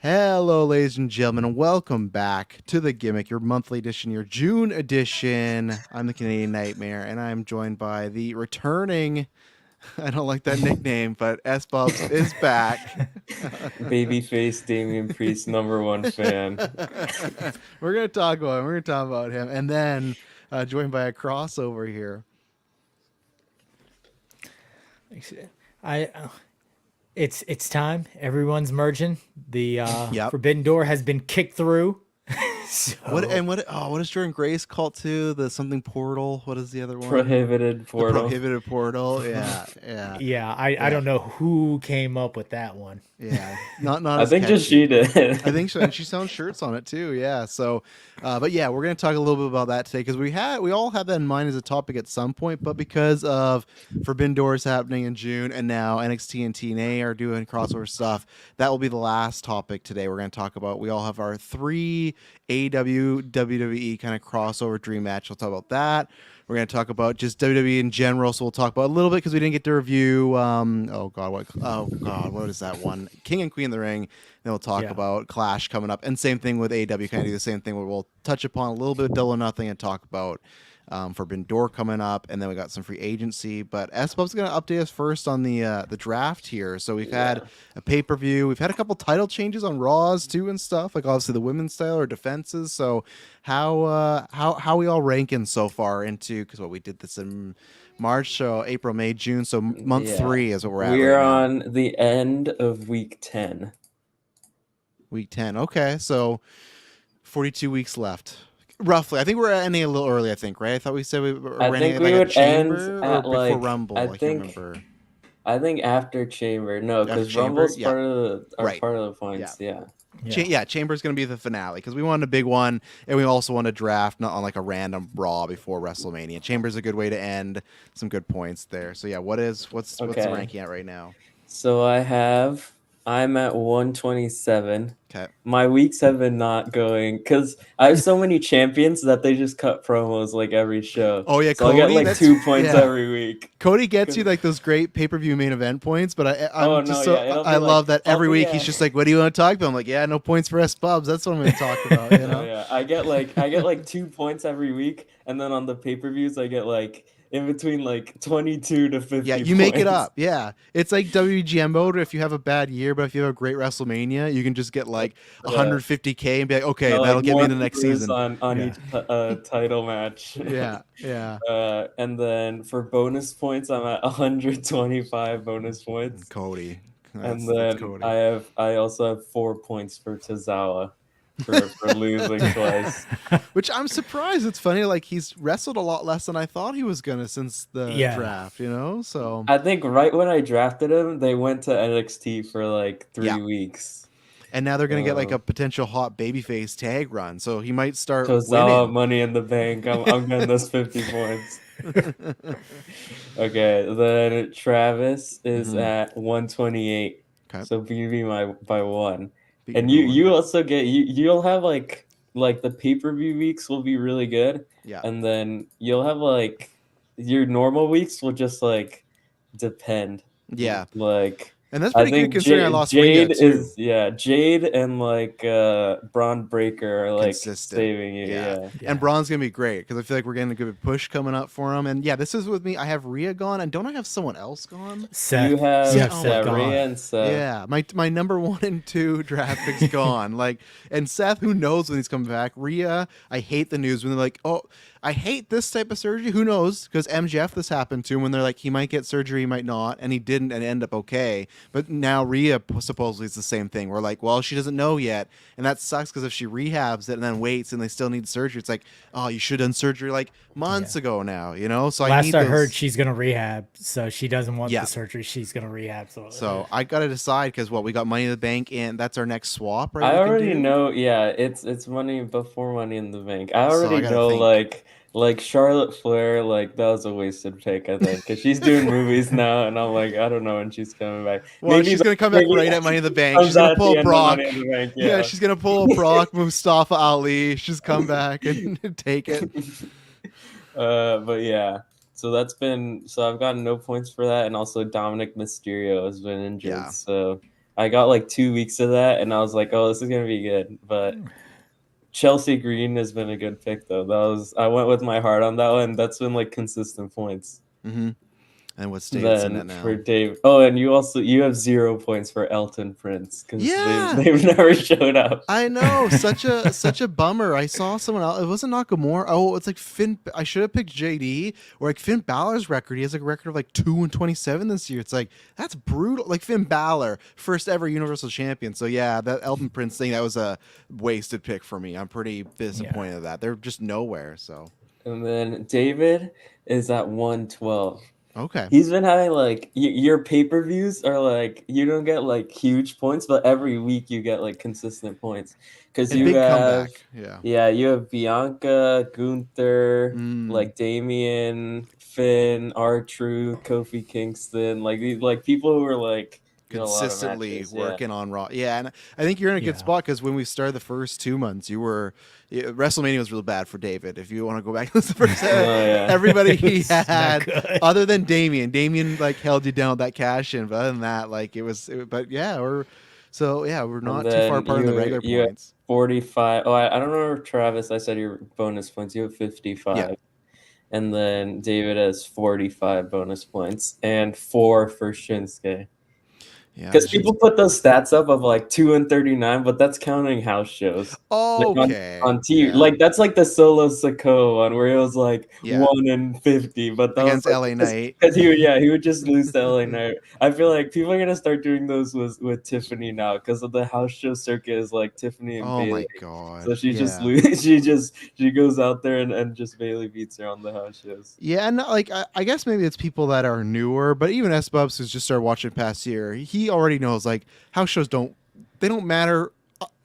Hello, ladies and gentlemen, and welcome back to the Gimmick, your monthly edition, your June edition. I'm the Canadian Nightmare, and I'm joined by the returning, I don't like that nickname, but S-Bubs is back. Babyface Damian Priest, #1 fan. We're going to talk about him. We're going to talk about him. And then joined by a crossover here. It's time. Everyone's merging. The Yep. forbidden door has been kicked through. So, What is Jordan Grace called to? The something portal. What is the other one? Prohibited portal. The prohibited portal. Yeah. yeah, I don't know who came up with that one. Yeah, not. I as think just catchy. she did. I think so, and she sells shirts on it too. Yeah. So, but yeah, we're gonna talk a little bit about that today because we all had that in mind as a topic at some point, but because of Forbidden Doors happening in June and now NXT and TNA are doing crossover stuff, that will be the last topic today. We're gonna talk about. We all have our 3 AEW WWE kind of crossover dream match. We'll talk about that. We're going to talk about just WWE in general, so we'll talk about a little bit because we didn't get to review. What is that one? King and Queen of the Ring. Then we'll talk about Clash coming up, and same thing with AEW. Kind of do the same thing where we'll touch upon a little bit of Double or Nothing and talk about Forbidden Door coming up, and then we got some free agency. But S-Bub's going to update us first on the draft here. So we've had a pay-per-view. We've had a couple title changes on Raws too and stuff, like obviously the women's title or defenses. So how we all ranking so far into, because we did this in March, so April, May, June. So month 3 is what we're at. We're right on now. the end of week 10. Week 10. Okay, so 42 weeks left. Roughly, I think we're ending a little early. I think, right? I thought we said we were ending we like would a Chamber end or at before Rumble. I can't remember. I think after Chamber. No, because Rumble's part of the points. Yeah. Chamber's going to be the finale because we wanted a big one, and we also want to draft not on like a random Raw before WrestleMania. Chamber's a good way to end some good points there. So yeah, what's the ranking at right now? So I'm at 127. Okay. My weeks have been not going because I have so many champions that they just cut promos like every show. Oh yeah, so Cody, I get like 2 points every week. Cody gets you like those great pay-per-view main event points, but I love that every week he's just like, "What do you want to talk about?" I'm like, "Yeah, no points for S-Bubs. That's what I'm going to talk about." You know? Yeah, I get like 2 points every week, and then on the pay-per-views I get like in between like 22 to 50. Yeah, you make it up. Yeah, it's like WGM mode. If you have a bad year, but if you have a great WrestleMania, you can just get like 150K and be like, okay, that'll get me in the next season on each title match. Yeah. And then for bonus points, I'm at 125 bonus points. Cody. And then Cody. I also have 4 points for Tozawa. For losing twice, which I'm surprised. It's funny, like he's wrestled a lot less than I thought he was gonna since the draft, you know. So I think right when I drafted him, they went to NXT for like 3 weeks, and now they're gonna get like a potential hot babyface tag run. So he might start Tozawa Money in the Bank. I'm getting those 50 points. Okay, then Travis is at 128. Okay. So BB by 1. And you also get you'll have like the pay-per-view weeks will be really good. Yeah. And then you'll have like your normal weeks will just like depend. Yeah. Like, and that's pretty good considering I lost Jade too. Jade and like Braun Breaker are like consistent. Saving you. Yeah. And Braun's gonna be great because I feel like we're getting a good push coming up for him. And yeah, this is with me. I have Rhea gone, and don't I have someone else gone? Seth. You have Seth Rhea and Seth. Yeah, my number 1 and 2 draft picks gone. Like, and Seth, who knows when he's coming back? Rhea, I hate the news when they're like, oh, I hate this type of surgery. Who knows? Because MJF, this happened to him when they're like, he might get surgery, he might not, and he didn't, and end up okay. But now Rhea supposedly is the same thing. We're like, well, she doesn't know yet, and that sucks because if she rehabs it and then waits and they still need surgery, it's like, oh, you should have done surgery like months ago now, you know. So I heard she's gonna rehab, so she doesn't want the surgery. She's gonna rehab. So I gotta decide because we got Money in the Bank, and that's our next swap, right? I already know. Yeah, it's money before Money in the Bank. I already know. Like Charlotte Flair, like that was a wasted pick, I think, because she's doing movies now, and I'm like, I don't know when she's coming back. Well, she's gonna come back right at Money in the Bank. She's gonna pull Brock. Yeah, she's gonna pull Brock, Mustafa Ali. She's come back and take it. But yeah, so I've gotten no points for that, and also Dominic Mysterio has been injured. Yeah. So I got like 2 weeks of that, and I was like, oh, this is gonna be good. But Chelsea Green has been a good pick though. I went with my heart on that one. That's been like consistent points. Mm-hmm. And what's David's in it now? For Dave, and you have 0 points for Elton Prince because Yeah, they've never showed up. I know, such a bummer. I saw someone else. It wasn't Nakamura. Oh, it's like Finn. I should have picked JD or like Finn Balor's record. He has like a record of like 2-27 this year. It's like that's brutal. Like Finn Balor, first ever Universal Champion. So yeah, that Elton Prince thing, that was a wasted pick for me. I'm pretty disappointed at that. They're just nowhere. So. And then David is at 112. Okay. He's been having like your pay-per-views are like you don't get like huge points, but every week you get like consistent points because you have you have Bianca, Gunther, like Damian, Finn, R-Truth, Kofi Kingston, like these like people who are like consistently working on Raw. Yeah, and I think you're in a good spot because when we started the first 2 months, WrestleMania was real bad for David. If you want to go back to the first everybody he had, other than Damien like held you down with that cash in. But other than that, like we're not too far apart in the regular points. 45. Oh, I don't remember, Travis. I said your bonus points. You have 55. Yeah. And then David has 45 bonus points and 4 for Shinsuke. Yeah, because people put those stats up of like 2 and 39, but that's counting house shows. Oh, like okay. On TV, like that's like the Solo Sikoa one where it was like 1 and 50, but that against was like, LA Knight. Because he would just lose to LA Knight. I feel like people are gonna start doing those with Tiffany now because of the house show circuit is like Tiffany and Bailey. Oh my god! So she just she goes out there and just Bailey beats her on the house shows. Yeah, and like I guess maybe it's people that are newer, but even S Bubs who's just started watching past year, he already knows like house shows don't matter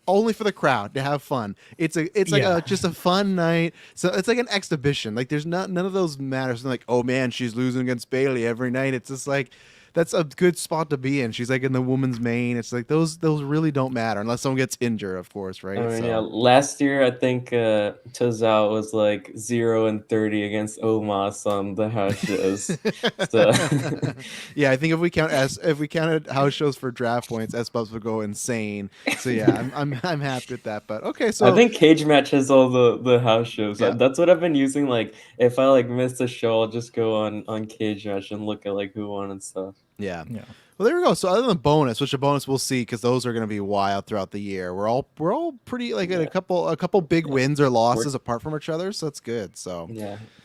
only for the crowd to have fun. It's like just a fun night. So it's like an exhibition. Like there's none of those matters. Like, oh man, she's losing against Bailey every night. It's just like that's a good spot to be in. She's like in the woman's main. It's like those really don't matter unless someone gets injured, of course, right? I mean, yeah. Last year, I think Tozawa was like 0 and 30 against Omos on the house shows. So yeah, I think if we counted house shows for draft points, S-Bubs would go insane. So yeah, I'm happy with that. But okay, so I think Cage Match has all the house shows. Yeah. That's what I've been using. Like if I like miss a show, I'll just go on Cage Match and look at like who won and stuff. Yeah. Well, there we go. So other than bonus, which a bonus we'll see because those are going to be wild throughout the year. We're all pretty like at a couple big wins or losses apart from each other, so that's good. So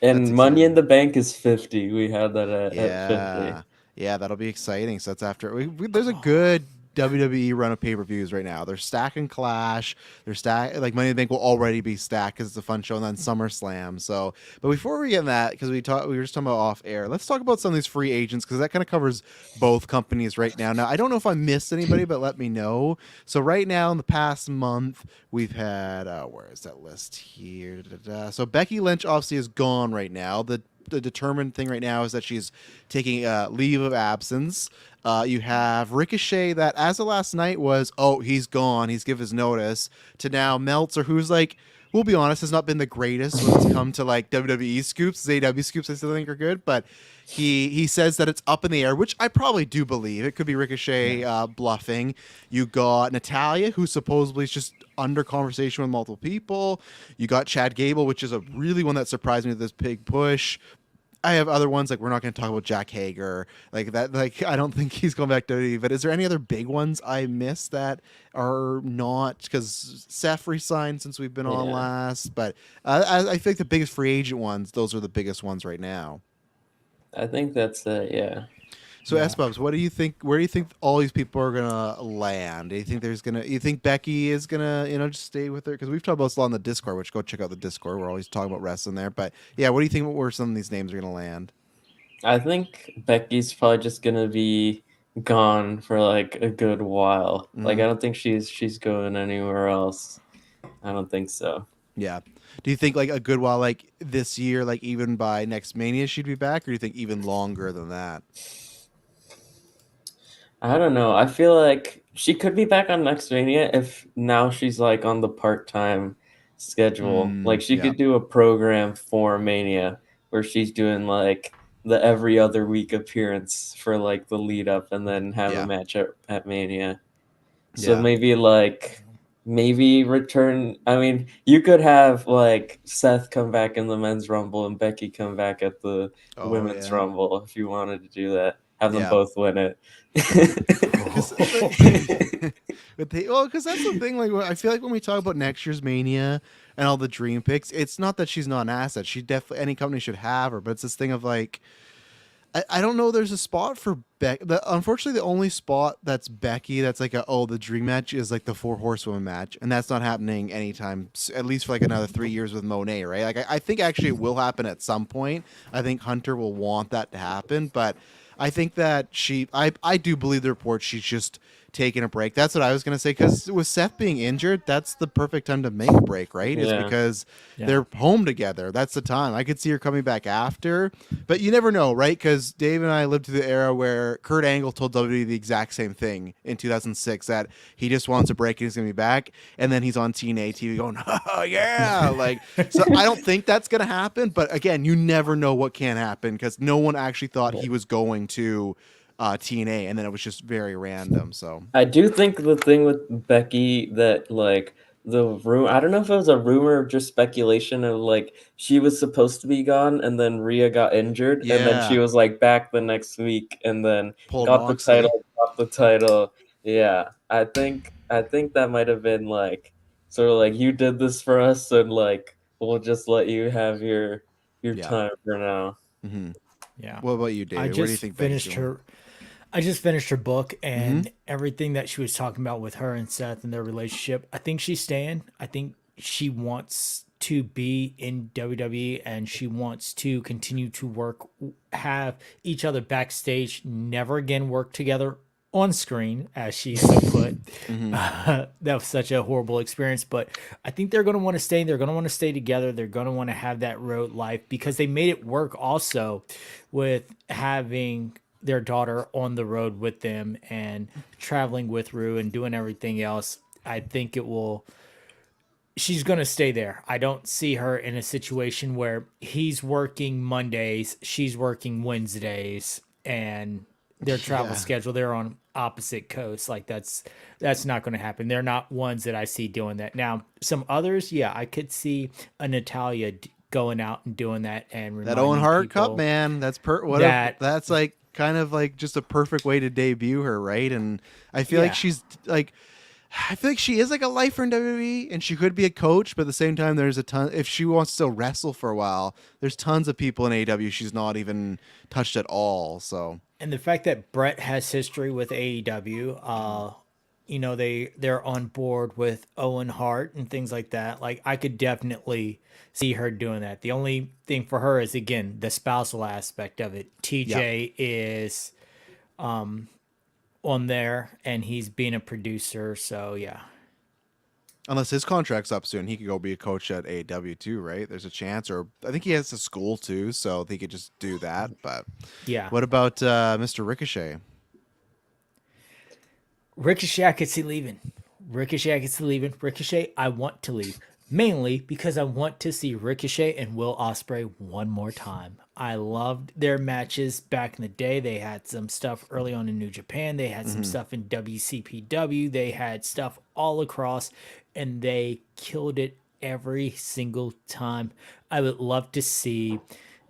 and Money in the Bank is 50. We had that at 50. Yeah, that'll be exciting. So that's after there's a good WWE run of pay-per-views right now. They're stacking Clash. They're like Money in the Bank will already be stacked because it's a fun show, and then SummerSlam. So, but before we get in that, because we were just talking about off air, let's talk about some of these free agents because that kind of covers both companies right now. Now, I don't know if I missed anybody, but let me know. So right now, in the past month, we've had where is that list here? So Becky Lynch obviously is gone right now. The determined thing right now is that she's taking leave of absence. You have Ricochet that as of last night was, he's gone. He's given his notice to now Meltzer, who's like, we'll be honest, has not been the greatest when it's come to like WWE scoops. AEW scoops I still think are good, but he says that it's up in the air, which I probably do believe. It could be Ricochet bluffing. You got Natayla, who supposedly is just under conversation with multiple people. You got Chad Gable, which is a really one that surprised me with this big push. I have other ones like we're not going to talk about Jack Hager like that. Like I don't think he's going back to WWE. But is there any other big ones I missed that are not because Seth resigned since we've been on last? But I think the biggest free agent ones, those are the biggest ones right now. I think that's it. So S-Bubs, what do you think? Where do you think all these people are gonna land? Do you think you think Becky is gonna, just stay with her? Because we've talked about this a lot on the Discord, which go check out the Discord. We're always talking about wrestling there. But yeah, what do you think? Where some of these names are gonna land? I think Becky's probably just gonna be gone for like a good while. Mm-hmm. Like I don't think she's going anywhere else. I don't think so. Yeah. Do you think like a good while, like this year, like even by next Mania she'd be back, or do you think even longer than that? I don't know. I feel like she could be back on next Mania if now she's like on the part-time schedule. Like she could do a program for Mania where she's doing like the every other week appearance for like the lead up and then have a match at Mania. So maybe return. I mean, you could have like Seth come back in the men's rumble and Becky come back at the women's rumble if you wanted to do that. Have them both win it. Because that's the thing. Like, I feel like when we talk about next year's Mania and all the dream picks, it's not that she's not an asset. She definitely, any company should have her, but it's this thing of like, I don't know. There's a spot for Becky. Unfortunately, the only spot that's Becky that's like the dream match is like the 4 Horsewomen match, and that's not happening anytime, at least for like another 3 years with Monet, right? Like I think actually it will happen at some point. I think Hunter will want that to happen, but I think that I do believe the report she's just taking a break. That's what I was gonna say, because with Seth being injured, that's the perfect time to make a break, right? Is because they're home together. That's the time. I could see her coming back after, but you never know, right? Because Dave and I lived through the era where Kurt Angle told WWE the exact same thing in 2006, that he just wants a break and he's gonna be back, and then he's on TNA TV going, oh yeah, like, so I don't think that's gonna happen. But again, you never know what can happen, because no one actually thought he was going to TNA, and then it was just very random. So I do think the thing with Becky that like the room, I don't know if it was a rumor or just speculation of like she was supposed to be gone and then Rhea got injured and then she was like back the next week and then got the title. Yeah, I think that might have been like sort of like, you did this for us and like we'll just let you have your time for now. Mm-hmm. Yeah. What about you, David? Where do you think I just finished her book, and everything that she was talking about with her and Seth and their relationship, I think she's staying. I think she wants to be in WWE, and she wants to continue to have each other backstage, never again work together on screen, as she so put. That was such a horrible experience, but I think they're going to want to stay. They're going to want to stay together. They're going to want to have that road life, because they made it work also with having their daughter on the road with them and traveling with Rue and doing everything else. I think she's going to stay there. I don't see her in a situation where he's working Mondays, she's working Wednesdays, and their travel schedule, they're on opposite coasts. Like that's not going to happen. They're not ones that I see doing that. Now, some others, I could see a Natayla going out and doing that, and that Owen Hart Cup, man. That's that's like kind of like just a perfect way to debut her, right? And I feel like she is like a lifer in WWE, and she could be a coach, but at the same time, there's a ton. If she wants to still wrestle for a while, there's tons of people in AEW she's not even touched at all. So, and the fact that Brett has history with AEW, they're on board with Owen Hart and things like that. Like, I could definitely see her doing that. The only thing for her is, again, the spousal aspect of it. TJ is on there, and he's being a producer, so yeah. Unless his contract's up soon, he could go be a coach at AEW too, right? There's a chance, or I think he has a school too, so he could just do that. But yeah, what about Mr. Ricochet? Ricochet, I could see leaving. Ricochet, I want to leave. Mainly because I want to see Ricochet and Will Ospreay one more time. I loved their matches back in the day. They had some stuff early on in New Japan. They had some stuff in WCPW. They had stuff all across, and they killed it every single time. I would love to see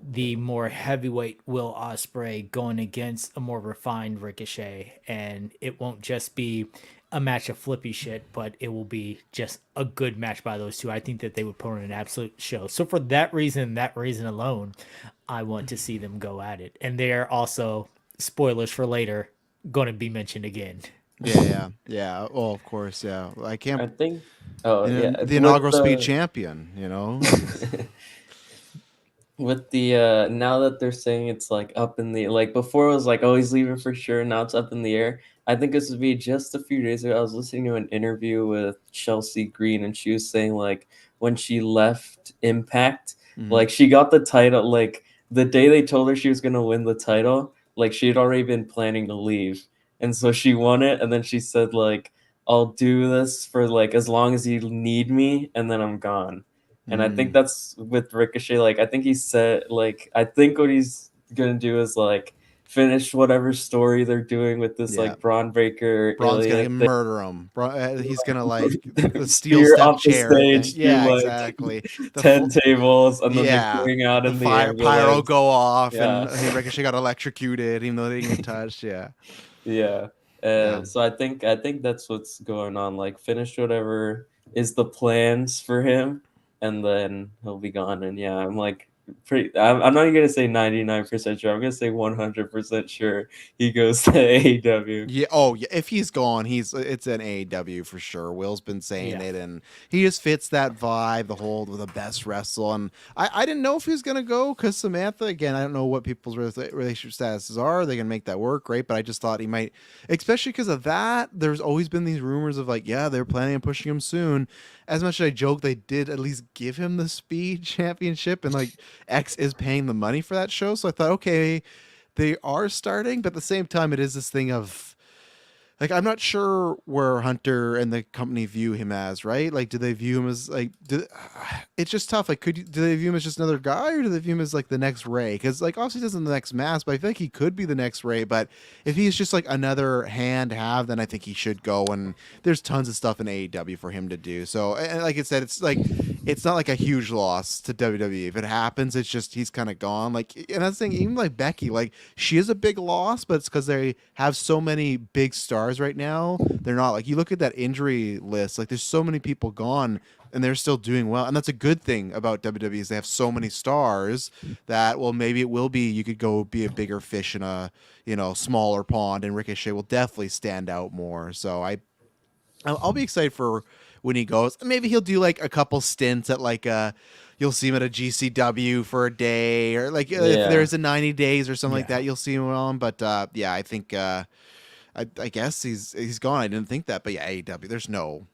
the more heavyweight Will Ospreay going against a more refined Ricochet, and it won't just be a match of flippy shit, but it will be just a good match by those two. I think that they would put on an absolute show. So for that reason alone, I want to see them go at it. And they're also, spoilers for later, going to be mentioned again. Yeah. Well, of course, yeah. I think. The inaugural speed champion. With the now that they're saying it's like up in the, like before it was like, oh, he's leaving for sure, now it's up in the air. I think this would be just a few days ago. I was listening to an interview with Chelsea Green, and she was saying like when she left Impact, like she got the title, like the day they told her she was gonna win the title, like she had already been planning to leave, and so she won it, and then she said like, I'll do this for like as long as you need me, and then I'm gone. And I think that's with Ricochet. Like, I think he said, like, I think what he's going to do is, like, finish whatever story they're doing with this like Braun Breaker. Braun's Ilya gonna thing. murder him. He's gonna like the steel Spear step off the chair thing. stage Yeah, through, like, exactly. 10 tables, and then they're going out the in the fire pyro ambulance. go off, Yeah. and Ricochet got electrocuted, even though they didn't get touched. Yeah. Yeah. So I think that's what's going on. Like, finish whatever is the plans for him, and then he'll be gone. And yeah, I'm like I'm not even gonna say 99% sure. I'm gonna say 100% sure he goes to AEW. Yeah. Oh, yeah. If he's gone, it's an AEW for sure. Will's been saying it, and he just fits that vibe, the whole the best wrestle. And I didn't know if he was gonna go because Samantha. Again, I don't know what people's relationship statuses are. Are they gonna make that work? Great, but I just thought he might, especially because of that. There's always been these rumors of like, yeah, they're planning on pushing him soon. As much as I joke, they did at least give him the Speed Championship, and like X is paying the money for that show. So I thought, okay, they are starting, but at the same time, it is this thing of like, I'm not sure where Hunter and the company view him as, right? Like, do they view him as like, it's just tough. Like, do they view him as just another guy, or do they view him as like the next Ray? Because like, obviously he doesn't the next Mask, but I feel like he could be the next Ray. But if he's just like another hand to have, then I think he should go. And there's tons of stuff in AEW for him to do. So, and like I said, it's like, it's not like a huge loss to WWE. If it happens, it's just he's kind of gone. Like, and that's the thing, even like Becky, like she is a big loss, but it's because they have so many big stars right now. They're not like, you look at that injury list, like there's so many people gone and they're still doing well. And that's a good thing about WWE is they have so many stars that, well, maybe it will be, you could go be a bigger fish in a, smaller pond, and Ricochet will definitely stand out more. So I'll be excited for when he goes. Maybe he'll do like a couple stints at like you'll see him at a GCW for a day, or like if there's a 90 days or something like that, you'll see him on. But I think I guess he's gone. I didn't think that, but yeah, AEW. There's no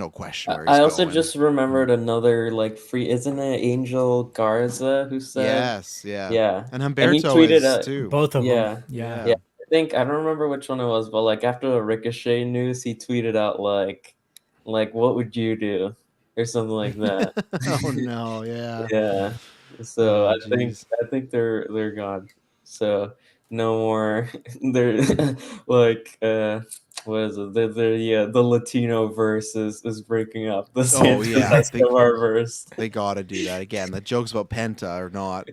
question where he's I also going. just remembered another like free. Isn't it Angel Garza who said? Yes, yeah, and Humberto and he tweeted is too. Both of them. Yeah. I don't remember which one it was, but like after the Ricochet news, he tweeted out like what would you do, or something like that. Oh no, yeah. Yeah. So I think they're gone. So no more. They're like what is it? The Latino verse is breaking up. The Escobar verse. They gotta do that again. The jokes about Penta are not,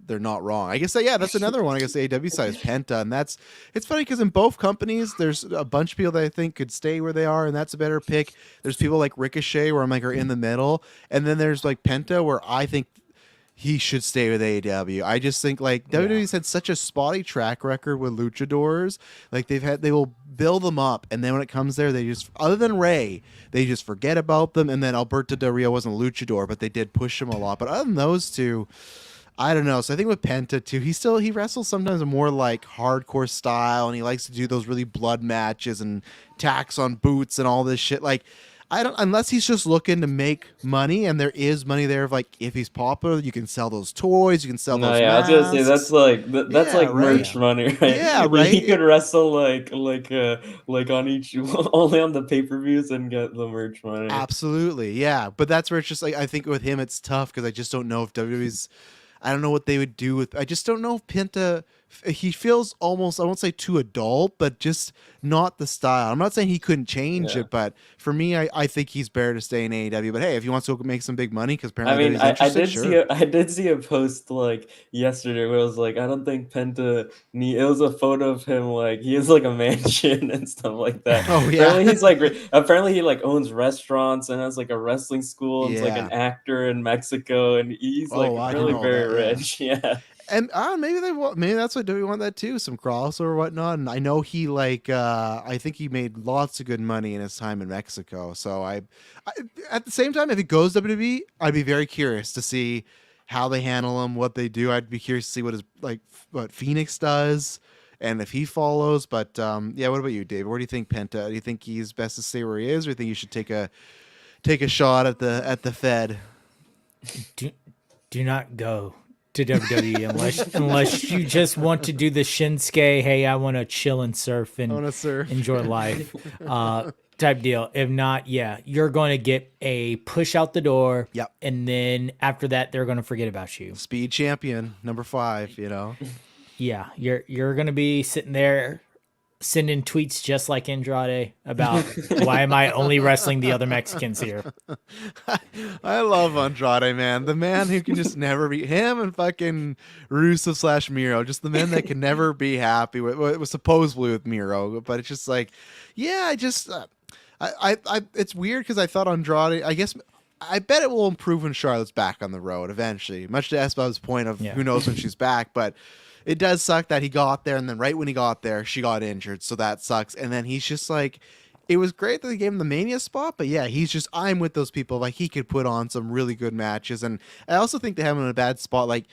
they're not wrong. I guess that's another one. I guess the AEW side is Penta, and it's funny because in both companies there's a bunch of people that I think could stay where they are, and that's a better pick. There's people like Ricochet where I'm like are in the middle, and then there's like Penta where I think he should stay with AEW. I just think like WWE's had such a spotty track record with luchadors. Like they will build them up, and then when it comes there, they just, other than Ray, they just forget about them. And then Alberto Del Rio wasn't a luchador, but they did push him a lot. But other than those two, I don't know. So I think with Penta too, he wrestles sometimes a more like hardcore style, and he likes to do those really blood matches and tacks on boots and all this shit. Like, I don't, unless he's just looking to make money, and there is money there. Of like, if he's popular, you can sell those toys, you can sell those. I was gonna say that's like merch money, right? Yeah, right. He could wrestle like on each only on the pay-per-views and get the merch money. Absolutely, yeah. But that's where it's just like, I think with him it's tough because I just don't know if WWE's. I don't know what they would do with. I just don't know if Penta. He feels almost, I won't say too adult, but just not the style. I'm not saying he couldn't change it, but for me, I think he's better to stay in AEW. But hey, if he wants to make some big money, because apparently I did see a post like yesterday where it was like, I don't think Penta it was a photo of him like he has like a mansion and stuff like that. Oh yeah. Apparently he like owns restaurants and has like a wrestling school and is like an actor in Mexico, and he's like really very rich. Yeah. And maybe that's what we want that too, some crossover or whatnot. And I know he I think he made lots of good money in his time in Mexico. So I at the same time, if he goes WWE, I'd be very curious to see how they handle him, what they do. I'd be curious to see what Phoenix does and if he follows. But what about you, David? Where do you think Penta? Do you think he's best to stay where he is, or do you think you should take a shot at the Fed? Do not go to WWE unless you just want to do the Shinsuke, hey, I want to chill and surf and enjoy life type deal. If not, you're going to get a push out the door. Yep. And then after that, they're going to forget about you. Speed champion, number 5, Yeah, you're gonna be sitting there sending tweets just like Andrade about why am I only wrestling the other Mexicans here? I love Andrade, man. The man who can just never be him and fucking Rusev / Miro. Just the men that can never be happy with what was supposedly with Miro. But it's just like, yeah, I just, it's weird because I thought Andrade, I bet it will improve when Charlotte's back on the road eventually. Much to Espo's point of who knows when she's back, but it does suck that he got there, and then right when he got there, she got injured, so that sucks. And then he's just like, it was great that they gave him the Mania spot, but yeah, I'm with those people. Like, he could put on some really good matches, and I also think they have him in a bad spot. Like,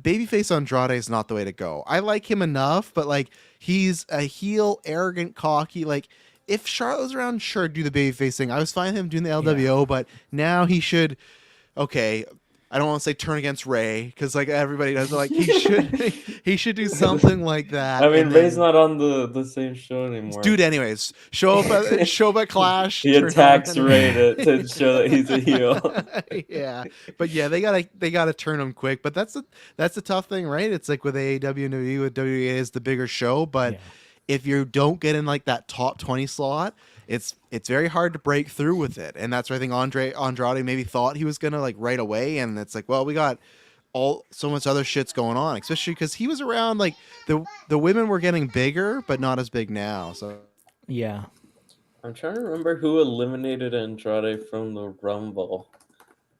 babyface Andrade is not the way to go. I like him enough, but like, he's a heel, arrogant, cocky. Like, if Charlotte was around, sure, do the babyface thing. I was fine with him doing the LWO, but now he should. Okay, I don't want to say turn against Ray because like everybody does. Like he should do something like that. I mean, Ray's not on the same show anymore. Dude, anyways, show up at Clash. He attacks Ray to show that he's a heel. Yeah, but yeah, they gotta turn him quick. But that's a tough thing, right? It's like with AEW and WWE, with WWE is the bigger show, but if you don't get in like that top 20 slot, it's very hard to break through with it. And that's where I think Andrade maybe thought he was gonna like right away, and it's like, well, we got so much other shit's going on, especially because he was around. Like the women were getting bigger, but not as big now. So yeah, I'm trying to remember who eliminated Andrade from the Rumble.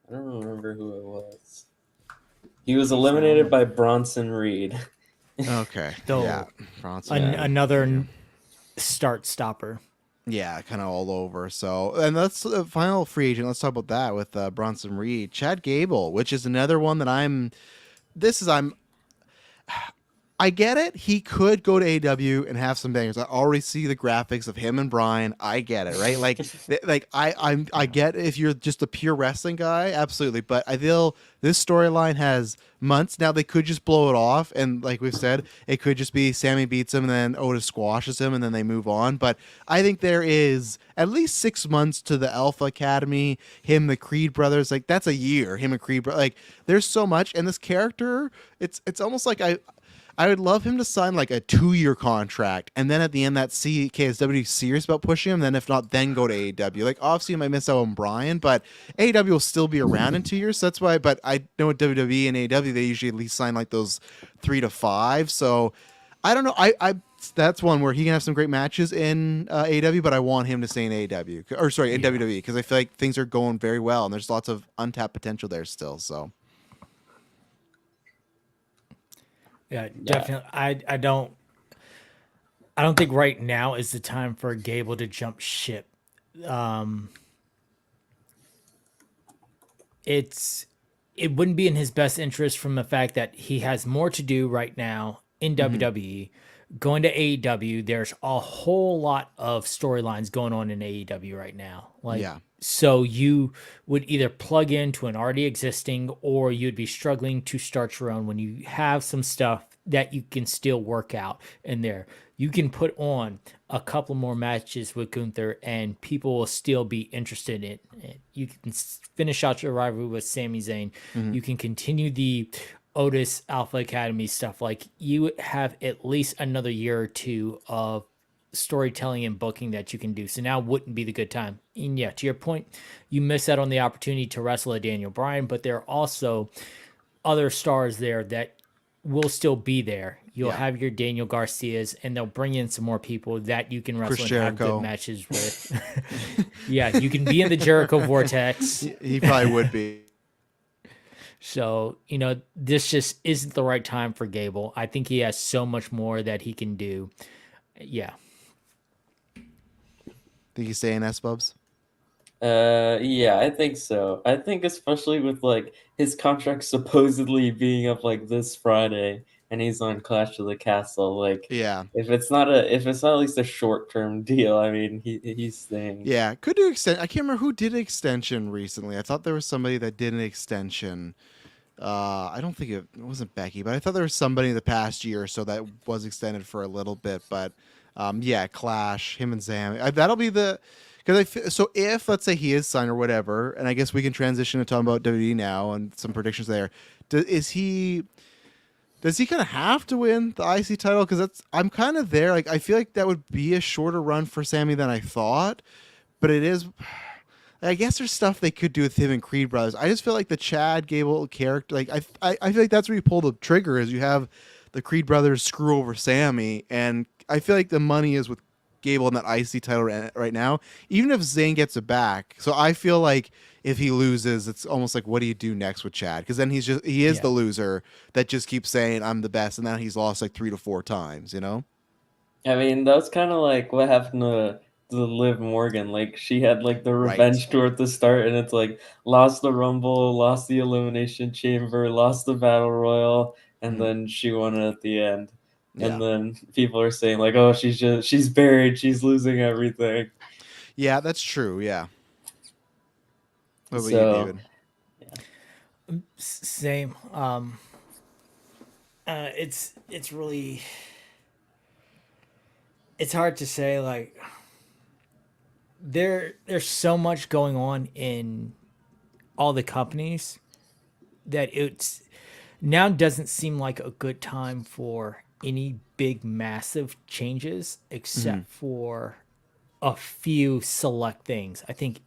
I don't remember who it was. He was eliminated by Bronson Reed. Okay. Yeah. Another start stopper. Yeah, kind of all over. So, and that's the final free agent. Let's talk about that with Bronson Reed. Chad Gable, which is another one that I get it. He could go to AEW and have some bangers. I already see the graphics of him and Brian. I get it, right? Like I get if you're just a pure wrestling guy, absolutely. But I feel this storyline has months now. They could just blow it off, and like we've said, it could just be Sammy beats him and then Otis squashes him and then they move on. But I think there is at least 6 months to the Alpha Academy. Him, the Creed brothers, like that's a year. Him and Creed, like there's so much, and this character, it's almost like I would love him to sign like a 2-year contract, and then at the end that KSW serious about pushing him. Then if not, then go to AEW. Like obviously, you might miss out on Brian, but AEW will still be around in 2 years. So that's why. But I know with WWE and AEW, they usually at least sign like those 3 to 5. So I don't know. I that's one where he can have some great matches in AEW, but I want him to stay in AEW in WWE because I feel like things are going very well and there's lots of untapped potential there still. So. Yeah, definitely. I don't think right now is the time for Gable to jump ship. It wouldn't be in his best interest from the fact that he has more to do right now in WWE. Going to AEW, there's a whole lot of storylines going on in AEW right now. So you would either plug into an already existing, or you'd be struggling to start your own when you have some stuff that you can still work out in there. You can put on a couple more matches with Gunther and people will still be interested in it. You can finish out your rivalry with Sami Zayn. You can continue the Otis Alpha Academy stuff. Like, you have at least another year or two of storytelling and booking that you can do. So now wouldn't be the good time. And yeah, to your point, you miss out on the opportunity to wrestle a Daniel Bryan, but there are also other stars there that will still be there. You'll have your Daniel Garcias, and they'll bring in some more people that you can wrestle and have good matches with. Yeah, you can be in the Jericho Vortex. He probably would be. So, this just isn't the right time for Gable. I think he has so much more that he can do. Yeah. Think he's staying S-Bubs? Yeah, I think so. I think especially with like his contract supposedly being up like this Friday, and he's on Clash of the Castle. Like, if it's not at least a short-term deal, I mean, he's staying. Yeah, could do extend. I can't remember who did an extension recently. I thought there was somebody that did an extension. I don't think it wasn't Becky, but I thought there was somebody in the past year or so that was extended for a little bit. But Clash, him and Zam. That'll be the. So if, let's say, he is signed or whatever, and I guess we can transition to talking about WWE now and some predictions there. Is he Does he kind of have to win the IC title? Because I'm kind of there. Like I feel like that would be a shorter run for Sammy than I thought, but it is. I guess there's stuff they could do with him and Creed brothers. I just feel like the Chad Gable character, like I feel like that's where you pull the trigger. Is you have the Creed brothers screw over Sammy, and I feel like the money is with Gable in that IC title right now. Even if Zayn gets it back, so I feel like if he loses, it's almost like what do you do next with Chad? Because then he is the loser that just keeps saying I'm the best, and now he's lost like 3 to 4 times. You know. I mean, that's kind of like what happened to Liv Morgan. Like she had like the revenge tour at the start, and it's like lost the Rumble, lost the Elimination Chamber, lost the Battle Royal, and then she won it at the end. Yeah. And then people are saying like, "Oh, she's buried. She's losing everything." Yeah, that's true. Yeah. What about you, David? Yeah. Same. It's really, it's hard to say. Like there's so much going on in all the companies that it's now doesn't seem like a good time for any big massive changes except for a few select things. I think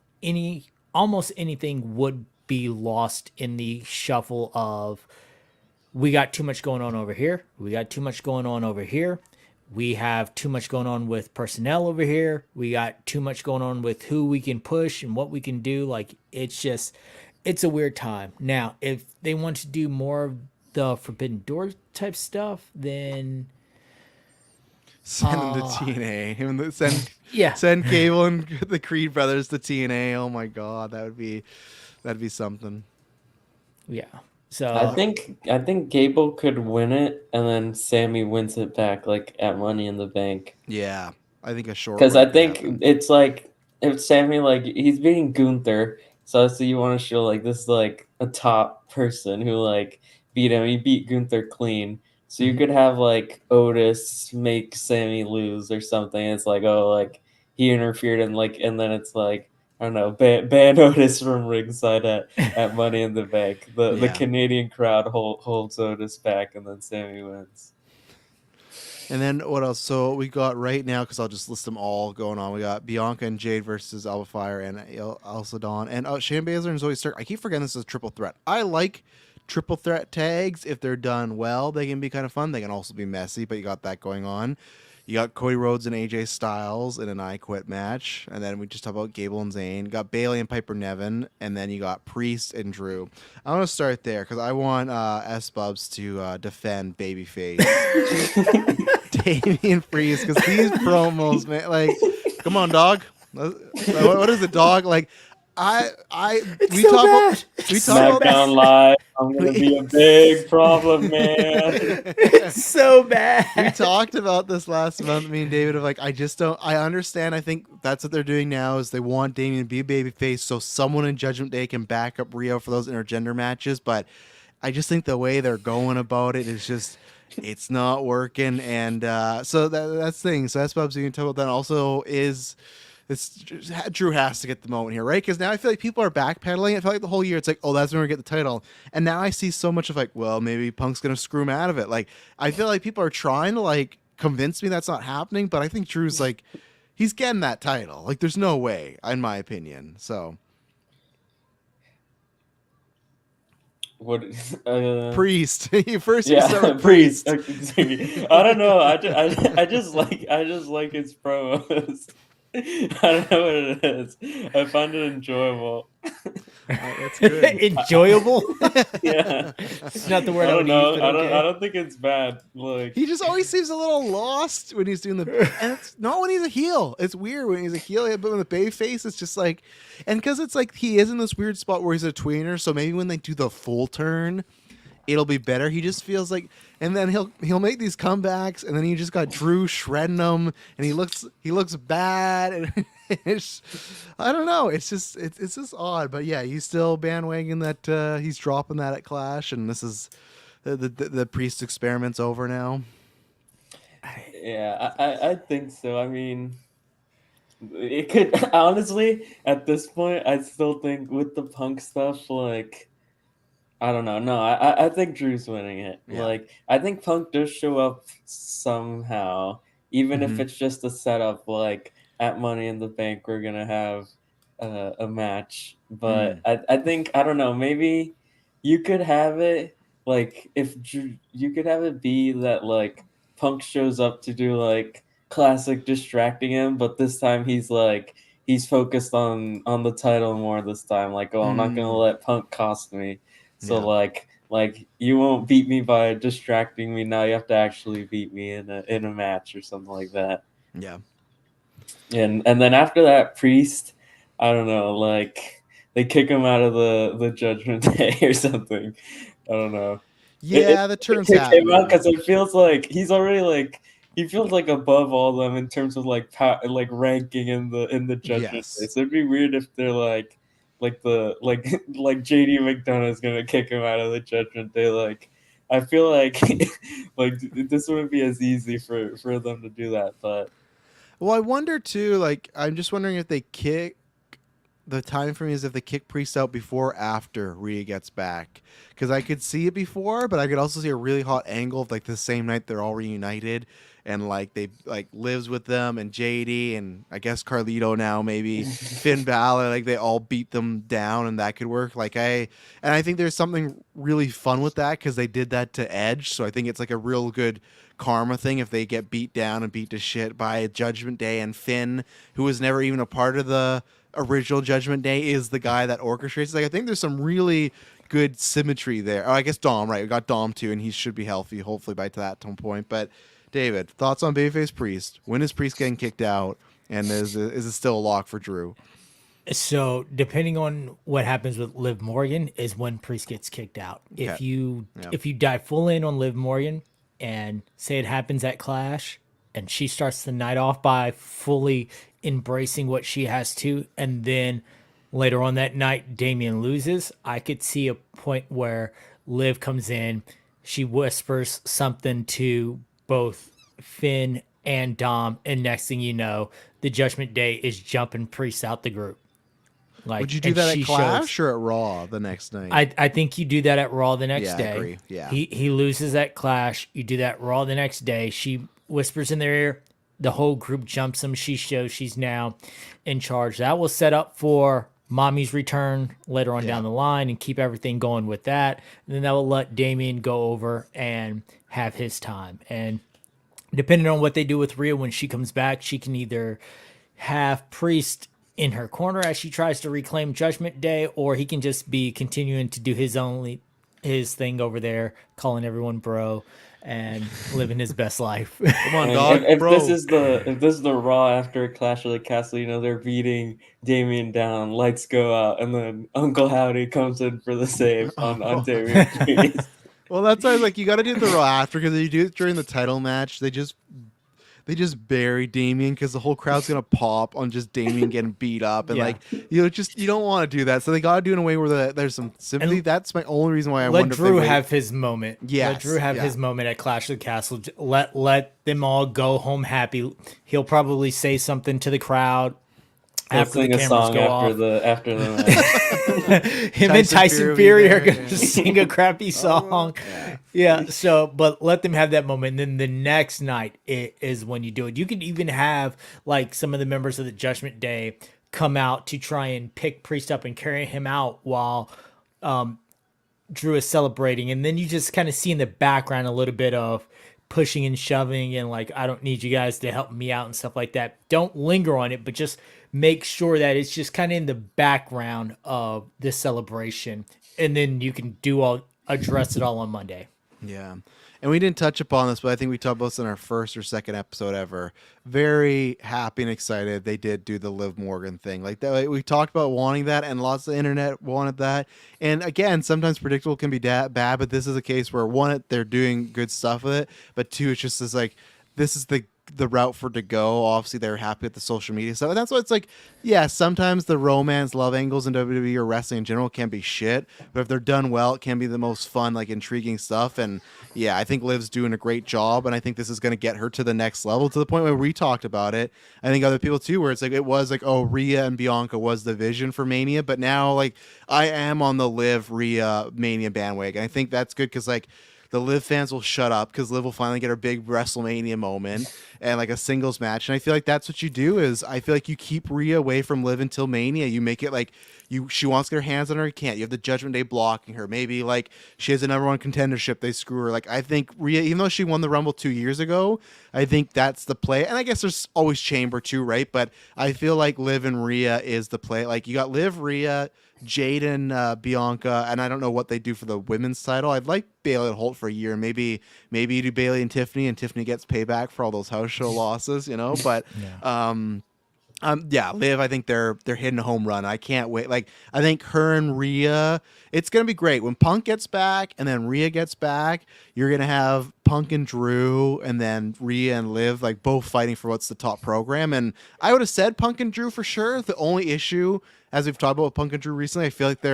almost anything would be lost in the shuffle of we got too much going on over here. We got too much going on over here. We have too much going on with personnel over here. We got too much going on with who we can push and what we can do. Like it's a weird time. Now, if they want to do more of the Forbidden Door type stuff, then send him to TNA. Send Gable and the Creed brothers to TNA. Oh my God, that'd be something. Yeah. So I think Gable could win it, and then Sammy wins it back, like at Money in the Bank. Yeah, I think a short. Because I think it's like if Sammy like he's beating Gunther, so you want to show like this is like a top person who like beat him. He beat Gunther clean, so you could have like Otis make Sammy lose or something. It's like like he interfered and then it's like. I don't know, ban Otis from ringside at Money in the Bank. The Canadian crowd holds Otis back, and then Sammy wins. And then what else? So we got right now, because I'll just list them all going on. We got Bianca and Jade versus Alba Fire and Elsa Dawn. And Shayna Baszler and Zoe Stark. I keep forgetting this is a triple threat. I like triple threat tags. If they're done well, they can be kind of fun. They can also be messy, but you got that going on. You got Cody Rhodes and AJ Styles in an I Quit match. And then we just talked about Gable and Zayn. You got Bayley and Piper Niven. And then you got Priest and Drew. I want to start there because I want S-Bubs to defend Babyface. Damian Priest, because these promos, man, like, come on, dog. What is it, dog? Like, we talk about SmackDown Live. I'm gonna be a big problem, man. It's so bad. We talked about this last month, me and David, of like, I understand. I think that's what they're doing now is they want Damian to be a babyface so someone in Judgment Day can back up Rio for those intergender matches. But I just think the way they're going about it is just, it's not working. And so that's the thing. So that's what you can talk about. That also is. Drew has to get the moment here, right? Because now I feel like people are backpedaling. I feel like the whole year it's like, oh, that's when we get the title. And now I see so much of like, well, maybe Punk's going to screw him out of it. Like, I feel like people are trying to like convince me that's not happening, but I think Drew's like, he's getting that title. Like, there's no way, in my opinion. So. What Priest? You start with Priest. I don't know. I just like his promos. I don't know what it is. I find it enjoyable. That's good. Enjoyable? Yeah. It's not the word I don't know. use, I don't think it's bad. Like he just always seems a little lost when he's doing and it's not when he's a heel. It's weird when he's a heel, but when the bay face, it's just like, and because it's like he is in this weird spot where he's a tweener, so maybe when they do the full turn, it'll be better. He just feels like, and then he'll make these comebacks, and then he just got Drew shredding him, and he looks bad, and I don't know. It's just odd, but yeah, he's still bandwagon that he's dropping that at Clash, and this is the Priest experiment's over now. Yeah, I think so. I mean, it could honestly at this point. I still think with the Punk stuff, like. I don't know. No, I think Drew's winning it. Yeah. Like, I think Punk does show up somehow, even if it's just a setup. Like at Money in the Bank, we're gonna have a match. But I think, I don't know. Maybe you could have it like, if you could have it be that like Punk shows up to do like classic distracting him, but this time he's focused on the title more this time. Like, oh, I'm not gonna let Punk cost me. So like you won't beat me by distracting me. Now you have to actually beat me in a match or something like that. Yeah. And then after that, Priest, I don't know, like they kick him out of the Judgment Day or something. I don't know. Yeah, the turn's happening because it feels like he's already like, he feels like above all them in terms of like like ranking in the Judgment Day. So it'd be weird if they're like the like JD McDonough is gonna kick him out of the Judgment Day. Like, I feel like like this wouldn't be as easy for them to do that. But well, I wonder too. Like, I'm just wondering if they kick. The time for me is if they kick Priest out before or after Rhea gets back, because I could see it before, but I could also see a really hot angle of like the same night they're all reunited and like they like lives with them and JD and I guess Carlito now, maybe Finn Balor, like they all beat them down and that could work. I think there's something really fun with that because they did that to Edge, so I think it's like a real good karma thing if they get beat down and beat to shit by Judgment Day, and Finn, who was never even a part of the original Judgment Day, is the guy that orchestrates. Like, I think there's some really good symmetry there. Oh, I guess Dom, right? We got Dom too, and he should be healthy hopefully by that point. But David, thoughts on Babyface Priest? When is Priest getting kicked out, and is it still a lock for Drew? So depending on what happens with Liv Morgan is when Priest gets kicked out. Okay. If you dive full in on Liv Morgan and say it happens at Clash and she starts the night off by fully embracing what she has to, and then later on that night Damian loses, I could see a point where Liv comes in, she whispers something to both Finn and Dom, and next thing you know, the Judgment Day is jumping Priest out the group. Like, would you do that at Clash or at Raw the next night? I think you do that at Raw the next day. I agree. Yeah. He loses at Clash. You do that Raw the next day. She whispers in their ear. The whole group jumps him. She shows she's now in charge. That will set up for Mommy's return later on down the line and keep everything going with that. And then that will let Damian go over and have his time. And depending on what they do with Rhea when she comes back, she can either have Priest in her corner as she tries to reclaim Judgment Day, or he can just be continuing to do his thing over there, calling everyone bro and living his best life. Come on, dog. If bro. this is the Raw after Clash of the Castle, you know, they're beating Damian down, lights go out, and then Uncle Howdy comes in for the save on Damian Priest. Well, that's why I was like, you got to do the Raw after, because if you do it during the title match, they just bury Damian because the whole crowd's gonna pop on just Damian getting beat up, and you don't want to do that. So they gotta do it in a way where there's some sympathy. And that's my only reason why I wonder. Let Drew have his moment. Yes, let Drew have his moment at Clash of the Castle. Let them all go home happy. He'll probably say something to the crowd. After sing the a song after the match. Him and Tyson Fury are going to sing a crappy song. Yeah. So, but let them have that moment. And then the next night is when you do it. You can even have like some of the members of the Judgment Day come out to try and pick Priest up and carry him out while Drew is celebrating. And then you just kind of see in the background a little bit of pushing and shoving and like, I don't need you guys to help me out and stuff like that. Don't linger on it, but just make sure that it's just kind of in the background of this celebration, and then you can address it all on Monday. Yeah. And we didn't touch upon this, but I think we talked about this in our first or second episode ever. Very happy and excited they did do the Liv Morgan thing. Like that, we talked about wanting that, and lots of the internet wanted that. And again, sometimes predictable can be bad, but this is a case where one, they're doing good stuff with it, but two, it's just this like, this is the the route for it to go. Obviously, they're happy with the social media stuff. And that's why it's like, yeah, sometimes the romance, love angles in WWE or wrestling in general can be shit. But if they're done well, it can be the most fun, like intriguing stuff. And yeah, I think Liv's doing a great job. And I think this is going to get her to the next level, to the point where we talked about it. I think other people too, where it's like, it was like, oh, Rhea and Bianca was the vision for Mania. But now, like, I am on the Liv Rhea Mania bandwagon. I think that's good because, like, the Liv fans will shut up because Liv will finally get her big WrestleMania moment and like a singles match. And I feel like that's what you do. Is I feel like you keep Rhea away from Liv until Mania. You make it like she wants to get her hands on her, you can't. You have the Judgment Day blocking her. Maybe like she has a #1 contendership, they screw her. Like, I think Rhea, even though she won the Rumble 2 years ago, I think that's the play. And I guess there's always Chamber too, right? But I feel like Liv and Rhea is the play. Like, you got Liv, Rhea, Jaden, Bianca, and I don't know what they do for the women's title. I'd like Bailey and Holt for a year. Maybe you do Bailey and Tiffany gets payback for all those house show losses, you know. But yeah, Liv, I think they're hitting a home run. I can't wait. Like, I think her and Rhea, it's gonna be great when Punk gets back and then Rhea gets back. You're gonna have Punk and Drew, and then Rhea and Liv, like, both fighting for what's the top program. And I would have said Punk and Drew for sure. The only issue, as we've talked about with Punk and Drew recently, I feel like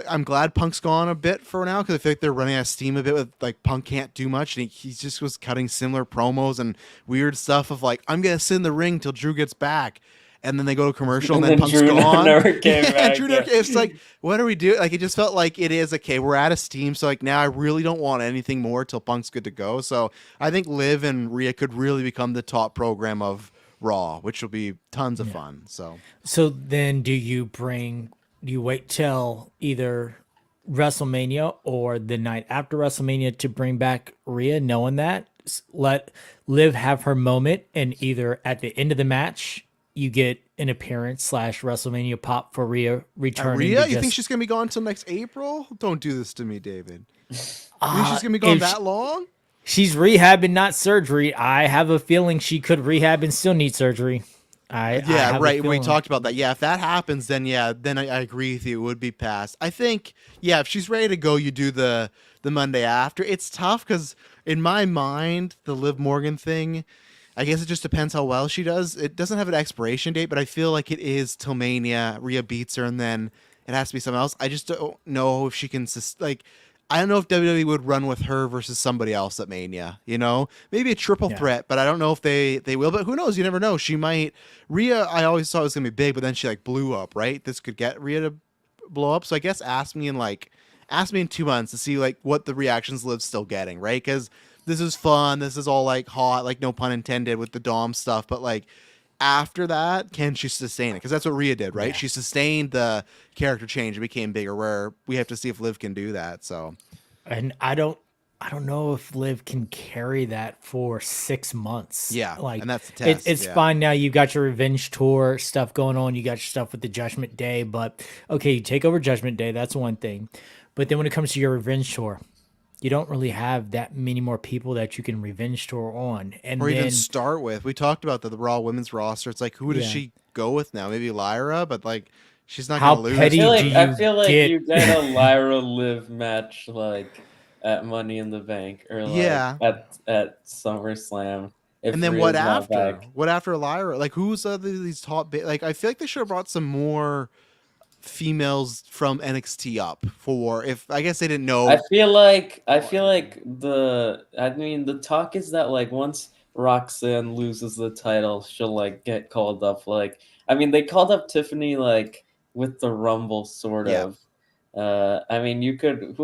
I'm glad Punk's gone a bit for now, because I feel like they're running out of steam a bit with, like, Punk can't do much, and he just was cutting similar promos and weird stuff of like, I'm gonna sit in the ring till Drew gets back, and then they go to commercial and then Punk's Drew gone. Never came back. It's like, what are we doing? Like, it just felt like it is okay. We're out of steam, so like now I really don't want anything more till Punk's good to go. So I think Liv and Rhea could really become the top program of Raw, which will be tons of fun. So then do you wait till either WrestleMania or the night after WrestleMania to bring back Rhea, knowing that? Let Liv have her moment, and either at the end of the match you get an appearance / WrestleMania pop for Rhea returning. Rhea, you think she's gonna be gone until next April? Don't do this to me, David. You think she's gonna be gone that long? She's rehabbing, not surgery. I have a feeling she could rehab and still need surgery. Yeah, right. We talked about that. Yeah, if that happens, then I agree with you. It would be past. I think, yeah, if she's ready to go, you do the Monday after. It's tough because in my mind, the Liv Morgan thing, I guess it just depends how well she does. It doesn't have an expiration date, but I feel like it is till Mania. Rhea beats her, and then it has to be something else. I just don't know if she can, I don't know if WWE would run with her versus somebody else at Mania, you know? Maybe a triple threat, but I don't know if they will. But who knows? You never know. She might. Rhea, I always thought was going to be big, but then she, like, blew up, right? This could get Rhea to blow up. So I guess ask me in 2 months to see, like, what the reactions Liv's still getting, right? Because this is fun. This is all, like, hot, like, no pun intended with the Dom stuff. But, like, after that, can she sustain it? Because that's what Rhea did, right? Yeah. She sustained the character change and became bigger, where we have to see if Liv can do that. So, and I don't know if Liv can carry that for 6 months. Yeah, like, and that's the test. It's fine now. You got your revenge tour stuff going on. You got your stuff with the Judgment Day. But okay, you take over Judgment Day. That's one thing. But then when it comes to your revenge tour, you don't really have that many more people that you can revenge tour on, or even start with. We talked about the Raw women's roster. It's like, who does she go with now? Maybe Lyra, but like, she's not going to lose. I feel like you get a Lyra Liv match, like at Money in the Bank, or like at SummerSlam. And then what after? What after Lyra? Like, who's these top? Like, I feel like they should have brought some more females from NXT up for, if I guess they didn't know. I feel like the talk is that, like, once Roxanne loses the title, she'll, like, get called up. Like, I mean, they called up Tiffany, like, with the Rumble, sort of. I mean, you could,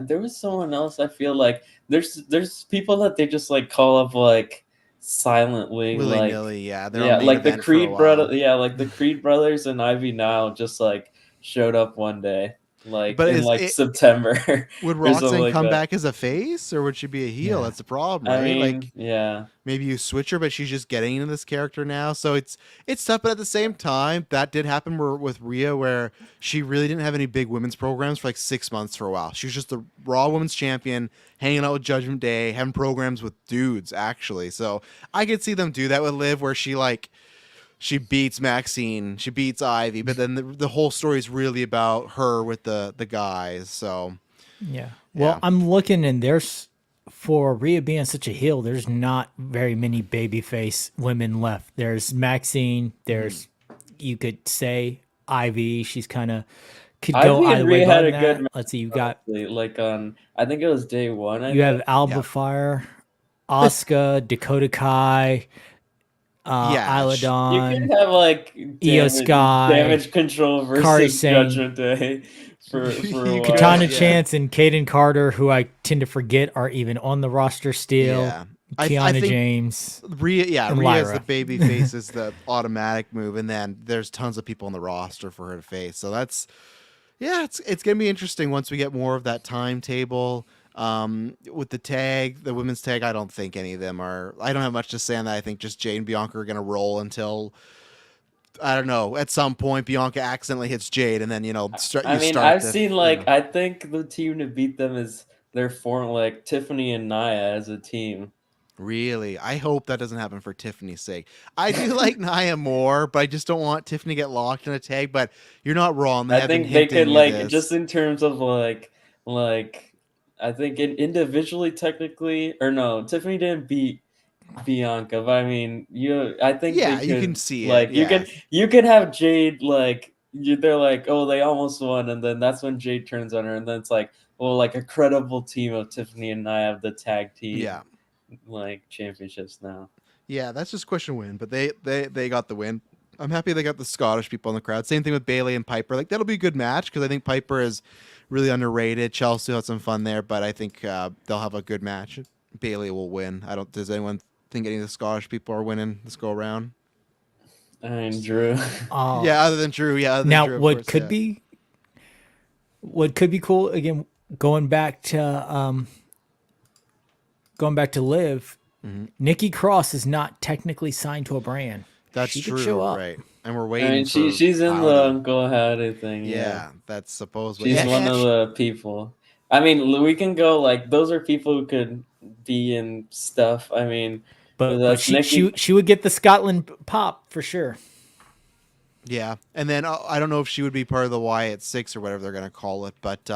there was someone else. I feel like there's people that they just, like, call up, like, silently, willy-nilly, like the Creed like the Creed brothers and Ivy Nile just, like, showed up one day, like, but in September. Would Roxanne come back as a face, or would she be a heel? That's the problem, right? I mean, like, maybe you switch her, but she's just getting into this character now, so it's tough. But at the same time, that did happen with Rhea, where she really didn't have any big women's programs for like 6 months for a while. She was just the Raw Women's Champion, hanging out with Judgment Day, having programs with dudes, actually. So I could see them do that with Liv, where she beats Maxine, she beats Ivy, but then the whole story is really about her with the guys. So well, I'm looking, and there's for Rhea being such a heel, there's not very many babyface women left. There's Maxine. There's you could say Ivy. She's kind of could go Ivy and either way. Rhea had But a good that, match, let's see. You got like on I think it was day one. you have Alba Yeah. Fire, Asuka, Dakota Kai, Isla You Dawn, can have like Io Sky, damage control Kari versus Sane, Judgment Day for a You while. could- Katana yeah. Chance, and Kaden Carter, who I tend to forget are even on the roster still. Yeah. Kiana I think James. Rhea and is the Lyra. baby face is the automatic move, and then there's tons of people on the roster for her to face. So that's it's gonna be interesting once we get more of that timetable. With the women's tag, I don't think any of them are. I don't have much to say on that. I think just Jade and Bianca are gonna roll until I don't know. At some point, Bianca accidentally hits Jade, and then I've seen like I think the team to beat them is they're forming like Tiffany and Nia as a team. Really, I hope that doesn't happen for Tiffany's sake. I do like Nia more, but I just don't want Tiffany to get locked in a tag. But you're not wrong. I think they could like just in terms of like I think individually technically or no, Tiffany didn't beat Bianca, but I mean I think Yeah, they you could, can see like it. you could have Jade like they're like, oh, they almost won, and then that's when Jade turns on her, and then it's like, well, like a credible team of Tiffany and Nia have the tag team. Yeah. Like championships now. Yeah, that's just question win, but they got the win. I'm happy they got the Scottish people in the crowd. Same thing with Bailey and Piper. Like that'll be a good match because I think Piper is really underrated. Chelsea had some fun there, but I think they'll have a good match. Bailey will win. Does anyone think any of the Scottish people are winning this go around? I mean, Drew. Yeah, other than Drew. Yeah. Now, Drew, what could be cool again? Going back to Liv, Nikki Cross is not technically signed to a brand. That's she true, could show up. right? And we're waiting. I mean, she's in the Uncle Howdy thing. Yeah, that's supposedly. She's one of the people. I mean, we can go like those are people who could be in stuff. I mean, but she would get the Scotland pop for sure. Yeah, and then I don't know if she would be part of the Wyatt Six or whatever they're gonna call it, but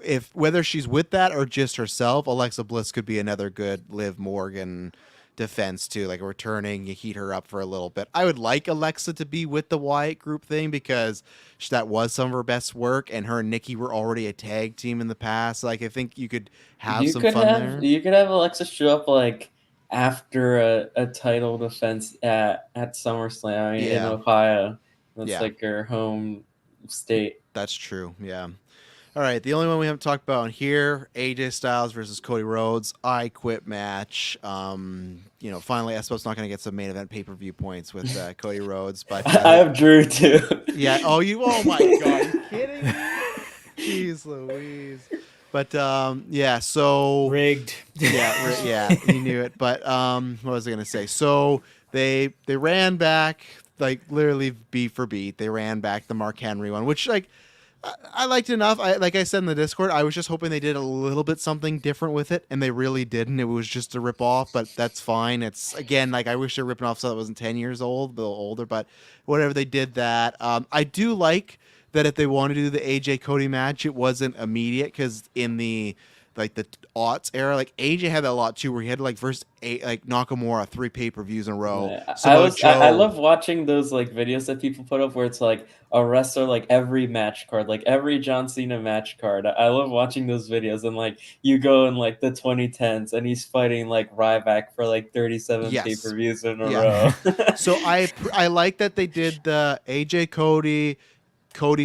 if whether she's with that or just herself, Alexa Bliss could be another good Liv Morgan defense too, like returning, you heat her up for a little bit. I would like Alexa to be with the Wyatt group thing because that was some of her best work, and her and Nikki were already a tag team in the past. Like I think you could have some fun there. You could have Alexa show up like after a title defense at SummerSlam in Ohio. That's like her home state. That's true. Yeah. All right, the only one we haven't talked about here, AJ Styles versus Cody Rhodes. I quit match. Finally, I suppose it's not going to get some main event pay-per-view points with Cody Rhodes, but I have Drew too. Yeah. Oh my God! Are you kidding me? Jeez Louise. But so rigged. Yeah, you knew it. But what was I going to say? So they ran back like literally beat for beat. They ran back the Mark Henry one, which like. I liked it enough. Like I said in the Discord, I was just hoping they did a little bit something different with it, and they really didn't. It was just a rip off, but that's fine. It's again like I wish they were ripping off so it wasn't 10 years old, a little older, but whatever, they did that. I do like that if they wanted to do the AJ Cody match, it wasn't immediate because in the aughts era, like AJ had that a lot too, where he had to versus Nakamura 3 pay-per-views in a row. Yeah. I love watching those like videos that people put up where it's like a wrestler like every match card, like every John Cena match card. I love watching those videos, and like you go in like the 2010s and he's fighting like Ryback for like 37 pay-per-views in a row. So I like that they did the AJ Cody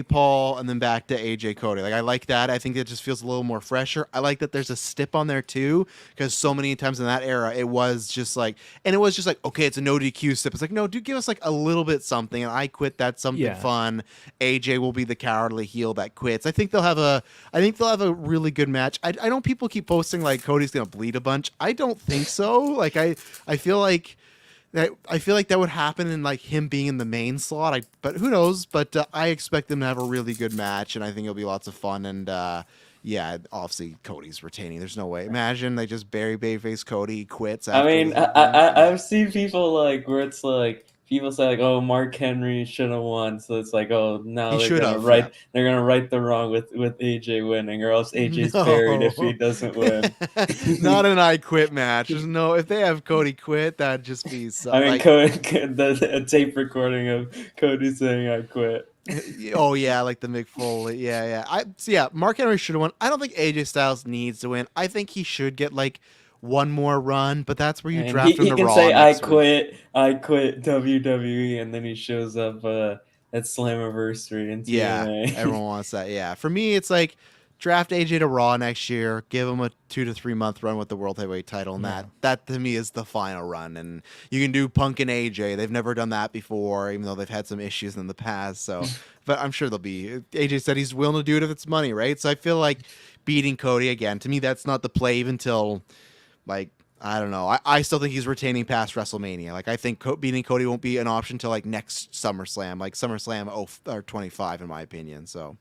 Paul and then back to AJ Cody. Like I like that. I think it just feels a little more fresher. I like that there's a stip on there too, because so many times in that era it was just like okay, it's a no DQ stip. It's like, no, dude, give us like a little bit something, and I quit. That's something fun. AJ will be the cowardly heel that quits. I think they'll have a really good match. I know people keep posting like Cody's gonna bleed a bunch. I don't think so. Like I feel like that would happen in like him being in the main slot. But who knows? But I expect them to have a really good match, and I think it'll be lots of fun. And obviously Cody's retaining. There's no way. Imagine they just bury babyface Cody, quits. I mean, I've seen people like where it's like people say like, oh, Mark Henry should have won, so it's like, oh, now He they're gonna right the wrong with AJ winning, or else AJ's no. buried if he doesn't win. Not an I Quit match. There's no. If they have Cody quit, that'd just be. I mean, like, a tape recording of Cody saying I quit. Oh yeah, like the Mick Foley. Yeah. Mark Henry should have won. I don't think AJ Styles needs to win. I think he should get like one more run, but that's where you draft him to Raw. He can say I quit WWE, and then he shows up at Slammiversary and TNA. Yeah, everyone wants that. Yeah, for me, it's like draft AJ to Raw next year, give him a 2 to 3 month run with the World Heavyweight title, and that to me is the final run. And you can do Punk and AJ. They've never done that before, even though they've had some issues in the past. So, but I'm sure they'll be. AJ said he's willing to do it if it's money, right? So I feel like beating Cody again. To me, that's not the play even till like. I don't know. I still think he's retaining past WrestleMania. Like I think beating Cody won't be an option until like next SummerSlam, like SummerSlam 25 in my opinion. So,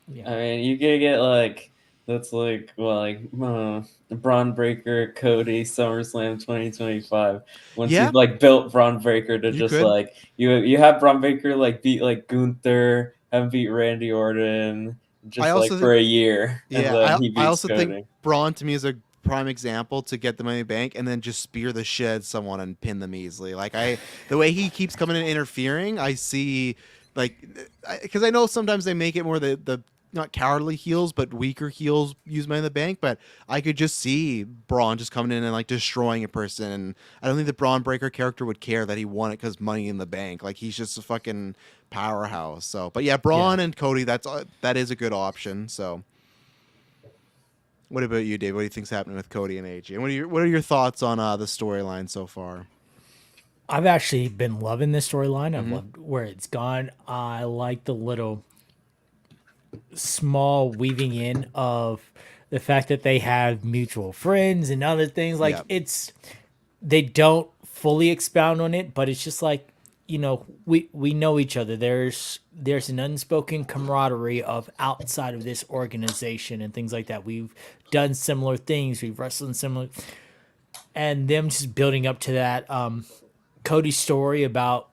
yeah. I mean, you could get like that's like Braun Breaker, Cody, SummerSlam 2025. Once you've like built Braun Breaker to like you have Braun Breaker like beat like Gunther, have him beat Randy Orton just for a year. Yeah, I also think Braun to me is a prime example to get the Money in the Bank and then just spear the shit out of someone and pin them easily. Like the way he keeps coming and interfering, I see like because I know sometimes they make it more the not cowardly heels but weaker heels use Money in the Bank, but I could just see Braun just coming in and like destroying a person, and I don't think the Braun Breaker character would care that he won it because Money in the Bank. Like he's just a fucking powerhouse. So, but yeah, Braun and Cody, that is a good option. So. What about you, Dave? What do you think's happening with Cody and AJ? And what are your thoughts on the storyline so far? I've actually been loving this storyline. I've loved where it's gone. I like the little small weaving in of the fact that they have mutual friends and other things. Like they don't fully expound on it, but it's just like, you know, we know each other. There's an unspoken camaraderie of outside of this organization and things like that. We've done similar things. We've wrestled in similar, and them just building up to that. Cody's story about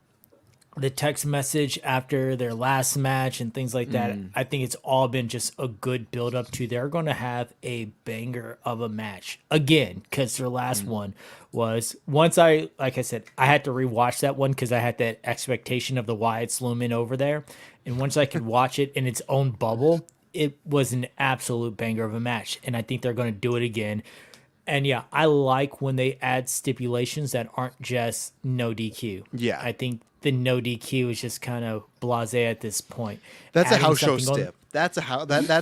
the text message after their last match and things like that. I think it's all been just a good build up to they're going to have a banger of a match again, because their last one was like I said, I had to rewatch that one because I had that expectation of the Wyatts looming over there. And once I could watch it in its own bubble, it was an absolute banger of a match. And I think they're going to do it again. And yeah, I like when they add stipulations that aren't just no DQ. Yeah. I think the no DQ is just kind of blasé at this point. That's a house show stip. That's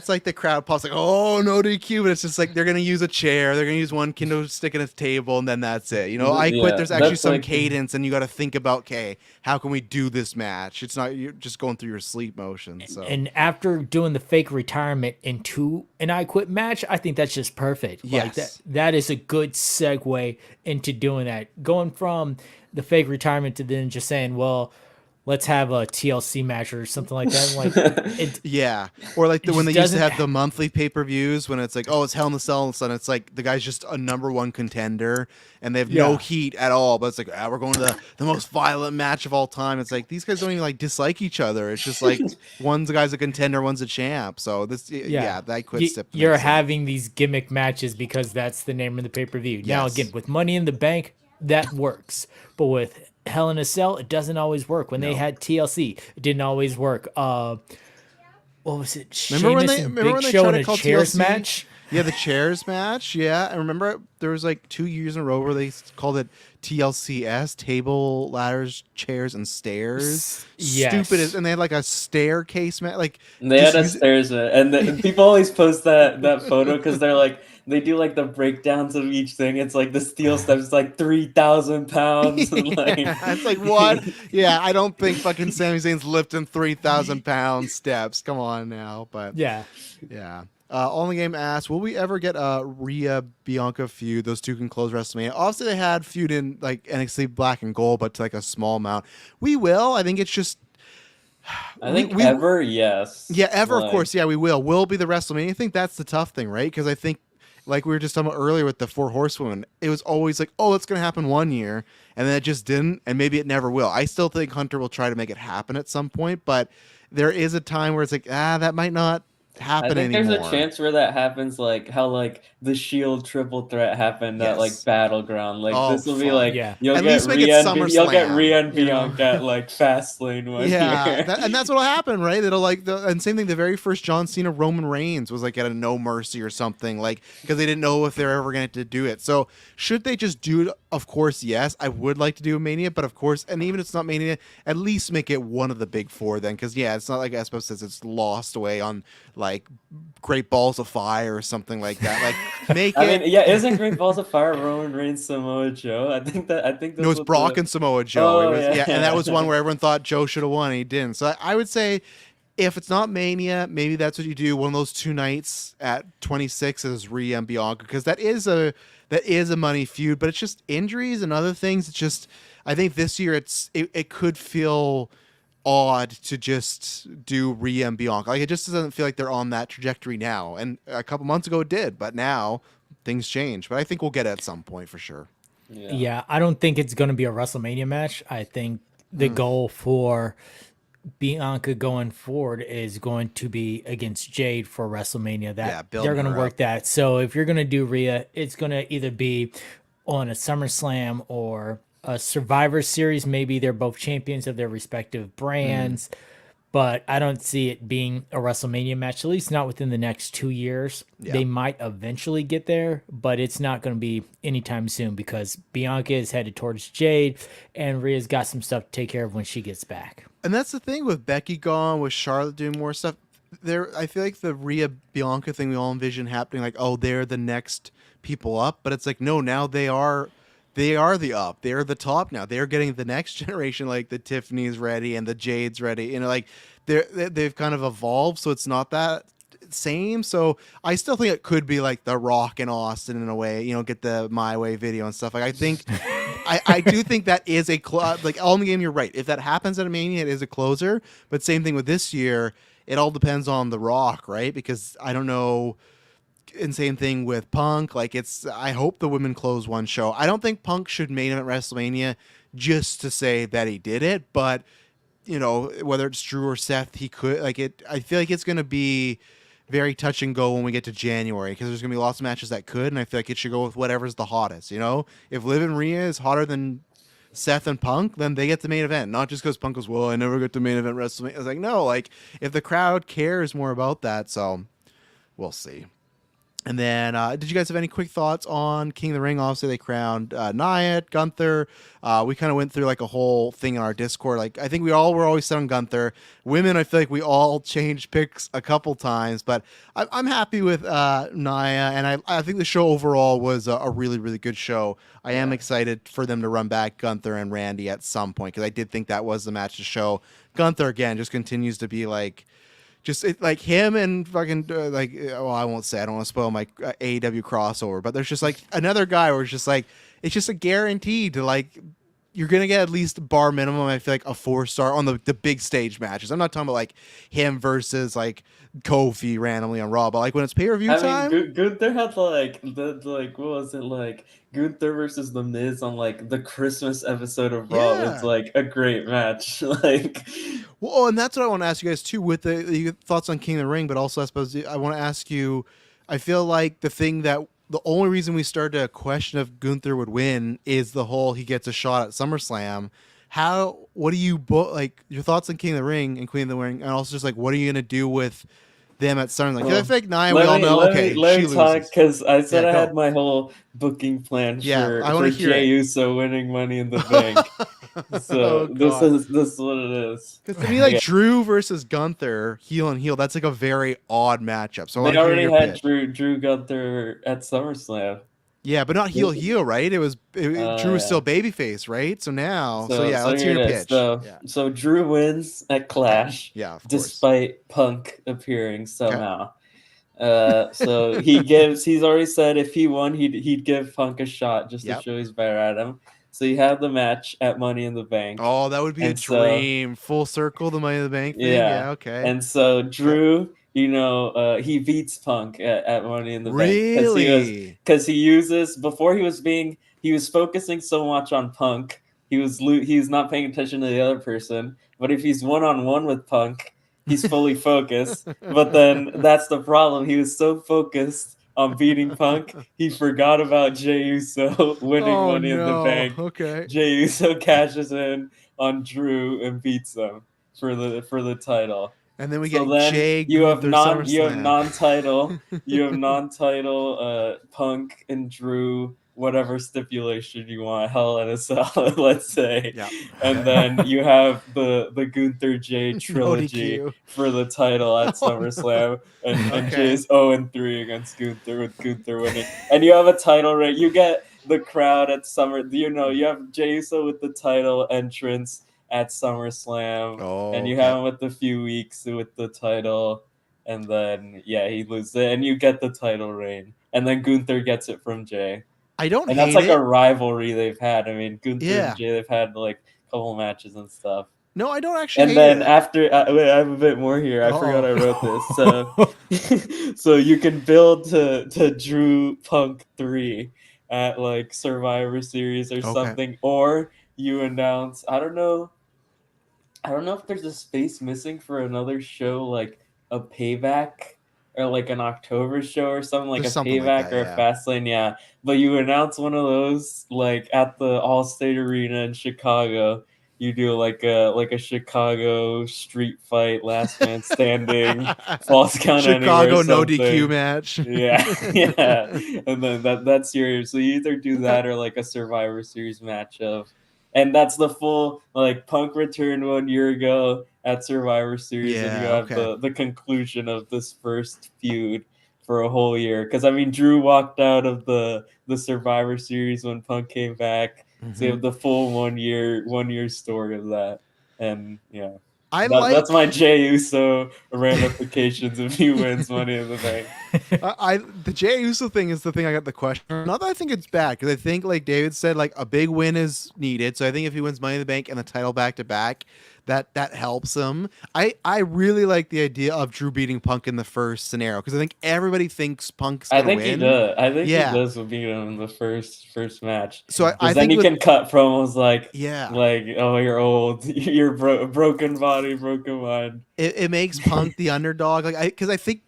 like the crowd pops like, oh, no DQ, but it's just like they're gonna use a chair, they're gonna use one kendo stick at a table, and then that's it. You know, I quit. There's actually some like, cadence, and you got to think about, okay, how can we do this match? It's not you're just going through your sleep motion. So. And after doing the fake retirement into an I Quit match, I think that's just perfect. Yes. Like that is a good segue into doing that. Going from the fake retirement to then just saying, well, let's have a TLC match or something like that. Like, or like when they used to have the monthly pay-per-views when it's like, oh, it's Hell in a Cell, and sudden it's like the guy's just a #1 contender and they have no heat at all, but it's like, we're going to the most violent match of all time. It's like these guys don't even like dislike each other. It's just like one's a guy's a contender, one's a champ. So this, that quit step. You're having these gimmick matches because that's the name of the pay-per-view. Yes. Now again, with Money in the Bank, that works, but with Hell in a Cell, it doesn't always work. When they had TLC, it didn't always work. What was it? Remember when they Show tried in to call chairs TLC? match? Yeah, the chairs match. Yeah, I remember there was like 2 years in a row where they called it TLCS, table, ladders, chairs, and stairs. Yes. Stupid, and they had like a staircase match. Like they had a stairs, and people always post that photo because they're like. They do like the breakdowns of each thing. It's like the steel steps, like 3,000 pounds. It's like what? Yeah, I don't think fucking Sami Zayn's lifting 3,000 pound steps. Come on now, but yeah. Only Game asked, will we ever get a Rhea Bianca feud? Those two can close WrestleMania. Obviously, they had feud in like NXT Black and Gold, but to like a small amount. We will. I think it's just. I think ever, yes. Yeah, ever, of course. Yeah, we will. Will be the WrestleMania. I think that's the tough thing, right? Because I think like we were just talking about earlier with the 4 Horsewomen, it was always like, oh, it's going to happen one year, and then it just didn't, and maybe it never will. I still think Hunter will try to make it happen at some point, but there is a time where it's like, that might not happen anymore. There's a chance where that happens, like how like the Shield triple threat happened at like Battleground. Like this will be like you'll get Rhea and Bianca at like Fastlane one year. And that's what'll happen, right? It'll like and same thing. The very first John Cena Roman Reigns was like at a No Mercy or something, like because they didn't know if they're ever going to do it. So should they just do it? Of course, yes. I would like to do a Mania, but of course, and even if it's not Mania, at least make it one of the big 4 then, because it's not like Espo says it's lost away on like Great Balls of Fire or something like that. Like make it. I mean, isn't Great Balls of Fire Roman Reigns Samoa Joe? I think no, it's Brock and Samoa Joe. And that was one where everyone thought Joe should have won and he didn't. So I would say, if it's not Mania, maybe that's what you do. One of those 2 nights at 26 is Rhea and Bianca, because that is a money feud. But it's just injuries and other things. It's just, I think this year it could feel odd to just do Rhea and Bianca. Like, it just doesn't feel like they're on that trajectory now. And a couple months ago it did, but now things change. But I think we'll get it at some point for sure. Yeah, I don't think it's going to be a WrestleMania match. I think the goal for Bianca going forward is going to be against Jade for WrestleMania. That they're going to work that. So if you're going to do Rhea, it's going to either be on a SummerSlam or a Survivor Series. Maybe they're both champions of their respective brands, but I don't see it being a WrestleMania match, at least not within the next 2 years. They might eventually get there, but it's not going to be anytime soon, because Bianca is headed towards Jade and Rhea's got some stuff to take care of when she gets back. And that's the thing with Becky gone, with Charlotte doing more stuff. I feel like the Rhea Bianca thing we all envision happening, like, oh, they're the next people up, but it's like, no, now they are the up. They're the top now. They're getting the next generation, like the Tiffany's ready and the Jade's ready. You know, like they've kind of evolved, so it's not that same. So I still think it could be like The Rock and Austin in a way. You know, get the My Way video and stuff. Like, I think I do think that is a like, all in the game. You're right. If that happens at a Mania, it is a closer. But same thing with this year. It all depends on The Rock, right? Because I don't know. And same thing with Punk. Like, I hope the women close one show. I don't think Punk should main event WrestleMania just to say that he did it, but you know, whether it's Drew or Seth, he could, like, it. I feel like it's going to be very touch and go when we get to January, because there's going to be lots of matches that could, and I feel like it should go with whatever's the hottest. You know, if Liv and Rhea is hotter than Seth and Punk, then they get the main event, not just because Punk goes, well, I never get to main event WrestleMania. I was like, no, like, if the crowd cares more about that, so we'll see. And then, did you guys have any quick thoughts on King of the Ring? Obviously, they crowned Nia, Gunther. We kind of went through like a whole thing in our Discord. Like, I think we all were always set on Gunther. Women, I feel like we all changed picks a couple times, but I'm happy with Nia, and I think the show overall was a really, really good show. I am excited for them to run back Gunther and Randy at some point, because I did think that was the match to show. Gunther, again, just continues to be like, like him and fucking well, I won't say, I don't want to spoil my AEW crossover, but there's just like another guy where it's just like, it's just a guarantee to, like, you're gonna get at least bar minimum, I feel like, a 4-star on the big stage matches. I'm not talking about like him versus like Kofi randomly on Raw, but like when it's pay-per-view time. Gunther had like what was it, like Gunther versus The Miz on like the Christmas episode of Raw was like a great match. Like, well, and that's what I want to ask you guys too, with the thoughts on King of the Ring, but also I suppose I want to ask you, I feel like the only reason we started to question if Gunther would win is the whole he gets a shot at SummerSlam. What do you like your thoughts on King of the Ring and Queen of the Ring, and also just like, what are you gonna do with them at SummerSlam? Like, I think Nia, we all know. Let me talk, because I said I had my whole booking plan for Jey Uso winning Money in the Bank. So this is what it is. Because to me, like, Drew versus Gunther, heel and heel, that's like a very odd matchup. So they already had Drew Gunther at SummerSlam. Yeah, but not heel, right? Drew was still babyface, right? So now, let's hear your pitch. So Drew wins at Clash, despite Punk appearing somehow. So he's already said if he won, he'd give Punk a shot just to show he's better at him. So you have the match at Money in the Bank. Oh, that would be a dream. Full circle, the Money in the Bank thing. Yeah, okay. And so Drew, he beats Punk at Money in the Bank Really? because he uses before he was focusing so much on Punk. He's not paying attention to the other person. But if he's one-on-one with Punk, he's fully focused. But then that's the problem. He was so focused on beating Punk, he forgot about Jey Uso winning Money in the Bank. Okay. Jey Uso cashes in on Drew and beats him for the title. And then we So get then Jay you have SummerSlam. non-title Punk and Drew, whatever stipulation you want, Hell in a Cell, let's say. Yep. And then you have the Gunther Jay trilogy for the title at SummerSlam, and Jay's 0-3 against Gunther with Gunther winning. And you have a title reign. You get the crowd at you have Jey Uso with the title entrance at SummerSlam, and you have him with the few weeks with the title, and then he loses it, and you get the title reign, and then Gunther gets it from Jay. And that's like a rivalry they've had. I mean, Gunther and Jay, they've had like a couple matches and stuff. No, I don't actually. And then after, I have a bit more here. I forgot I wrote this. So you can build to Drew Punk 3 at like Survivor Series or something, or you announce. I don't know if there's a space missing for another show, like a Payback or like an October show or something, like a Payback or a Fastlane. Yeah, but you announce one of those like at the Allstate Arena in Chicago. You do like a Chicago street fight, last man standing, falls count Chicago anywhere, no DQ match. Yeah, and then that's yours. So you either do that or like a Survivor Series match of. And that's the full, like, Punk returned 1 year ago at Survivor Series, and you have the conclusion of this first feud for a whole year. Because, I mean, Drew walked out of the Survivor Series when Punk came back. Mm-hmm. So you have the full 1 year story of that. And, that's my Jey Uso ramifications if he wins Money in the Bank. The Jey Uso thing is the thing I got the question. Not that I think it's bad, because I think, like David said, like a big win is needed. So I think if he wins Money in the Bank and the title back to back, that helps him. I really like the idea of Drew beating Punk in the first scenario, because I think everybody thinks Punk's gonna win. He does. I think he does beat him in the first match. So I then think he can cut promos like, yeah, like, oh, you're old, you're broken body, broken mind. It makes Punk the underdog, like because I think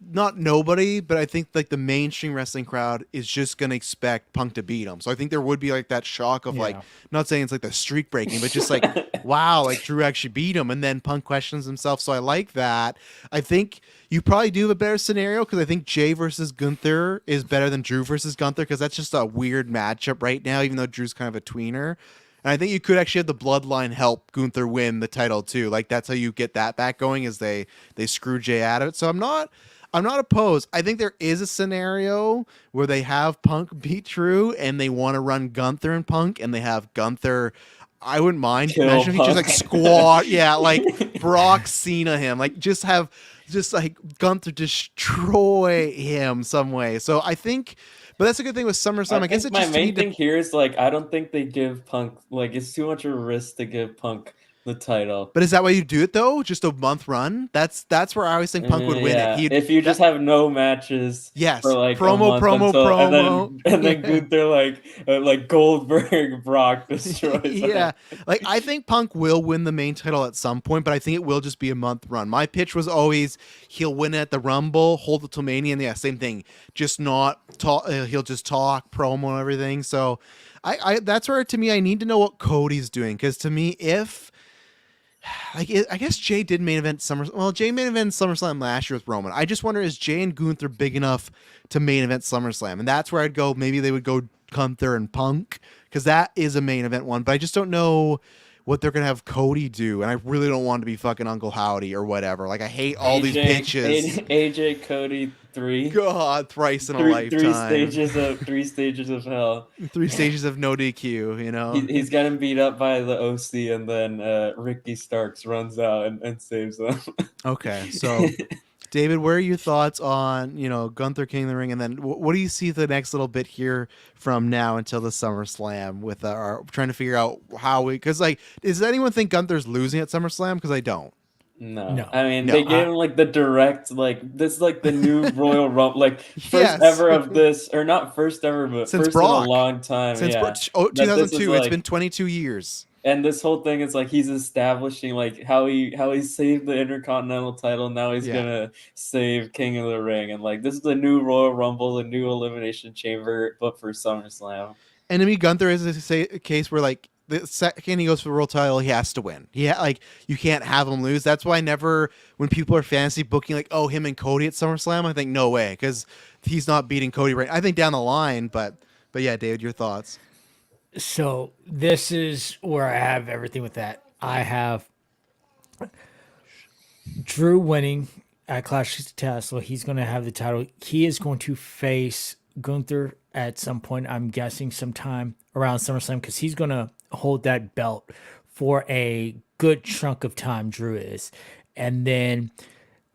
not nobody, but I think like the mainstream wrestling crowd is just gonna expect Punk to beat him. So I think there would be like that shock of like, not saying it's like the streak breaking, but just like wow, like Drew actually beat him, and then Punk questions himself. So I like that. I think you probably do have a better scenario, because I think Jay versus Gunther is better than Drew versus Gunther, because that's just a weird matchup right now, even though Drew's kind of a tweener. And I think you could actually have the bloodline help Gunther win the title too. Like that's how you get that back going, is they screw Jay out of it. So I'm not opposed. I think there is a scenario where they have Punk beat Drew and they want to run Gunther and Punk, and they have Gunther. I wouldn't mind. Imagine if he just like squat, like Brock Cena him, like just like Gunther destroy him some way. So I think. But that's a good thing with SummerSlam. I guess it's my main thing here is like I don't think they give Punk, like, it's too much of a risk to give Punk the title. But is that why you do it though? Just a month run? That's where I always think Punk would win it. If you just have no matches, for like promo, and then Gunther like Goldberg Brock destroys. Like I think Punk will win the main title at some point, but I think it will just be a month run. My pitch was always he'll win it at the Rumble, hold it till Mania, and same thing. Just not talk. He'll just talk promo and everything. So I that's where to me I need to know what Cody's doing, because to me I guess Jay did main event SummerSlam. Well, Jay main event SummerSlam last year with Roman. I just wonder, is Jay and Gunther big enough to main event SummerSlam? And that's where I'd go. Maybe they would go Gunther and Punk, because that is a main event one. But I just don't know what they're going to have Cody do. And I really don't want to be fucking Uncle Howdy or whatever. Like, I hate all these pitches. AJ Cody 3. God, thrice in a lifetime. Three stages of hell. 3 stages of no DQ, you know? He's got him beat up by the OC, and then Ricky Starks runs out and saves them. Okay, so David, where are your thoughts on, Gunther King of the Ring, and then what do you see the next little bit here from now until the SummerSlam with our trying to figure out how because like, does anyone think Gunther's losing at SummerSlam? Because I don't. No. I mean, No. they gave him like the direct, like this is like the new Royal Rumble, like first Yes. ever of this, or not first ever, but Since first Brock. in a long time. Since yeah. 2002, like, it's been 22 years. And this whole thing is like he's establishing like how he saved the Intercontinental title. Now he's gonna save King of the Ring, and like this is the new Royal Rumble, a new Elimination Chamber, but for SummerSlam. And to me, Gunther is a case where like the second he goes for the world title, he has to win. Like you can't have him lose. That's why I never, when people are fantasy booking like, oh, him and Cody at SummerSlam, I think no way, because he's not beating Cody right. I think down the line, but yeah, David, your thoughts. So this is where I have everything with that. I have Drew winning at Clash of Castle. He's going to have the title. He is going to face Gunther at some point. I'm guessing sometime around SummerSlam, because he's going to hold that belt for a good chunk of time. Drew is, and then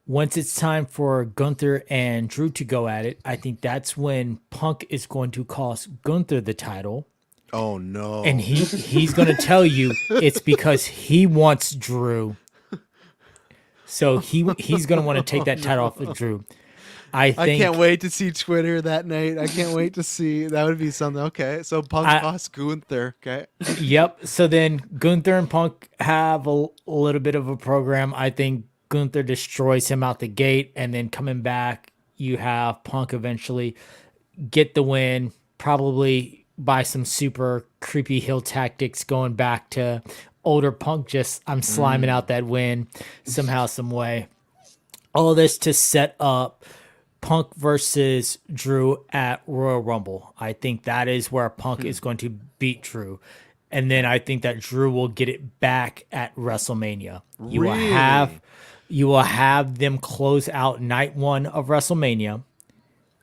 once it's time for Gunther and Drew to go at it, I think that's when Punk is going to cost Gunther the title. Oh no! And he's going to tell you it's because he wants Drew. So he's going to want to take that title off of Drew. I can't wait to see Twitter that night. I can't wait to see. That would be something. Okay, so Punk costs Gunther. Okay. Yep. So then Gunther and Punk have a little bit of a program. I think Gunther destroys him out the gate, and then coming back, you have Punk eventually get the win, probably by some super creepy heel tactics, going back to older Punk. Just I'm sliming out that win somehow, some way. All this to set up Punk versus Drew at Royal Rumble. I think that is where Punk is going to beat Drew. And then I think that Drew will get it back at WrestleMania. You will have them close out night one of WrestleMania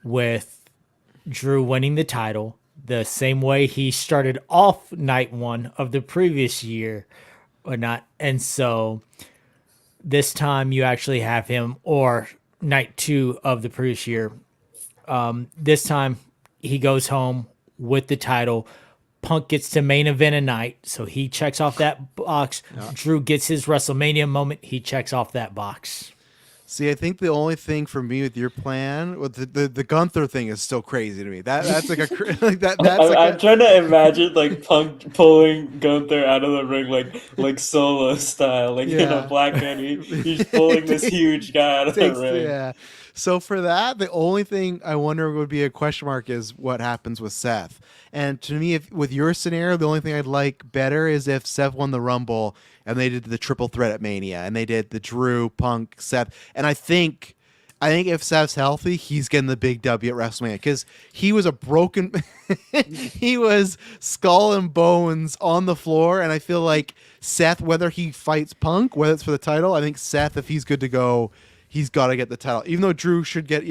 with Drew winning the title the same way he started off night one of the previous year or not. And so this time you actually have him, or night two of the previous year. This time he goes home with the title. Punk gets to main event a night, so he checks off that box. Yeah. Drew gets his WrestleMania moment. He checks off that box. See, I think the only thing for me with your plan, with the Gunther thing, is still crazy to me. That's like a like that. That's I'm trying to imagine like Punk pulling Gunther out of the ring like Solo style, like in a black hoodie. He's pulling this huge guy out of the ring. Yeah. So for that, the only thing I wonder would be a question mark is what happens with Seth. And to me, if with your scenario, the only thing I'd like better is if Seth won the Rumble and they did the triple threat at Mania and they did the Drew, Punk, Seth. And I think if Seth's healthy, he's getting the big W at WrestleMania, because he was a broken, he was skull and bones on the floor. And I feel like Seth, whether he fights Punk, whether it's for the title, I think Seth, if he's good to go, he's got to get the title. Even though Drew should get,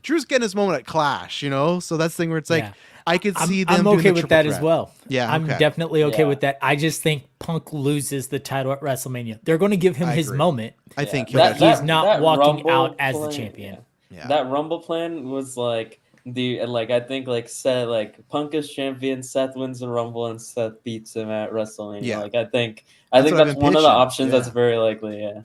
Drew's getting his moment at Clash, so that's the thing where it's like, I could see them. I'm okay with that as well. Yeah, I'm definitely okay with that. I just think Punk loses the title at WrestleMania. They're going to give him his moment. I think he's not walking out as the champion. Yeah. That Rumble plan was like I think like Seth, like Punk is champion, Seth wins the Rumble, and Seth beats him at WrestleMania. Yeah. I think that's one of the options that's very likely. Yeah.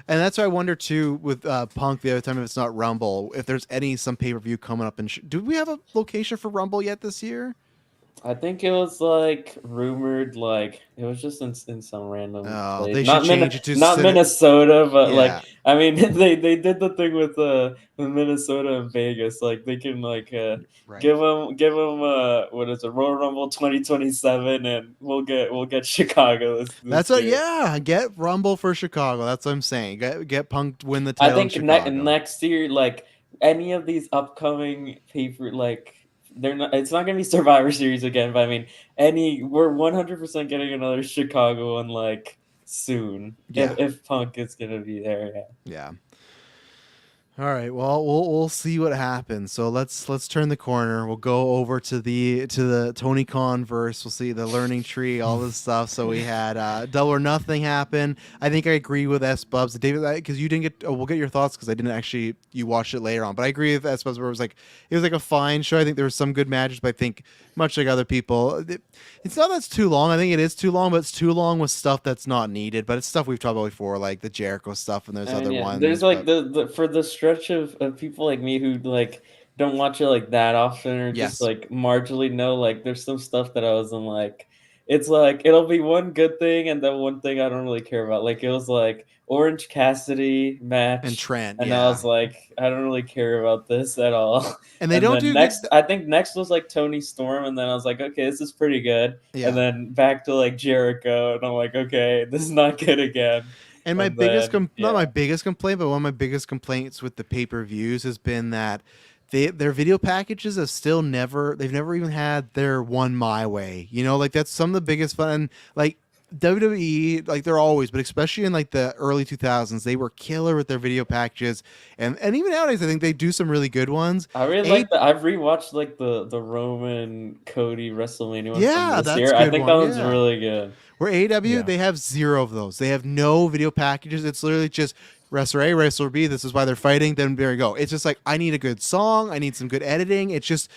And that's why I wonder too with Punk the other time, if it's not Rumble, if there's some pay-per-view coming up. Do we have a location for Rumble yet this year? I think it was like rumored, like it was just in some random place. They should change it to not Minnesota, but like I mean they did the thing with Minnesota and Vegas. Like they can give them what is it, Royal Rumble 2027, and we'll get Chicago. That's get Rumble for Chicago. That's what I'm saying. Get Punk to win the title. I think next year, like any of these upcoming paper it's not gonna be Survivor Series again, but I mean, we're 100% getting another Chicago one soon. If Punk is gonna be there, yeah. All right. Well, we'll see what happens. So let's turn the corner. We'll go over to the Tony Khan verse. We'll see the learning tree, all this stuff. So we had Double or Nothing happen. I think I agree with S Bubs, David, because you didn't get. Oh, we'll get your thoughts because I didn't actually. You watched it later on, but I agree with S Bubs where it was like a fine show. I think there were some good matches, but I think much like other people, it's not that's too long. I think it is too long, but it's too long with stuff that's not needed. But it's stuff we've talked about before, like the Jericho stuff, and there's other ones. There's like the for the stretch of people like me who like don't watch it like that often or just like marginally know, like there's some stuff that I wasn't like, it's like it'll be one good thing and then one thing I don't really care about. Like it was like Orange Cassidy match and Trent, and I was like, I don't really care about this at all. And they don't do next. I think next was like Tony Storm, and then I was like, okay, this is pretty good. Yeah. And then back to like Jericho, and I'm like, okay, this is not good again. And my biggest, not my biggest complaint, but one of my biggest complaints with the pay-per-views has been that their video packages have still they've never even had their one my way. You know, like that's some of the biggest fun. Like WWE, like they're always, but especially in like the early 2000s, they were killer with their video packages, and even nowadays, I think they do some really good ones. I really like that. I've rewatched like the Roman Cody WrestleMania one from this year. I think that one's really good. Where AEW, they have zero of those. They have no video packages. It's literally just wrestler A, wrestler B. This is why they're fighting. Then there you go. It's just like I need a good song. I need some good editing. It's just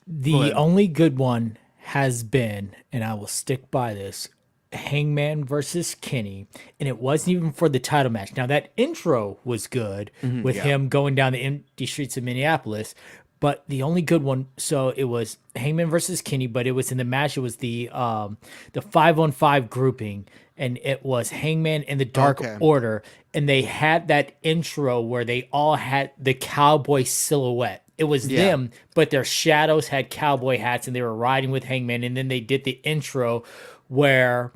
the only good one has been, and I will stick by this. Hangman versus Kenny, and it wasn't even for the title match. Now that intro was good with him going down the empty streets of Minneapolis, but the only good one, so it was Hangman versus Kenny, but it was in the match. It was the 5-on-5 grouping, and it was Hangman in the Dark Order, and they had that intro where they all had the cowboy silhouette. It was them, but their shadows had cowboy hats, and they were riding with Hangman, and then they did the intro where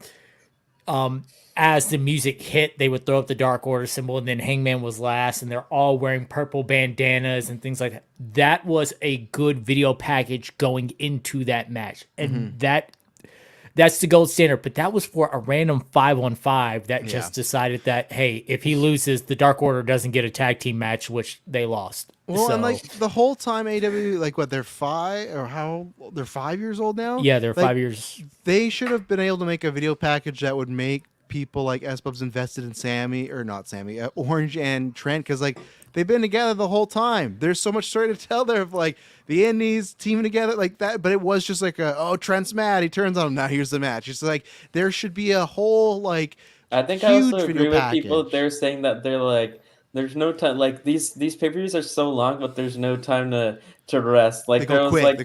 as the music hit, they would throw up the Dark Order symbol, and then Hangman was last, and they're all wearing purple bandanas and things like that. That was a good video package going into that match, and that's the gold standard. But that was for a random 5-on-5 that just decided that, hey, if he loses, the Dark Order doesn't get a tag team match, which they lost. Well, and like the whole time AEW, like what, they're 5 years old now? Yeah, they're 5 years. They should have been able to make a video package that would make people like S-Bubs invested in Orange and Trent, because like they've been together the whole time. There's so much story to tell there of like the Indies teaming together like that, but it was just like Trent's mad, he turns on him, now here's the match. It's like there should be a whole like I think I also agree with people that they're saying that they're like there's no time, like these pay-per-views are so long, but there's no time to rest. Like there was like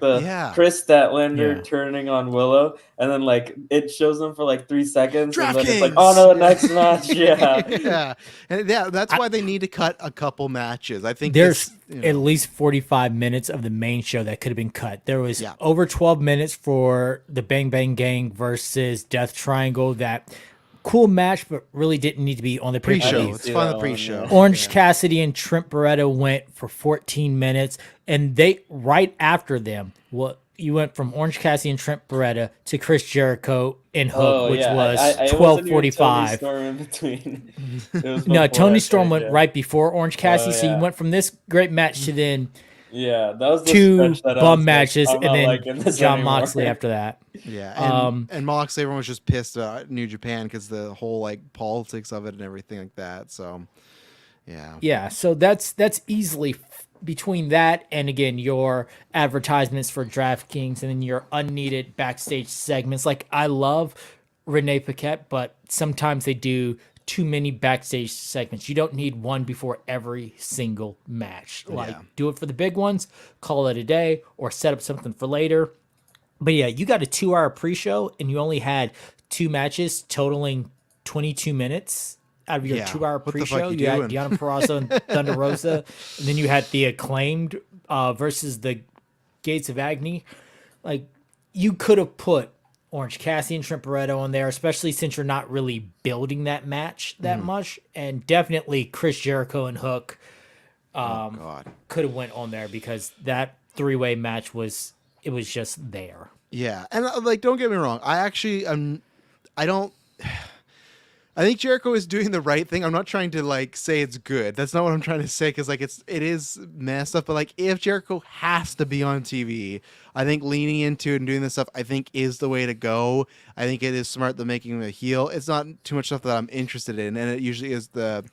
Chris Statlander turning on Willow, and then like it shows them for like 3 seconds, and then it's like, oh no, next match, and that's why they need to cut a couple matches. I think there's at least 45 minutes of the main show that could have been cut. There was over 12 minutes for the Bang Bang Gang versus Death Triangle. That cool match, but really didn't need to be on the pre-show. It's fun, the pre-show. Orange Cassidy and Trent Beretta went for 14 minutes, and they right after them, you went from Orange Cassidy and Trent Beretta to Chris Jericho and Hook, which was 12:45. No, Tony Storm went right before Orange Cassidy, so you went from this great match to then that was the 2 bum matches, and then Jon Moxley after that. Yeah, and Moxley, everyone was just pissed about New Japan because the whole like politics of it and everything like that. So, so that's easily between that and again your advertisements for DraftKings and then your unneeded backstage segments. Like I love Renee Paquette, but sometimes they do too many backstage segments. You don't need one before every single match. Like do it for the big ones, call it a day, or set up something for later. But you got a 2-hour pre-show and you only had 2 matches totaling 22 minutes out of your 2-hour pre-show. You had Deonna Purrazzo and Thunder Rosa, and then you had the Acclaimed versus the Gates of Agony. Like you could have put Orange Cassidy and Trent Beretta on there, especially since you're not really building that match that much. And definitely Chris Jericho and Hook could have went on there because that 3-way match was just there. Yeah, and like don't get me wrong, I actually I don't I think Jericho is doing the right thing. I'm not trying to like say it's good. That's not what I'm trying to say because like it is messed up. But like if Jericho has to be on TV, I think leaning into it and doing this stuff I think is the way to go. I think it is smart than making him a heel. It's not too much stuff that I'm interested in, and it usually is the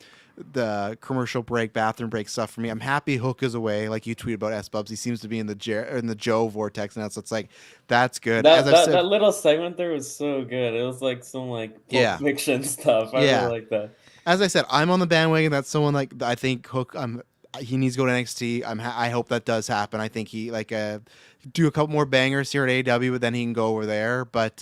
commercial break, bathroom break stuff for me. I'm happy Hook is away, like you tweet about S Bubs. He seems to be in the Joe vortex now, so it's like that's good. That little segment there was so good. It was like some like Pulp Fiction stuff. I really like that. As I said, I'm on the bandwagon. That's someone like I think Hook. He needs to go to NXT. I hope that does happen. I think he do a couple more bangers here at AEW, but then he can go over there. But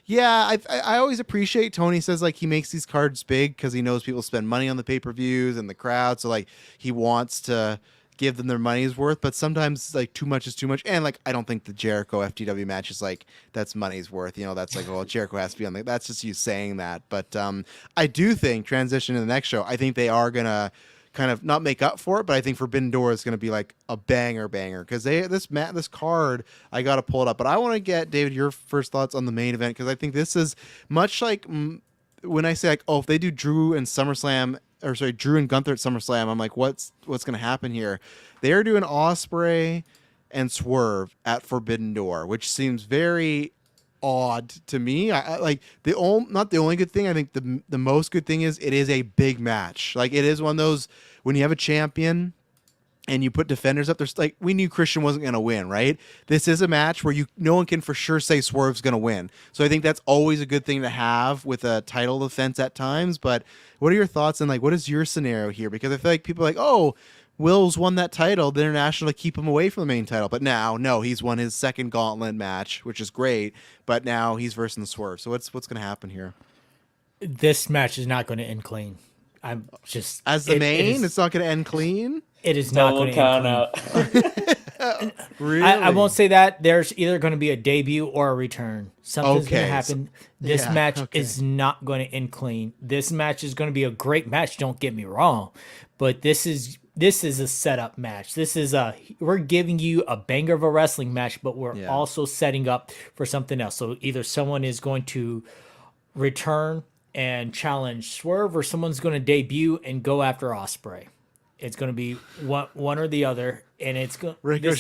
yeah, I always appreciate Tony says like he makes these cards big because he knows people spend money on the pay-per-views and the crowd. So like he wants to give them their money's worth, but sometimes like too much is too much. And like I don't think the Jericho FTW match is like that's money's worth. You know, that's like, well, Jericho has to be on the, that's just you saying that. But I do think transition to the next show, I think they are gonna kind of not make up for it, but I think Forbidden Door is going to be like a banger because this card I got to pull it up. But I want to get David your first thoughts on the main event because I think this is much like when I say like, oh, if they do Drew and Gunther at SummerSlam, I'm like, what's going to happen here? They are doing Ospreay and Swerve at Forbidden Door, which seems very odd to me. I like not the only good thing. I think the most good thing is it is a big match. Like it is one of those when you have a champion and you put defenders up. There's like we knew Christian wasn't going to win, right? This is a match where no one can for sure say Swerve's going to win. So I think that's always a good thing to have with a title defense at times. But what are your thoughts and like what is your scenario here? Because I feel like people are like, oh, Will's won that title, the international, to keep him away from the main title. But now, no, he's won his second gauntlet match, which is great. But now he's versing Swerve. So what's going to happen here? This match is not going to end clean. I'm just as the main. It's not going to end clean. It is not going to end clean. Really? I won't say that. There's either going to be a debut or a return. Something's going to happen. This match is not going to end clean. This match is going to be a great match. Don't get me wrong, but this is a setup match. We're giving you a banger of a wrestling match, but we're also setting up for something else. So either someone is going to return and challenge Swerve, or someone's going to debut and go after Ospreay. It's going to be one or the other, and this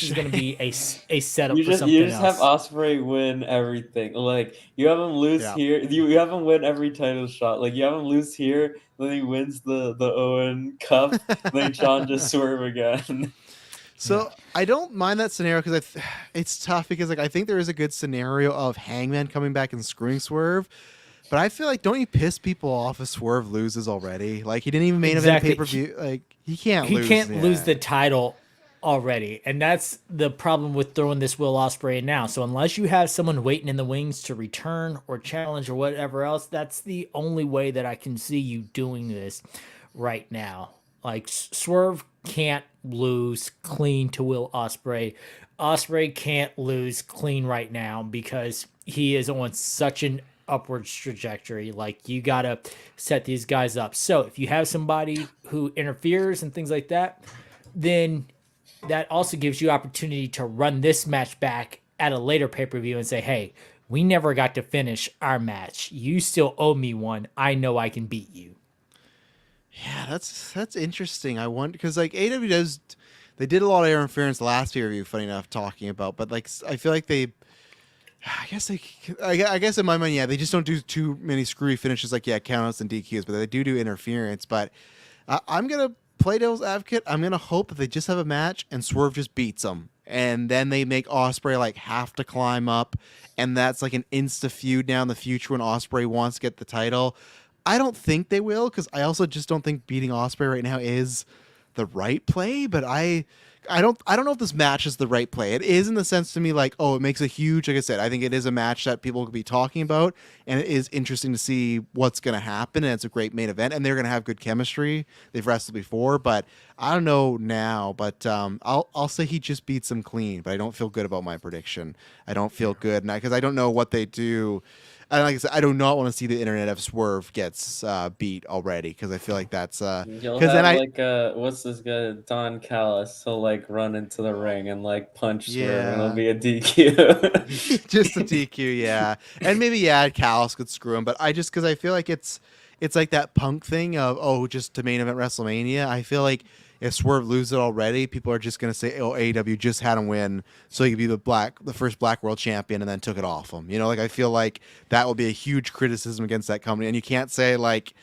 is going to be a setup for something else. You just have Ospreay win everything. Like you have him lose here. You have him win every title shot. Like you have him lose here, then he wins the Owen Cup, then challenges Swerve again. So I don't mind that scenario because it's tough because like I think there is a good scenario of Hangman coming back and screwing Swerve. But I feel like, don't you piss people off if Swerve loses already? Like, he didn't even main event pay-per-view. Like, he can't lose. He can't lose the title already. And that's the problem with throwing this Will Ospreay in now. So unless you have someone waiting in the wings to return or challenge or whatever else, that's the only way that I can see you doing this right now. Like, Swerve can't lose clean to Will Ospreay. Ospreay can't lose clean right now because he is on such an upwards trajectory. Like you gotta set these guys up. So if you have somebody who interferes and things like that, then that also gives you opportunity to run this match back at a later pay-per-view and say, hey, we never got to finish our match. You still owe me one. I know I can beat you. Yeah, that's interesting. I wonder because like AEW they did a lot of interference last pay-per-view, funny enough, talking about, but like I feel like I guess in my mind, they just don't do too many screwy finishes like countouts and DQs, but they do interference. But I'm gonna play devil's advocate. I'm gonna hope that they just have a match and Swerve just beats them, and then they make Ospreay like have to climb up, and that's like an insta feud down the future when Ospreay wants to get the title. I don't think they will because I also just don't think beating Ospreay right now is the right play. But I don't know if this match is the right play. It is in the sense to me like, oh, it makes a huge, like I said, I think it is a match that people could be talking about, and it is interesting to see what's going to happen, and it's a great main event, and they're going to have good chemistry. They've wrestled before, but I don't know now, but I'll say he just beats them clean, but I don't feel good about my prediction. I don't feel good because I don't know what they do. And like I said, I do not want to see the internet if Swerve gets beat already because I feel like that's you'll have what's this guy Don Callis? He'll like run into the ring and like punch Swerve and it'll be a DQ. Just a DQ, yeah. And maybe Callis could screw him, but I just because I feel like it's it's like that Punk thing of just to main event WrestleMania. I feel like if Swerve loses it already, people are just gonna say, "Oh, AEW just had him win, so he could be the first Black World Champion," and then took it off him. Like I feel like that will be a huge criticism against that company, and you can't say like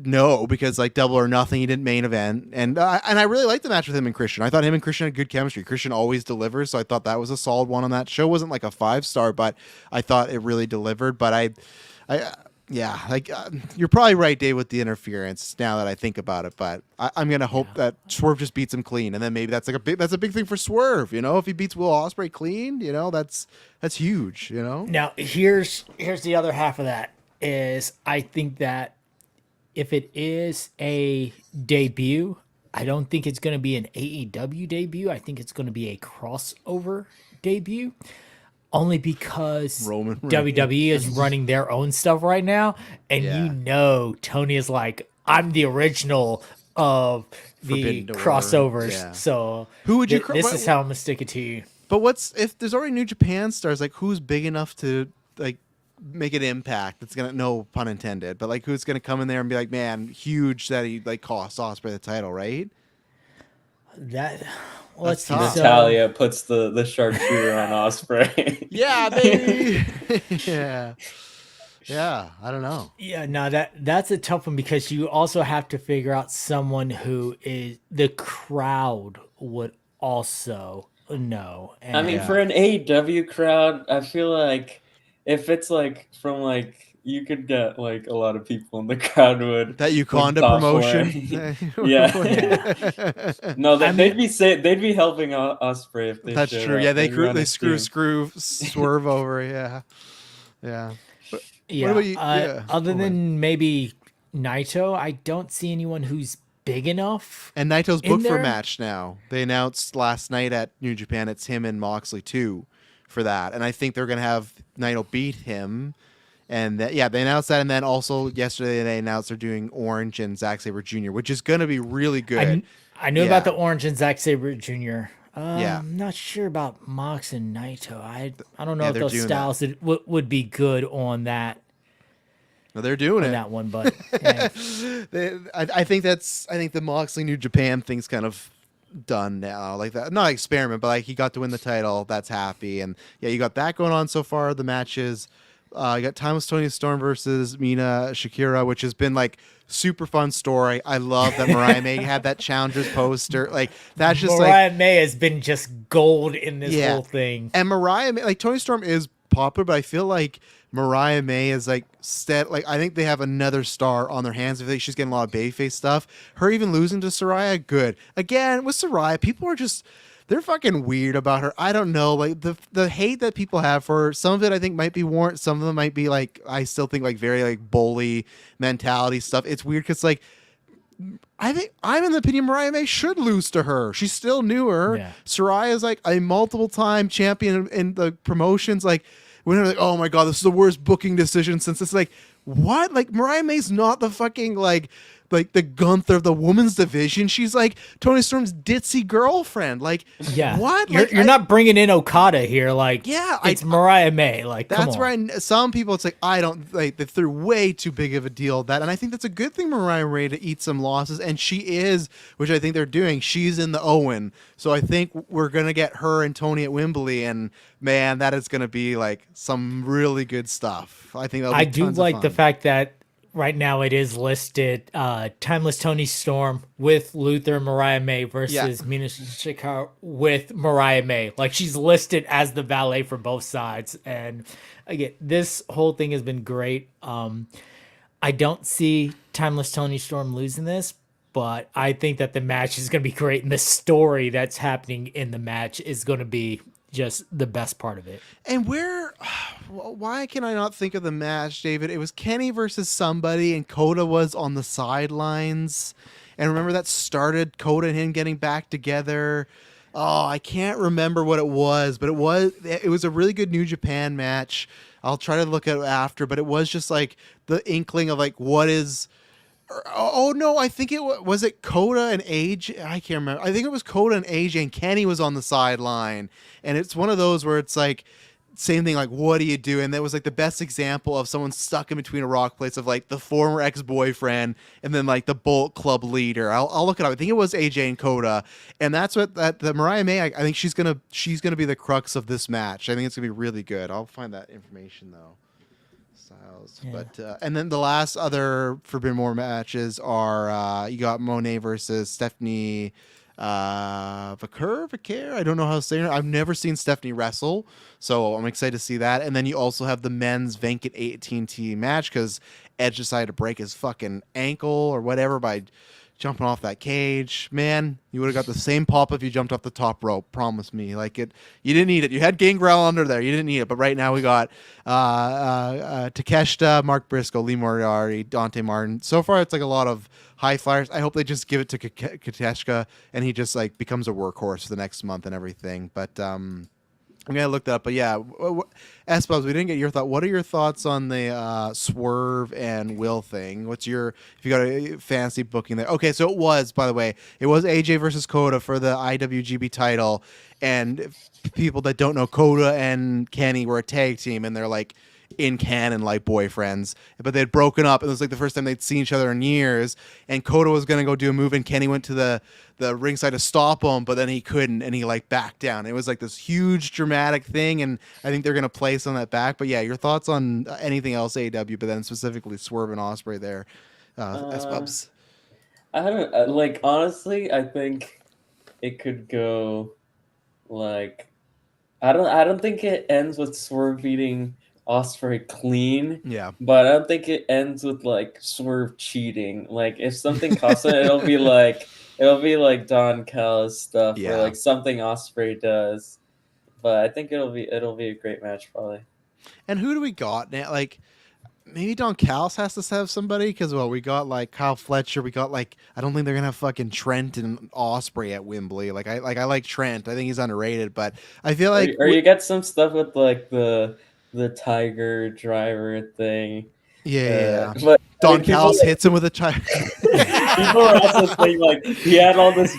no because like Double or Nothing, he didn't main event, and I really liked the match with him and Christian. I thought him and Christian had good chemistry. Christian always delivers, so I thought that was a solid one on that show. It wasn't like a 5-star, but I thought it really delivered. But yeah, like you're probably right, Dave, with the interference. Now that I think about it, but I'm gonna hope that Swerve just beats him clean, and then maybe that's a big thing for Swerve. If he beats Will Ospreay clean, that's huge. Now here's the other half of that is I think that if it is a debut, I don't think it's gonna be an AEW debut. I think it's gonna be a crossover debut. Only because WWE is running their own stuff right now, and Tony is like, I'm the original of the crossovers. Yeah. So who would you? This is how I'm gonna stick it to you. But if there's already New Japan stars? Like, who's big enough to like make an impact? It's gonna, no pun intended, but like who's gonna come in there and be like, man, huge that he like cost Ospreay the title, right? Let's see. Natayla puts the sharpshooter on Ospreay. Yeah, baby. Yeah. I don't know. Yeah, no, that's a tough one because you also have to figure out someone who is the crowd would also know. And, I mean, for an AEW crowd, I feel like if it's like from like. You could get like a lot of people in the crowd would that Uganda promotion. Yeah. No, they'd be helping Ospreay if they. That's true. Yeah, they screw Swerve over. Yeah. But what about you? Other than maybe Naito, I don't see anyone who's big enough. And Naito's booked for a match now. They announced last night at New Japan it's him and Moxley too for that, and I think they're gonna have Naito beat him. And they announced that, and then also yesterday they announced they're doing Orange and Zack Sabre Jr., which is going to be really good. I knew about the Orange and Zack Sabre Jr. I'm not sure about Mox and Naito. I don't know if those styles would be good on that. No, they're doing it. That one, but I think the Moxley New Japan thing's kind of done now, like that. Not experiment, but like he got to win the title. That's happy, and you got that going on so far. The matches. You got Timeless Tony Storm versus Mina Shakira, which has been like super fun story. I love that Mariah May had that challengers poster. Like that's just Mariah May has been just gold in this whole thing. And Mariah May, like Tony Storm is popular, but I feel like Mariah May is like like I think they have another star on their hands. I think she's getting a lot of babyface stuff. Her even losing to Saraya, good. Again, with Saraya, people are just they're fucking weird about her. I don't know, like the hate that people have for her, some of it I think might be warranted. Some of them might be like I still think like very like bully mentality stuff. It's weird because like I think I'm in the opinion Mariah May should lose to her. She's still newer. Yeah. Saraya is like a multiple time champion in the promotions. Like when they're like, oh my god, this is the worst booking decision since it's like what? Like Mariah May's not the fucking like the Gunther of the women's division. She's like Tony Storm's ditzy girlfriend. Like, what? You're not bringing in Okada here. Like, it's Mariah May. Like, that's right. Some people, it's like I don't like. They threw way too big of a deal at that, and I think that's a good thing. Mariah May to eat some losses, and she is, which I think they're doing. She's in the Owen, so I think we're gonna get her and Tony at Wembley, and man, that is gonna be like some really good stuff. I think I do like the fact that. Right now it is listed Timeless Tony Storm with Luther and Mariah May versus Mina Shakira with Mariah May. Like she's listed as the valet for both sides. And again, this whole thing has been great. I don't see Timeless Tony Storm losing this, but I think that the match is going to be great. And the story that's happening in the match is going to be just the best part of it. And why can I not think of the match, David? It was Kenny versus somebody, and Kota was on the sidelines. And remember that started Kota and him getting back together. Oh, I can't remember what it was, but it was a really good New Japan match. I'll try to look at it after, but it was just like the inkling of like what is. Oh no! I think it was it Kota and AJ. I can't remember. I think it was Kota and AJ, and Kenny was on the sideline. And it's one of those where it's like same thing, like, what do you do? And that was like the best example of someone stuck in between a rock place of like the former ex-boyfriend and then like the Bullet Club leader. I'll look it up. I think it was AJ and Coda, and that's what the Mariah May. I think she's gonna be the crux of this match. I think it's gonna be really good. I'll find that information though. Styles, Yeah. but and then the last other Forbidden War matches are you got Monet versus Stephanie. Vaquer. I don't know how to say her. I've never seen Stephanie wrestle, so I'm excited to see that. And then you also have the men's Vacant AT&T match because Edge decided to break his fucking ankle or whatever by jumping off that cage. Man, you would have got the same pop if you jumped off the top rope. Promise me. Like it, you didn't need it. You had Gangrel under there. You didn't need it. But right now we got Takeshita, Mark Briscoe, Lee Moriarty, Dante Martin. So far, it's like a lot of high flyers. I hope they just give it to Takeshita and he just like becomes a workhorse for the next month and everything. But I'm gonna look that up. But yeah, Espos, we didn't get your thought. What are your thoughts on the Swerve and Will thing? What's your, if you got a fancy booking there? Okay, so it was, by the way, it was AJ versus Coda for the IWGP title, and people that don't know, Coda and Kenny were a tag team, and they're like in canon like boyfriends, but they'd broken up. It was like the first time they'd seen each other in years, and Coda was gonna go do a move and Kenny went to the ringside to stop him, but then he couldn't and he like backed down. It was like this huge dramatic thing, and I think they're gonna place on that back. But yeah, your thoughts on anything else AEW, but then specifically Swerve and Ospreay there, S-Pubs. I haven't like, honestly, I think it could go like, I don't think it ends with Swerve beating Ospreay clean. Yeah. But I don't think it ends with like Swerve cheating. Like if something costs it, it'll be like Don Callis stuff or like something Ospreay does. But I think it'll be a great match probably. And who do we got now? Like maybe Don Callis has to have somebody because we got like Kyle Fletcher. We got like, I don't think they're gonna have fucking Trent and Ospreay at Wembley. I like Trent. I think he's underrated, but I feel like or you get some stuff with like the Tiger Driver thing. Yeah. But Don Callis hits him with a tiger. People are also saying like he had all this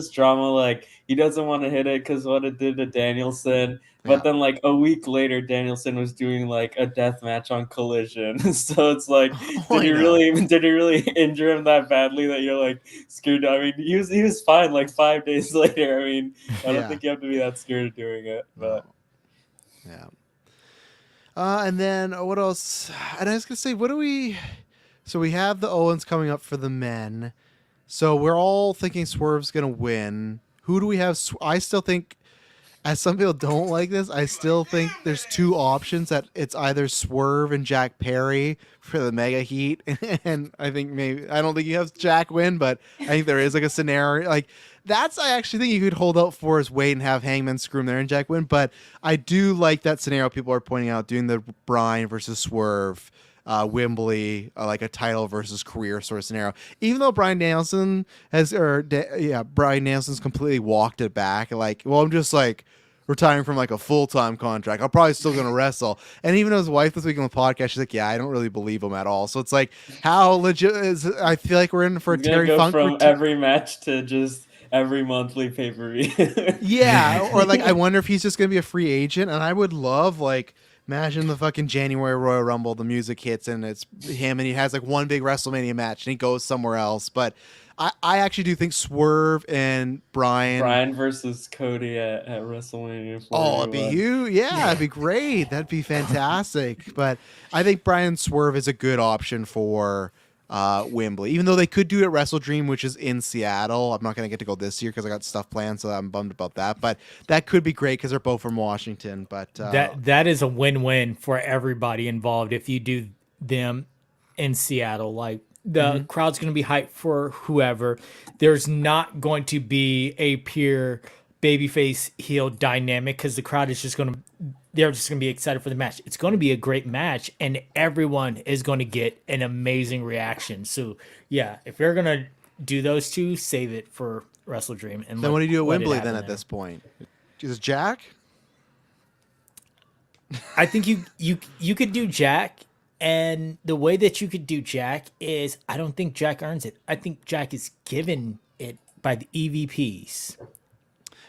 drama, like he doesn't want to hit it because what it did to Danielson. But then like a week later, Danielson was doing like a death match on Collision. So it's like, did he really injure him that badly that you're like scared? I mean, he was fine like 5 days later. I mean, I don't think you have to be that scared of doing it. But yeah. And then what else? And I was gonna say, so we have the Owens coming up for the men. So we're all thinking Swerve's gonna win. Who do we have? I still think, as some people don't like this, I still think there's two options, that it's either Swerve and Jack Perry for the Mega Heat. And I don't think you have Jack win, but I think there is like a scenario like that's, I actually think you could hold out for his weight and have Hangman screw him there and Jack win. But I do like that scenario people are pointing out, doing the Bryan versus Swerve, Wembley, like a title versus career sort of scenario. Even though Bryan Danielson's completely walked it back. Like, well, I'm just like retiring from like a full-time contract. I'm probably still going to wrestle. And even his wife this week on the podcast, she's like, yeah, I don't really believe him at all. So it's like, how legit is it? I feel like we're in for a Terry Funk from every match to just every monthly pay-per-view. Yeah, or like I wonder if he's just gonna be a free agent. And I would love, like, imagine the fucking January Royal Rumble, the music hits and it's him and he has like one big WrestleMania match and he goes somewhere else. But I actually do think Swerve and Bryan versus Cody at WrestleMania 41. Oh, it'd be huge. Yeah, it'd be great. That'd be fantastic. But I think Bryan Swerve is a good option for Wembley, even though they could do it at Wrestle Dream, which is in Seattle. I'm not going to get to go this year because I got stuff planned, so I'm bummed about that. But that could be great because they're both from Washington. But that is a win-win for everybody involved if you do them in Seattle. Like the crowd's going to be hyped for whoever. There's not going to be a pure babyface heel dynamic because the crowd is just going to. They're just going to be excited for the match. It's going to be a great match, and everyone is going to get an amazing reaction. So, yeah, if you're going to do those two, save it for Wrestle Dream. And then what do you do at Wembley then at this point? Is Jack? I think you could do Jack, and the way that you could do Jack is I don't think Jack earns it. I think Jack is given it by the EVPs.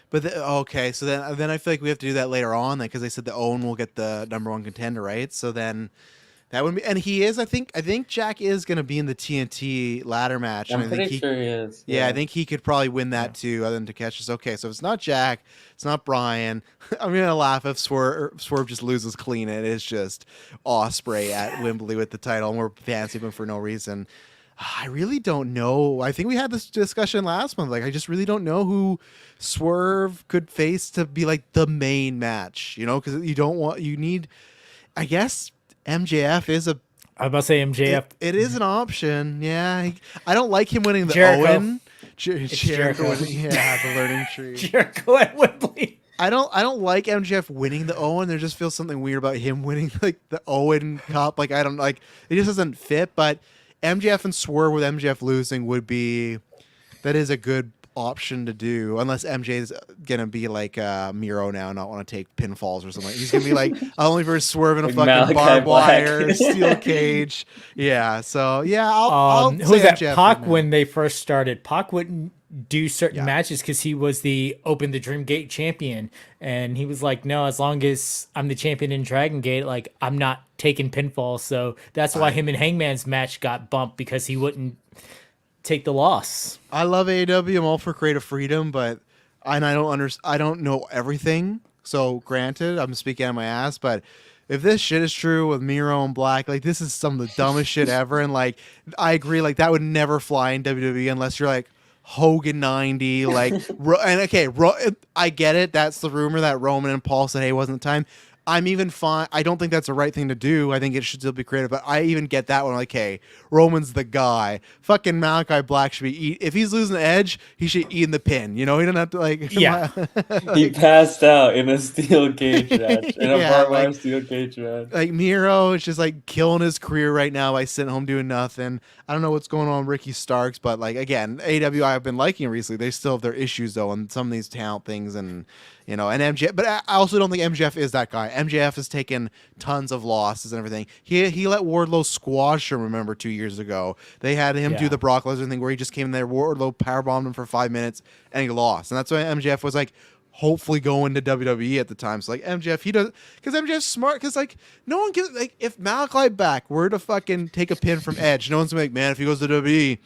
But okay, so then I feel like we have to do that later on, because they said the Owen will get the #1 contender, right? So then that would be, and he is. I think Jack is going to be in the TNT ladder match. I'm and I think pretty sure he is. Yeah, I think he could probably win that too, other than Takeshita's. Okay, so if it's not Jack, it's not Brian. I'm gonna laugh if Swerve just loses clean. It is just Ospreay at Wembley with the title, and we're fancy him for no reason. I really don't know. I think we had this discussion last month. Like, I just really don't know who Swerve could face to be like the main match. Because you need. I guess MJF is a. I was about to say MJF. It is an option. Yeah, I don't like him winning the Jericho. Owen. Jericho winning, the learning tree. Jericho at Wembley. I don't like MJF winning the Owen. There just feels something weird about him winning like the Owen Cup. Like, I don't like it. Just doesn't fit. But MJF and Swerve with MJF losing that is a good option to do, unless MJ's gonna be like Miro now, not want to take pinfalls or something. He's gonna be like only for Swerve in a fucking barbed wire steel cage. Yeah, so yeah, I'll who's that? MJF Pac, when they first started, Pac wouldn't do certain Yeah. matches because he was the Open the Dream Gate champion, and he was like, no, as long as I'm the champion in Dragon Gate, like, I'm not taking pinfalls. So that's why him and Hangman's match got bumped, because he wouldn't take the loss. I love AEW. I'm all for creative freedom, but I don't know everything. So granted, I'm speaking out of my ass, but if this shit is true with Miro and Black, like, this is some of the dumbest shit ever. And like, I agree, like, that would never fly in WWE unless you're like Hogan 90, like, and okay, I get it. That's the rumor that Roman and Paul said, hey, it wasn't time. I'm even fine. I don't think that's the right thing to do. I think it should still be creative, but I even get that one. Like, hey, Roman's the guy. Fucking Malachi Black should be if he's losing the edge, he should eat in the pin. He don't have to like. Yeah. He passed out in a steel cage match, in a barbed wire steel cage match. Like, Miro is just like killing his career right now by sitting home doing nothing. I don't know what's going on with Ricky Starks, but like, again, AEW I've been liking recently. They still have their issues though on some of these talent things, and and MJF. But I also don't think MJF is that guy. MJF has taken tons of losses and everything. He let Wardlow squash him. Remember 2 years ago, they had him do the Brock Lesnar thing where he just came in there, Wardlow powerbombed him for 5 minutes, and he lost. And that's why MJF was like, hopefully going to WWE at the time. So like, MJF, he does, because MJF's smart, because like, no one gives, like, if Malachi Black were to fucking take a pin from Edge, no one's gonna be like, man, if he goes to WWE,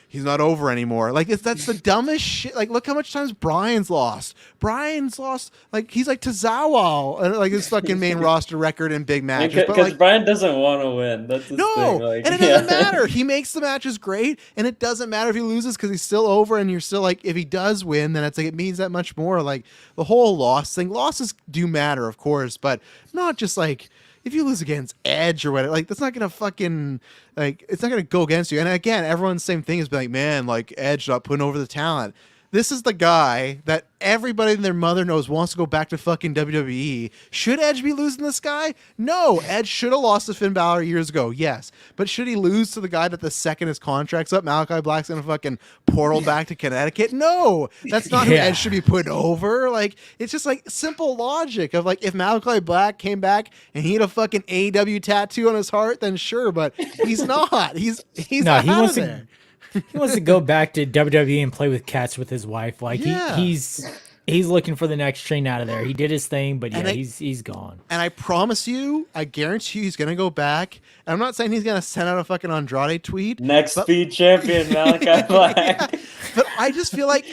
he's not over anymore. Like, that's the dumbest shit. Like, look how much times Brian's lost. Like, he's like Tozawa, like his fucking main roster record in big matches. Because like, Brian doesn't want to win. That's his thing. Like, and it doesn't matter. He makes the matches great, and it doesn't matter if he loses, because he's still over, and you're still like, if he does win, then it's like, it means that much more. Like, the whole loss thing. Losses do matter, of course, but not just like, if you lose against Edge or whatever, like, that's not gonna fucking, like, it's not gonna go against you. And again, everyone's same thing is like, man, like, Edge not putting over the talent. This is the guy that everybody and their mother knows wants to go back to fucking WWE. Should Edge be losing this guy? No. Edge should have lost to Finn Balor years ago, yes. But should he lose to the guy that the second his contract's up, Malachi Black's gonna fucking portal back to Connecticut? No. That's not who Edge should be put over. Like, it's just like simple logic of like, if Malachi Black came back and he had a fucking AEW tattoo on his heart, then sure, but he's not. He's no, he wants there. He wants to go back to WWE and play with cats with his wife. Like, he's looking for the next train out of there. He did his thing, but he's gone. And I promise you, I guarantee you, he's gonna go back. And I'm not saying he's gonna send out a fucking Andrade tweet. Next speed champion, Malachi Black. But I just feel like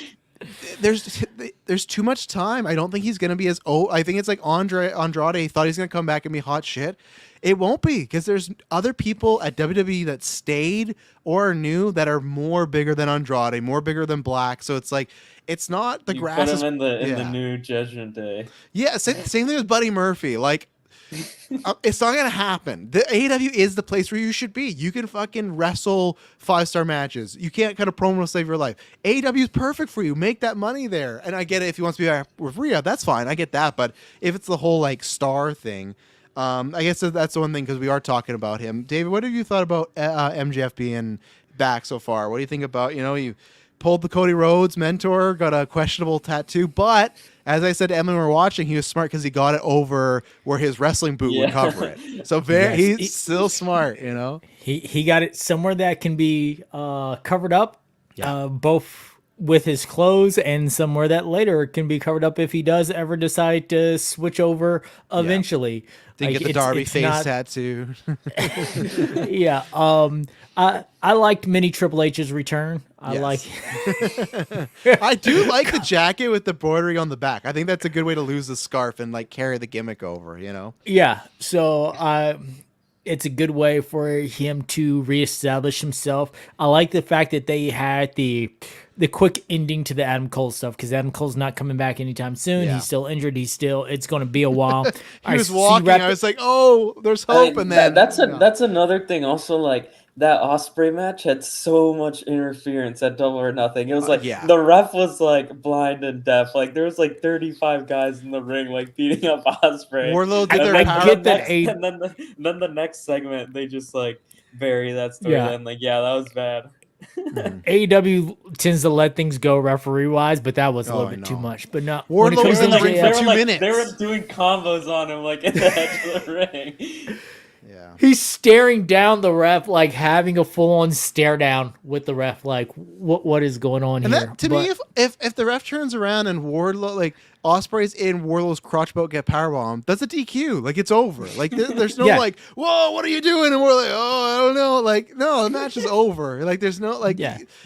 there's too much time. I don't think he's gonna be as old. I think it's like Andrade thought he's gonna come back and be hot shit. It won't be, because there's other people at WWE that stayed or are new that are more bigger than Andrade, more bigger than Black. So it's like, it's not the grass. Put him in the new Judgment Day. Yeah, same thing with Buddy Murphy. Like, it's not gonna happen. The AEW is the place where you should be. You can fucking wrestle 5-star matches. You can't cut a promo to save your life. AEW is perfect for you. Make that money there. And I get it, if he wants to be back with Rhea, that's fine. I get that. But if it's the whole like star thing, I guess that's the one thing, because we are talking about him. David, what have you thought about MJF being back so far? What do you think about, you pulled the Cody Rhodes mentor, got a questionable tattoo, but as I said to Emily when we were watching, he was smart because he got it over where his wrestling boot would cover it. So he's still smart, He got it somewhere that can be covered up. Yeah. Both with his clothes and somewhere that later can be covered up if he does ever decide to switch over eventually. Didn't get the Darby face tattoo. Yeah. I liked Mini Triple H's return. I do like the jacket with the broidery on the back. I think that's a good way to lose the scarf and like carry the gimmick over, you know? Yeah. So it's a good way for him to reestablish himself. I like the fact that they had the quick ending to the Adam Cole stuff, because Adam Cole's not coming back anytime soon. He's still injured. It's going to be a while. He was walking. I was like, oh, there's hope. And then that's another thing. Also, like, that Ospreay match had so much interference at Double or Nothing. It was like the ref was like blind and deaf. Like there was like 35 guys in the ring like beating up Ospreay. Wardlow did their power. And then the next segment they just like bury that storyline. Like that was bad. AEW tends to let things go referee wise, but that was a little bit too much. But no, Wardlow was in the ring for 2 minutes. They were doing combos on him like in the edge of the ring. Yeah. He's staring down the ref, like having a full-on stare down with the ref, like what is going on and here? That, to me, if the ref turns around and Wardlow, like Ospreay's in Wardlow's crotch boat get powerbomb, that's a DQ. Like it's over. Like there's no like, whoa, what are you doing? And we're like, oh, I don't know. Like no, the match is over. Like there's no like,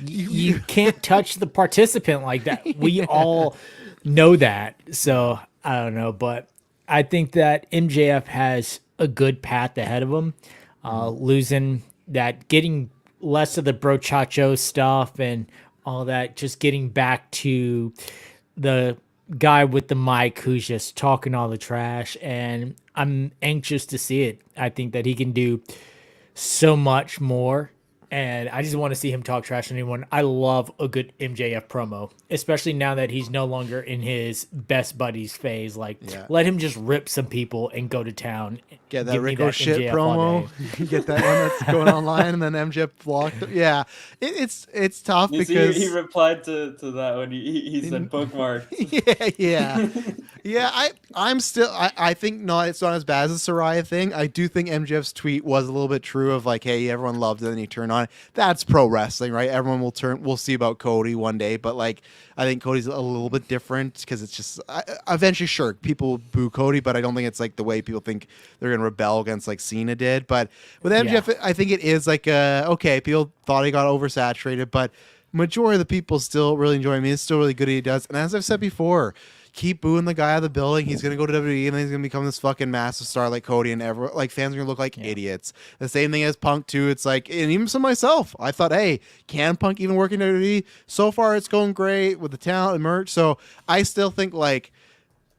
you can't touch the participant like that. We all know that. So I don't know, but I think that MJF has a good path ahead of him, losing that, getting less of the brochacho stuff and all that, just getting back to the guy with the mic who's just talking all the trash, and I'm anxious to see it. I think that he can do so much more, and I just want to see him talk trash to anyone. I love a good MJF promo, especially now that he's no longer in his best buddies phase. Like, let him just rip some people and go to town. Get that Ricochet promo. Get that one that's going online, and then MJF blocked. Yeah, it's tough because he replied to that when he said bookmark. I'm still. I think it's not as bad as the Saraya thing. I do think MJF's tweet was a little bit true of like, hey, everyone loved it, and he turned on. That's pro wrestling, right? Everyone will turn. We'll see about Cody one day, but like, I think Cody's a little bit different because it's just eventually, sure, people will boo Cody, but I don't think it's like the way people think they're gonna rebel against like Cena did. But with MJF, I think it is like okay, people thought he got oversaturated, but majority of the people still really enjoy him. He's still really good at what he does, and as I've said before, keep booing the guy out of the building. He's gonna go to WWE and then he's gonna become this fucking massive star like Cody, and everyone like fans are gonna look like idiots. The same thing as Punk too. It's like, and even some myself, I thought, hey, can Punk even work in WWE? So far, it's going great with the talent and merch. So I still think like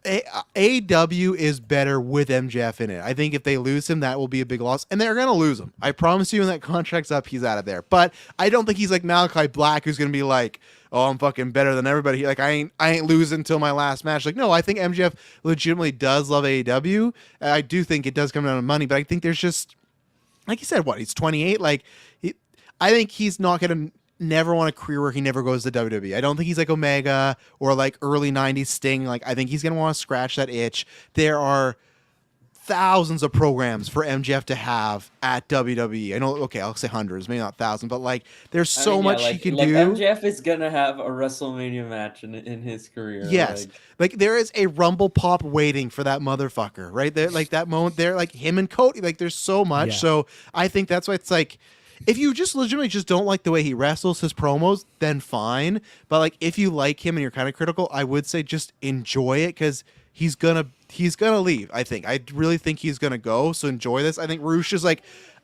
AEW is better with MJF in it. I think if they lose him, that will be a big loss, and they're gonna lose him. I promise you, when that contract's up, he's out of there. But I don't think he's like Malachi Black, who's gonna be like, oh, I'm fucking better than everybody. Like I ain't losing until my last match. Like no, I think MJF legitimately does love AEW. I do think it does come down to money, but I think there's just, like you said, he's 28. Like I think he's not gonna never want a career where he never goes to WWE. I don't think he's like Omega or like early 90s Sting. Like I think he's gonna want to scratch that itch. There are thousands of programs for MJF to have at WWE. I know, okay, I'll say hundreds, maybe not thousands, but like there's so much he can do. MJF is gonna have a WrestleMania match in his career. Yes, like there is a Rumble pop waiting for that motherfucker right there. Like that moment there, like him and Cody. Like there's so much. Yeah. So I think that's why it's like, if you just legitimately just don't like the way he wrestles, his promos, then fine. But like if you like him and you're kind of critical, I would say just enjoy it, because he's gonna leave. I really think he's gonna go. So enjoy this. I think Roosh is like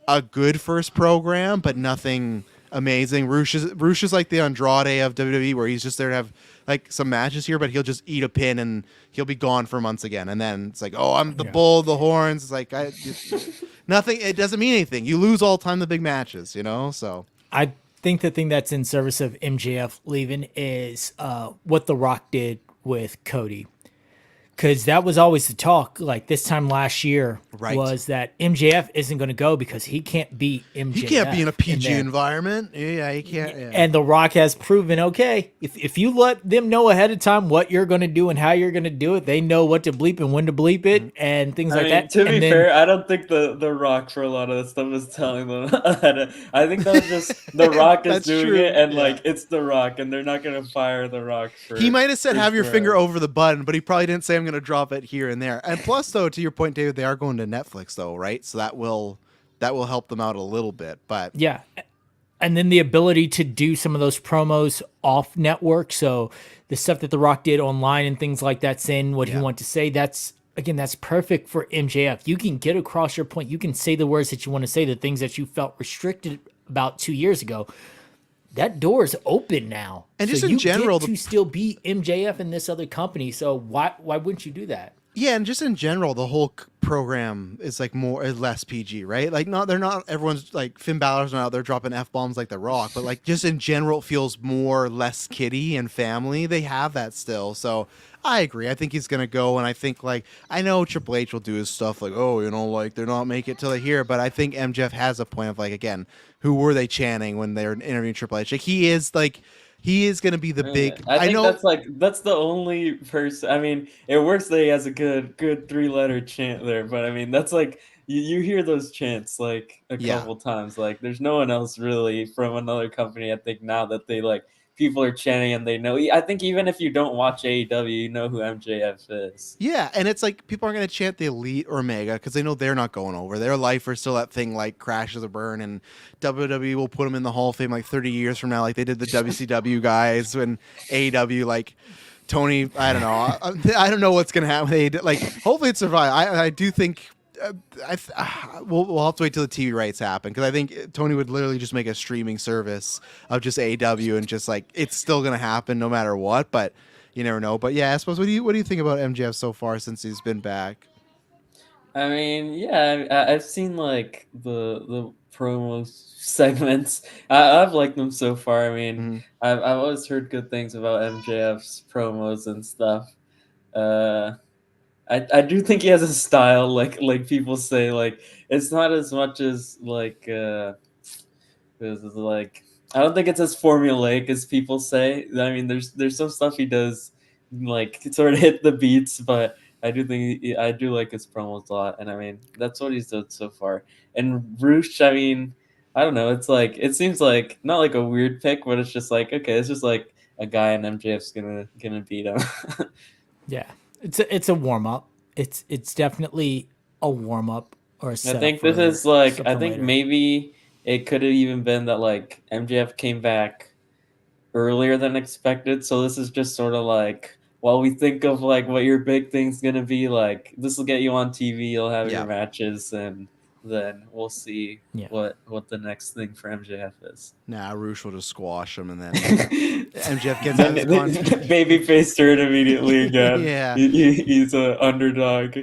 a good first program, but nothing amazing. Roosh is like the Andrade of WWE, where he's just there to have like some matches here, but he'll just eat a pin and he'll be gone for months again. And then it's like, oh, I'm the bull, the horns. It's like nothing. It doesn't mean anything. You lose all the time the big matches, you know. So I think the thing that's in service of MJF leaving is what The Rock did with Cody. Because that was always the talk, like this time last year, Right. was that MJF isn't going to go because he can't beat MJF. He can't be in a PG environment. Yeah, he can't. Yeah. And The Rock has proven, okay, if you let them know ahead of time what you're going to do and how you're going to do it, they know what to bleep and when to bleep it and things like that. To be fair, I don't think the Rock for a lot of this stuff is telling them. I think that was just The Rock is doing true. it, and like it's The Rock, and they're not going to fire The Rock for. He might have said, "Have your finger over the button," but he probably didn't say, "I'm going to drop it here and there." And plus, though, to your point, David, they are going to Netflix, though, right? So that will help them out a little bit. But yeah, and then the ability to do some of those promos off network. So the stuff that The Rock did online and things like that, saying what he wanted to say. That's perfect for MJF. You can get across your point. You can say the words that you want to say, the things that you felt restricted about 2 years ago. That door is open now. And just in general, to still be MJF in this other company. So why wouldn't you do that? Yeah, and just in general, the whole program is like less PG, right? Like they're not everyone's like Finn Balor's not out there dropping F-bombs like The Rock, but like just in general it feels less kiddie and family. They have that still. So I agree. I think he's gonna go, and I think like I know Triple H will do his stuff like, oh, like they're not make it till they're here, but I think MJF has a point of like, again, who were they chanting when they're interviewing Triple H? Like he is going to be the big. I think that's the only person. I mean, it works that he has a good 3-letter chant there, but I mean, that's like you hear those chants like a couple times. Like, there's no one else really from another company. I think now that they like people are chanting and they know. I think even if you don't watch AEW, you know who MJF is. Yeah, and it's like people aren't going to chant the Elite or Mega because they know they're not going over. Their life is still that thing like crashes or burn, and WWE will put them in the Hall of Fame like 30 years from now, like they did the WCW guys when AEW like. Tony, I don't know. I don't know what's going to happen. Like, hopefully it survives. I do think we'll have to wait till the TV rights happen because I think Tony would literally just make a streaming service of just AEW and just like it's still going to happen no matter what. But you never know. But yeah, I suppose what do you think about MJF so far since he's been back? I mean, yeah, I've seen like the promo segments. I've liked them so far. I mean, I've always heard good things about MJF's promos and stuff. I do think he has a style, like people say, like it's not as much as like I don't think it's as formulaic as people say. I mean, there's some stuff he does like sort of hit the beats, but I do like his promos a lot, and I mean that's what he's done so far. And Roosh, I mean, I don't know. It's like it seems like not like a weird pick, but it's just like okay, it's just like a guy, and MJF's gonna beat him. Yeah, it's a warm up. It's definitely a warm up or a setup. I think this is like I think later. Maybe it could have even been that like MJF came back earlier than expected, so this is just sort of like. While we think of like what your big thing's gonna be, like this will get you on TV, you'll have your matches, and then we'll see what the next thing for MJF is. Nah, Roosh will just squash him, and then MJF gets on his babyface turn immediately again. Yeah, he's an underdog.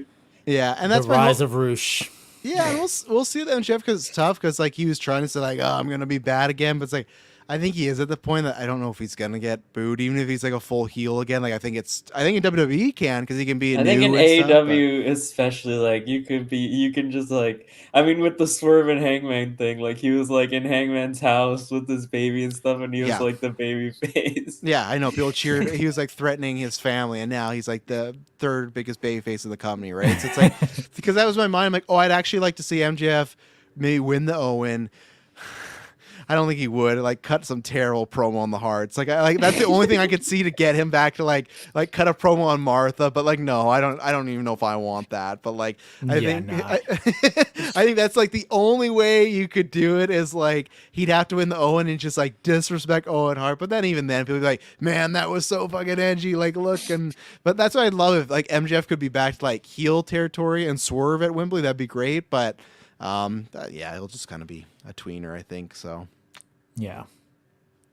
Yeah, and that's the rise of Roosh. Yeah, and we'll see with MJF because it's tough because like he was trying to say like, oh, I'm gonna be bad again, but it's like. I think he is at the point that I don't know if he's gonna get booed, even if he's like a full heel again. Like I think in WWE he can because he can be. I think in AEW especially, like you can just like I mean with the Swerve and Hangman thing, like he was like in Hangman's house with his baby and stuff, and he was like the baby face. Yeah, I know people cheered. He was like threatening his family, and now he's like the third biggest baby face of the company, right? So it's like because that was my mind. I'm like, oh, I'd actually like to see MJF maybe win the Owen. I don't think he would like cut some terrible promo on the Hearts. Like that's the only thing I could see to get him back to like cut a promo on Martha. But like no, I don't even know if I want that. But like I think that's like the only way you could do it is like he'd have to win the Owen and just like disrespect Owen Hart. But then even then people would be like, man, that was so fucking edgy. Like look but that's what I'd love if like MJF could be back to like heel territory and Swerve at Wembley. That'd be great. But yeah, it'll just kind of be a tweener, I think so. Yeah.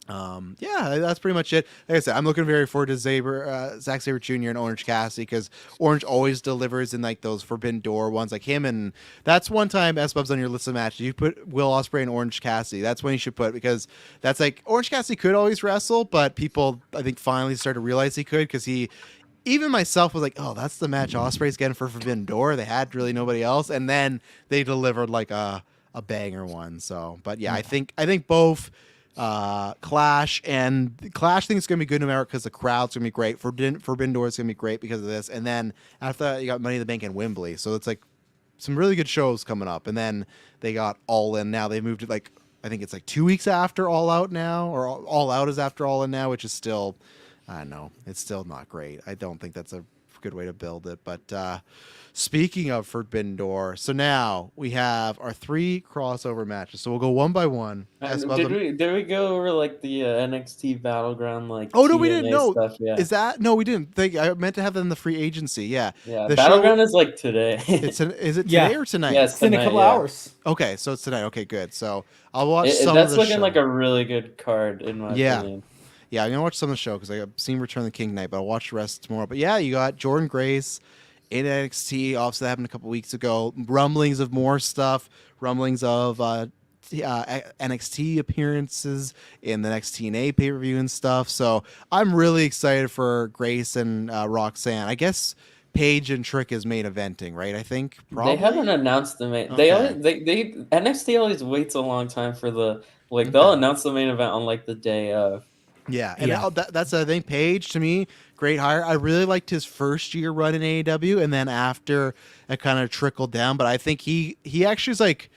Yeah, that's pretty much it. Like I said, I'm looking very forward to Zack Sabre Jr. and Orange Cassidy because Orange always delivers in like those Forbidden Door ones, like him. And that's one time, S-Bubs, on your list of matches, you put Will Ospreay and Orange Cassidy. That's when you should put because that's like Orange Cassidy could always wrestle, but people I think finally started to realize he could because he even myself was like, oh, that's the match Ospreay's getting for Forbidden Door. They had really nobody else, and then they delivered like a banger one. So, but yeah, I think both Clash think it's gonna be good no matter because the crowd's gonna be great. Forbidden Door is gonna be great because of this, and then after that you got Money in the Bank and Wembley. So it's like some really good shows coming up, and then they got All In now. They moved it like I think it's like 2 weeks after All Out now, or All Out is after All In now, which is still, I don't know, it's still not great. I don't think that's a good way to build it. But speaking of Forbidden Door, so now we have our 3 crossover matches. So we'll go one by one. Did we go over like the NXT Battleground like? Oh no, we didn't. No, stuff? Yeah. Is that no? We didn't. I meant to have that in the free agency. Yeah. Yeah. The Battleground is like today. Is it today or tonight? Yeah, it's in a couple hours. Okay, so it's tonight. Okay, good. So I'll watch That's looking like a really good card in my opinion. Yeah, I'm gonna watch some of the show because I've seen Return of the King night, but I'll watch the rest tomorrow. But yeah, you got Jordan Grace in NXT. Obviously, that happened a couple weeks ago. Rumblings of more stuff. Rumblings of NXT appearances in the next TNA pay-per-view and stuff. So I'm really excited for Grace and Roxanne. I guess Paige and Trick is main eventing, right? I think probably. They haven't announced the main. Okay. They NXT always waits a long time for the they'll announce the main event on like the day of. Yeah, and that's I think Paige to me great hire. I really liked his first year run in AEW, and then after it kind of trickled down. But I think he actually is like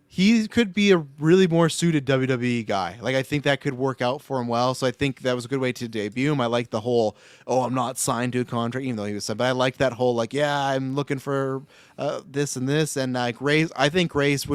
he could be a really more suited WWE guy. Like I think that could work out for him well. So I think that was a good way to debut him. I like the whole I'm not signed to a contract, even though he was signed. But I like that whole I'm looking for this and this. And Grace, I think Grace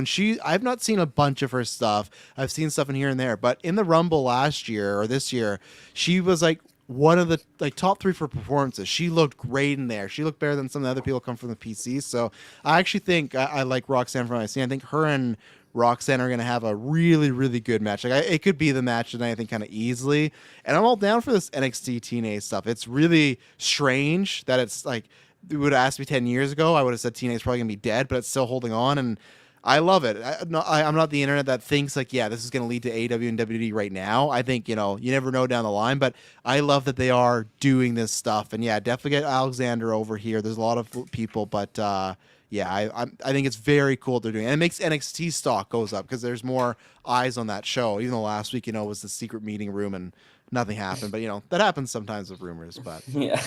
I've not seen a bunch of her stuff. I've seen stuff in here and there, but in the Rumble last year or this year, she was like one of the top 3 for performances. She looked great in there. She looked better than some of the other people come from the PC. So I actually think I like Roxanne from what I've seen. I think her and Roxanne are going to have a really, really good match. Like it could be the match tonight, I think, kind of easily. And I'm all down for this NXT TNA stuff. It's really strange that it's like, you would have asked me 10 years ago, I would have said TNA is probably going to be dead, but it's still holding on. And I love it. I'm not the internet that thinks like, yeah, this is going to lead to AEW and WWE right now. I think, you never know down the line, but I love that they are doing this stuff. And yeah, definitely get Alexander over here. There's a lot of people, but yeah, I think it's very cool what they're doing. And it makes NXT stock goes up because there's more eyes on that show. Even though last week, was the secret meeting room and nothing happened. But, that happens sometimes with rumors. But yeah.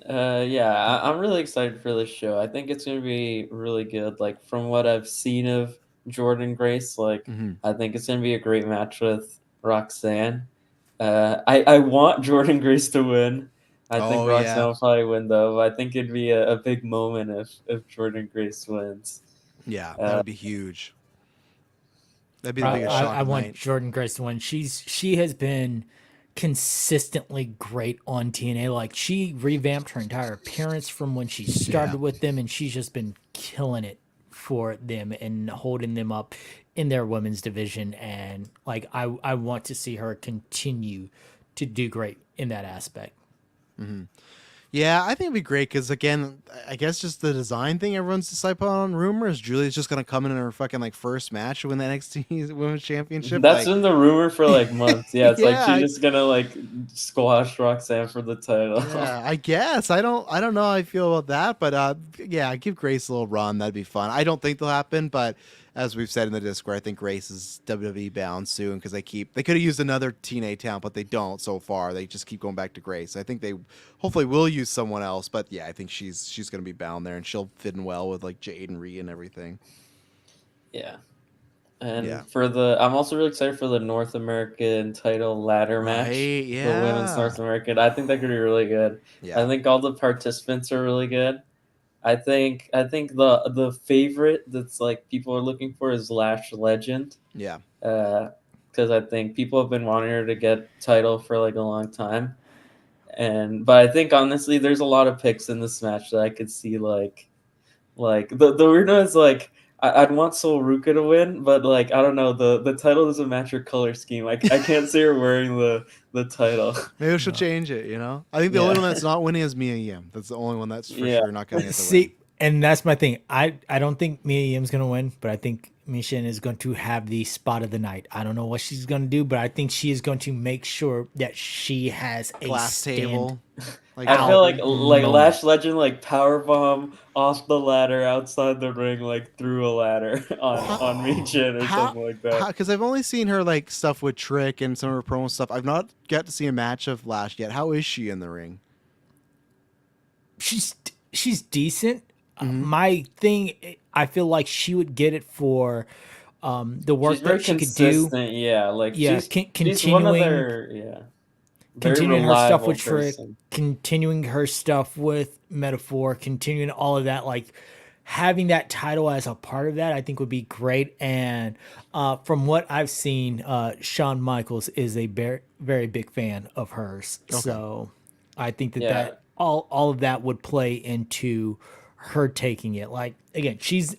Yeah, I'm really excited for this show. I think it's going to be really good. Like, from what I've seen of Jordan Grace, I think it's going to be a great match with Roxanne. I want Jordan Grace to win. I think Roxanne will probably win, though. But I think it'd be a big moment if Jordan Grace wins. Yeah, that would be huge. That'd be the biggest shock. I want Jordan Grace to win. She has been consistently great on TNA. Like she revamped her entire appearance from when she started with them, and she's just been killing it for them and holding them up in their women's division. And I want to see her continue to do great in that aspect. Mm-hmm. Yeah, I think it'd be great because, again, I guess just the design thing everyone's decided on rumors. Julia's just going to come in her fucking first match win the NXT Women's Championship. That's been the rumor for months. Yeah, it's she's just going to squash Roxanne for the title. Yeah, I guess. I don't know how I feel about that, but yeah, give Grace a little run. That'd be fun. I don't think they'll happen, but as we've said in the Discord, I think Grace is WWE bound soon because they could have used another TNA talent, but they don't so far. They just keep going back to Grace. I think they hopefully will use someone else, but yeah, I think she's going to be bound there, and she'll fit in well with Jade and Rhea and everything. Yeah. And I'm also really excited for the North American title ladder match. Right, yeah. The women's North American. I think that could be really good. Yeah. I think all the participants are really good. I think the favorite that's people are looking for is Lash Legend. Yeah. Because I think people have been wanting her to get title for a long time, but I think honestly there's a lot of picks in this match that I could see the weird one is I'd want Sol Ruka to win, but I don't know, the title doesn't match her color scheme. I can't see her wearing the title. Maybe she'll change it. I think the only one that's not winning is Mia Yim. That's the only one that's for sure not going to get the win. And that's my thing. I don't think Mia Yim's going to win, but I think Michin is going to have the spot of the night. I don't know what she's going to do, but I think she is going to make sure that she has a glass table. Like I feel like Lash Legend like powerbomb off the ladder outside the ring, like through a ladder on Michin or something like that. Because I've only seen her like stuff with Trick and some of her promo stuff. I've not got to see a match of Lash yet. How is she in the ring? She's decent. My thing, I feel like she would get it for the work that she could do. Yeah, like continuing one of their, continuing her stuff with Trick, continuing her stuff with Metaphor, continuing all of that, like having that title as a part of that, I think would be great. And from what I've seen, Shawn Michaels is a very big fan of hers. Okay. So I think that all of that would play into her taking it. Like, again,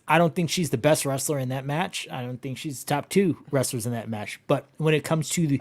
I don't think she's the best wrestler in that match. I don't think she's top 2 wrestlers in that match. But when it comes to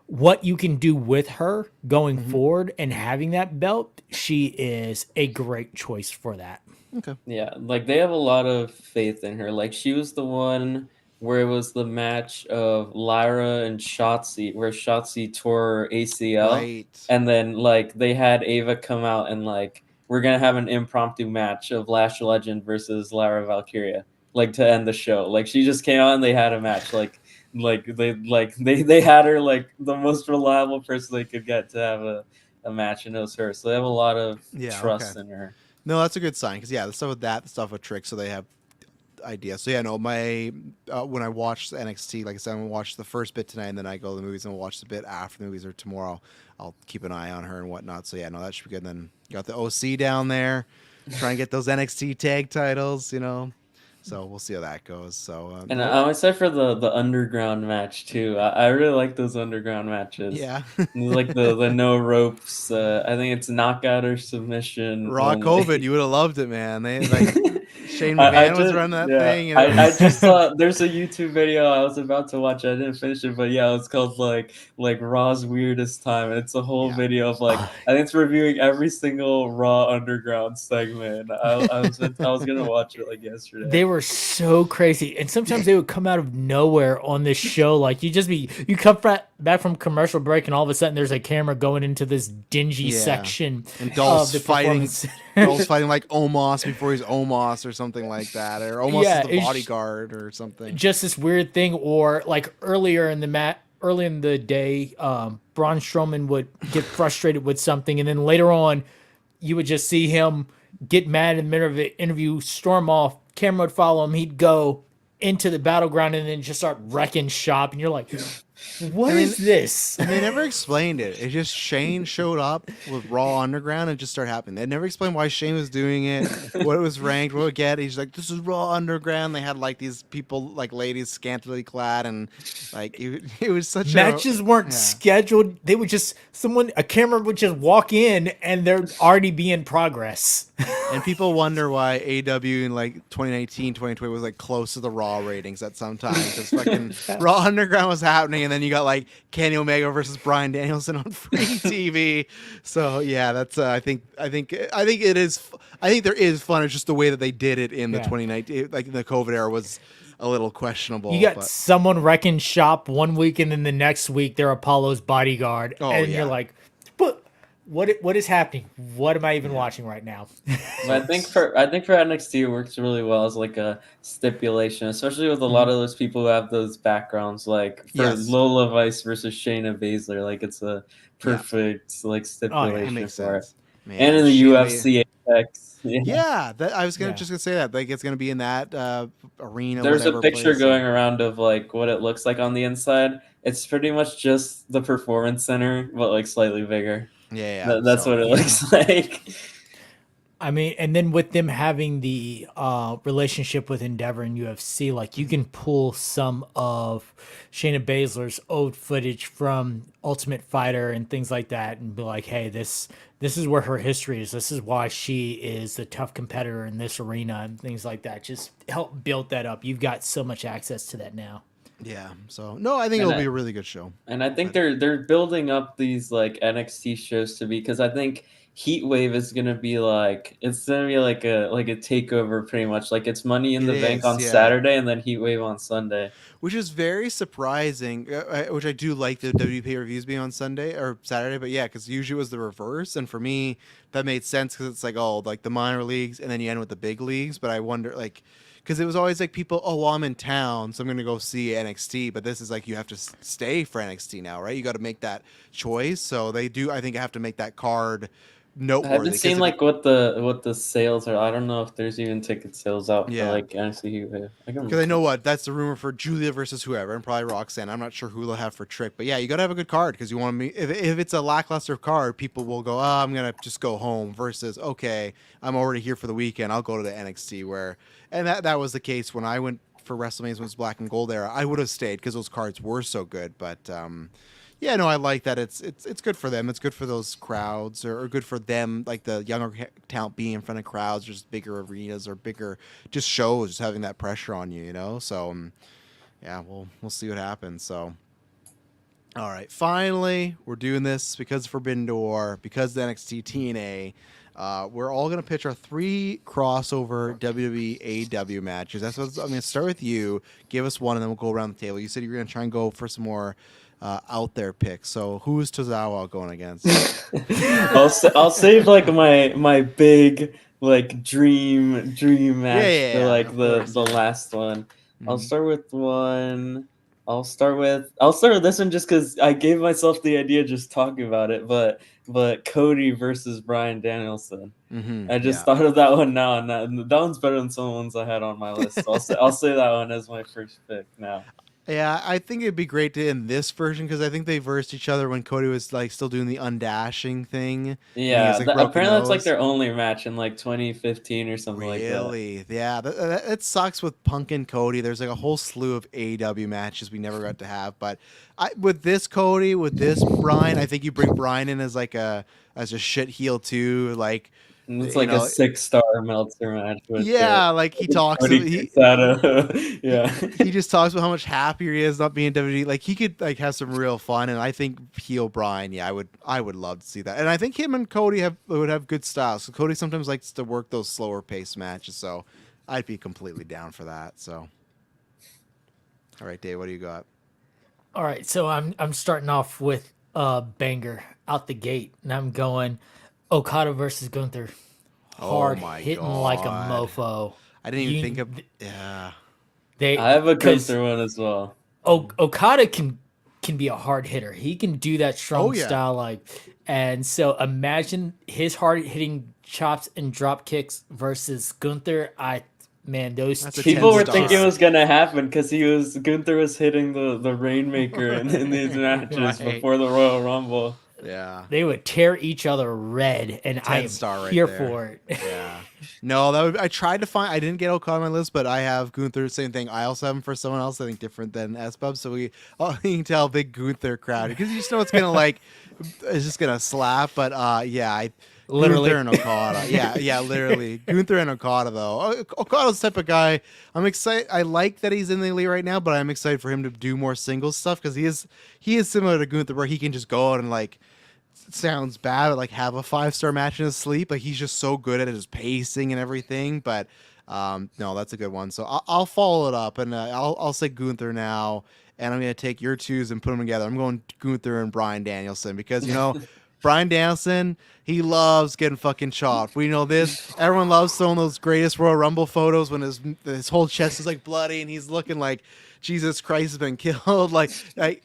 what you can do with her going forward and having that belt, she is a great choice for that. Okay. Yeah, like they have a lot of faith in her. Like she was the one where it was the match of Lyra and Shotzi, where Shotzi tore her ACL. Right. And then like they had Ava come out and like, we're gonna have an impromptu match of Lash Legend versus Lyra Valkyria, like to end the show. Like she just came out and they had a match. Like they had her like the most reliable person they could get to have a match, and it was her. So they have a lot of trust in her. No, that's a good sign because the stuff with the stuff with Trick, so they have ideas. So no, my when I watch NXT, like I said, I'm gonna watch the first bit tonight, and then I go to the movies and watch the bit after the movies or tomorrow. I'll keep an eye on her and whatnot. So no, that should be good. And then you got the OC down there, trying to get those NXT tag titles, So we'll see how that goes. So and I'm excited for the underground match too. I really like those underground matches. Yeah, like the no ropes. I think it's knockout or submission. Raw COVID, you would have loved it, man. They like Shane McMahon was running that thing. I just saw there's a YouTube video I was about to watch. I didn't finish it, but it's called like Raw's Weirdest Time, and it's a whole video of like I think it's reviewing every single Raw Underground segment. I was gonna watch it like yesterday. They were so crazy, and sometimes they would come out of nowhere on this show. Like you come back from commercial break, and all of a sudden there's a camera going into this dingy section, and Dolph's fighting like Omos before he's Omos or something like that, or almost the bodyguard or something. Just this weird thing, or like early in the day, Braun Strowman would get frustrated with something, and then later on, you would just see him get mad in the middle of the interview, storm off, camera would follow him, he'd go into the battleground and then just start wrecking shop, and you're like, what is this? And they never explained it. It's just Shane showed up with Raw Underground and just started happening. They never explained why Shane was doing it, what it was ranked, what it would get. He's like, this is Raw Underground. They had like these people, like ladies scantily clad, and like it was such matches weren't scheduled. They would just a camera would just walk in and they'd already be in progress. And people wonder why AEW in like 2019, 2020 was like close to the Raw ratings at some time, because fucking Raw Underground was happening, and then you got like Kenny Omega versus Bryan Danielson on free TV. So that's I think it is. I think there is fun. It's just the way that they did it in the 2019, like in the COVID era, was a little questionable. You got someone wrecking shop one week, and then the next week they're Apollo's bodyguard, and you're like, but what is happening? What am I even watching right now? I think for NXT it works really well as like a stipulation, especially with a lot of those people who have those backgrounds. Like for Lola Vice versus Shayna Baszler, like it's a perfect like stipulation for it. Man, and in the UFC Apex. I was just gonna say that, like it's gonna be in that arena. There's a picture going around of like what it looks like on the inside. It's pretty much just the Performance Center, but like slightly bigger. That's what it looks like. I mean, and then with them having the relationship with Endeavor and UFC, like you can pull some of Shayna Baszler's old footage from Ultimate Fighter and things like that, and be like, hey, this is where her history is. This is why she is the tough competitor in this arena and things like that. Just help build that up. You've got so much access to that now. Yeah. So no, I think it'll be a really good show. And I think they're building up these like NXT shows to be, because I think Heat Wave is gonna be like, it's gonna be like a takeover pretty much. Like it's Money in the Bank on Saturday and then Heat Wave on Sunday. Which is very surprising, which I do like the WWE pay-per-views being on Sunday or Saturday, but yeah, because usually it was the reverse, and for me, that made sense because it's like, oh, like the minor leagues, and then you end with the big leagues, but I wonder, like, because it was always like people, oh, well, I'm in town, so I'm going to go see NXT, but this is like you have to stay for NXT now, right? You got to make that choice, so they do, I think, have to make that card noteworthy. I haven't seen like what the sales are. I don't know if there's even ticket sales out for like NXT. Because I know what that's the rumor for Julia versus whoever, and probably Roxanne. I'm not sure who they'll have for Trick, but yeah, you got to have a good card because you want to be. If it's a lackluster card, people will go, oh, I'm gonna just go home. Versus, okay, I'm already here for the weekend. I'll go to the NXT where, and that was the case when I went for WrestleMania when it was Black and Gold era. I would have stayed because those cards were so good, but. Yeah, no, I like that. It's good for them. It's good for those crowds, or good for them, like the younger talent being in front of crowds, just bigger arenas or bigger just shows, just having that pressure on you, you know. So, yeah, we'll see what happens. So, all right, finally, we're doing this because Forbidden Door, because the NXT TNA. We're all gonna pitch our 3 crossover WWE AEW matches. That's what I'm gonna start with you. Give us one, and then we'll go around the table. You said you were gonna try and go for some more. Out there picks. So who's Tozawa going against? I'll save like my big like dream match for like the last one. Mm-hmm. I'll start with this one just because I gave myself the idea just talking about it. But Cody versus Bryan Danielson. Mm-hmm. I just thought of that one now, and that one's better than some ones I had on my list. So I'll say that one as my first pick now. Yeah, I think it'd be great to in this version because I think they versed each other when Cody was like still doing the undashing thing. Yeah, apparently that's like their only match in like 2015 or something like that. Really? Yeah, that sucks with Punk and Cody. There's like a whole slew of AEW matches we never got to have. But with this Cody, with this Bryan, I think you bring Bryan in as a shit heel too, like. It's like a 6-star Meltzer match. Like he talks. He just talks about how much happier he is not being WWE. Like he could like have some real fun, and I think heel Bryan. Yeah, I would love to see that. And I think him and Cody would have good styles. So Cody sometimes likes to work those slower paced matches, so I'd be completely down for that. So, all right, Dave, what do you got? All right, so I'm starting off with a banger out the gate, and I'm going. Okada versus Gunther. Hard hitting God. Like a mofo. I didn't even think of. Yeah. I have a Gunther one as well. Okada can be a hard hitter. He can do that strong style and so imagine his hard hitting chops and drop kicks versus Gunther. Those people were thinking it was gonna happen because Gunther was hitting the Rainmaker in these matches before the Royal Rumble. Yeah, they would tear each other red, and I am here for it. Yeah, no, I tried to find. I didn't get Okada on my list, but I have Gunther. Same thing. I also have him for someone else. I think different than S-Bub. So you can tell big Gunther crowd because you just know it's gonna it's just gonna slap. But literally Gunther and Okada. Yeah, literally Gunther and Okada though. Okada's the type of guy. I'm excited. I like that he's in the elite right now, but I'm excited for him to do more singles stuff because he is similar to Gunther where he can just go out and sounds bad, but have a 5-star match in his sleep. Like he's just so good at his pacing and everything. But no, that's a good one. So I'll follow it up and I'll say Gunther now, and I'm gonna take your twos and put them together. I'm going Gunther and Bryan Danielson because Bryan Danielson, he loves getting fucking chopped. We know this. Everyone loves throwing those greatest Royal Rumble photos when his whole chest is bloody and he's looking like Jesus Christ has been killed. And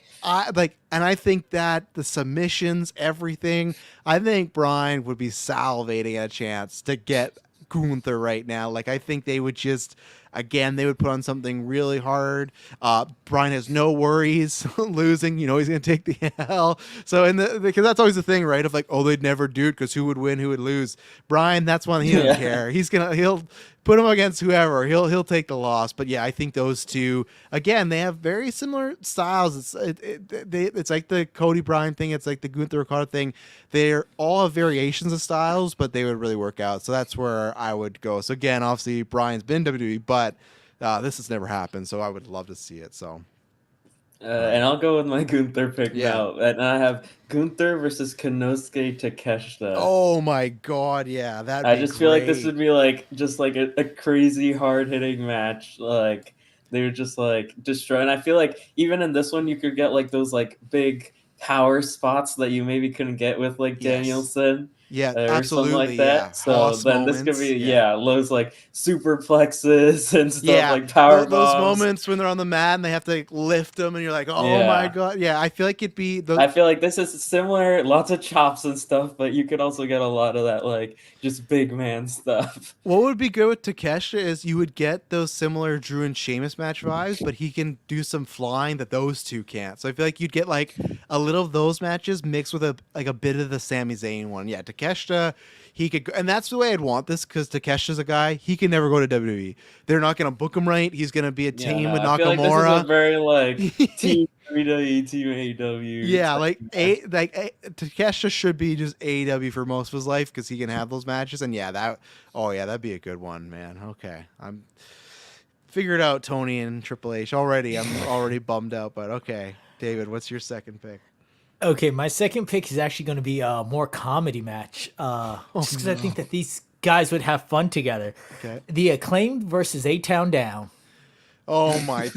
I think that the submissions, everything, I think Bryan would be salivating at a chance to get Gunther right now. I think they would just, again, they would put on something really hard. Bryan has no worries losing. He's going to take the L. So because that's always the thing, right? Of they'd never do it because who would win, who would lose. Bryan, that's one he doesn't care. He'll put him against whoever. He'll take the loss. But yeah, I think those two, again, they have very similar styles. It's like the Cody Bryan thing. It's like the Gunther Okada thing. They're all have variations of styles, but they would really work out. So that's where I would go. So again, obviously Bryan's been WWE, but this has never happened. So I would love to see it. So And I'll go with my Gunther pick now. And I have Gunther versus Konosuke Takeshita. Oh my god, yeah, that'd be I just feel like this great. would be like just like a crazy hard hitting match. Like they would just like destroy. And I feel like even in this one, you could get like those like big power spots that you maybe couldn't get with like Danielson. Yeah, Or absolutely. something like that. So then this could be loads like superplexes and stuff like power those bombs. moments when they're on the mat and they have to like, lift them and you're like, oh my god. Yeah, I feel like it'd be. I feel like this is similar, lots of chops and stuff, but you could also get a lot of that like just big man stuff. What would be good with Takeshita is you would get those similar Drew and Sheamus match vibes, but he can do some flying that those two can't. So I feel like you'd get like a little of those matches mixed with a bit of the Sami Zayn one. Yeah, Takeshita, he could, and that's the way I'd want this because Takeshita's a guy he can never go to WWE. They're not going to book him right. He's going to be a team with Nakamura. I feel like this is a very like team WWE, team AEW. Yeah, Takeshita should be just AEW for most of his life because he can have those matches. And that'd be a good one, man. Okay, I'm figured out Tony and Triple H already. I'm already bummed out, but okay, David, what's your second pick? Okay, my second pick is actually going to be a more comedy match, just because I think that these guys would have fun together. Okay, the Acclaimed versus A-Town Down. Oh my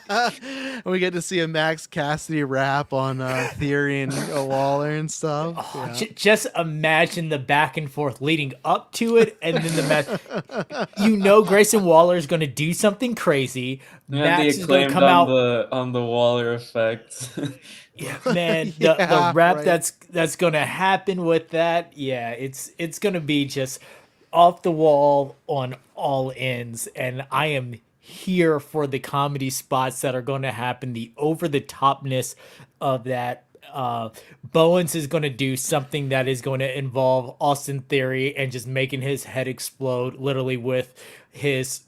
god. We get to see a Max Cassidy rap on Theory and Waller and stuff. Oh, yeah. Just imagine the back and forth leading up to it, and then the match. Grayson Waller is going to do something crazy. Max is going to come out on the Waller effect. Yeah, man, the rap right. that's going to happen with that. Yeah, it's going to be just off the wall on all ends, and I am here for the comedy spots that are going to happen, the over-the-topness of that. Bowens is going to do something that is going to involve Austin Theory and just making his head explode, literally with his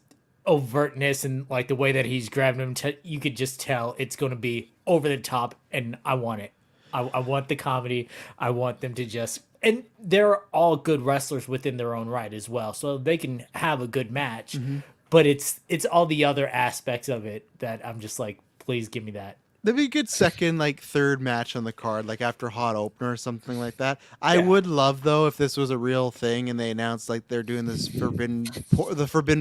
overtness and like the way that he's grabbing him. You could just tell it's going to be over the top, and I want it. I want the comedy. I want them to just... And they're all good wrestlers within their own right as well, so they can have a good match. Mm-hmm. But it's all the other aspects of it that I'm just like, please give me that. That'd be a good second, third match on the card, after hot opener or something like that. I would love, though, if this was a real thing and they announced they're doing this forbidden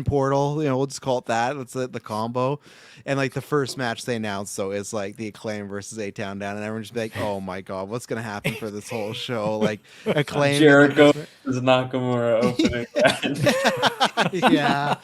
portal. We'll just call it that. That's the combo. And the first match they announced, though, is the Acclaim versus A-Town Down, and everyone just be like, "Oh my god, what's gonna happen for this whole show?" Acclaim. Jericho is Nakamura opening. Yeah.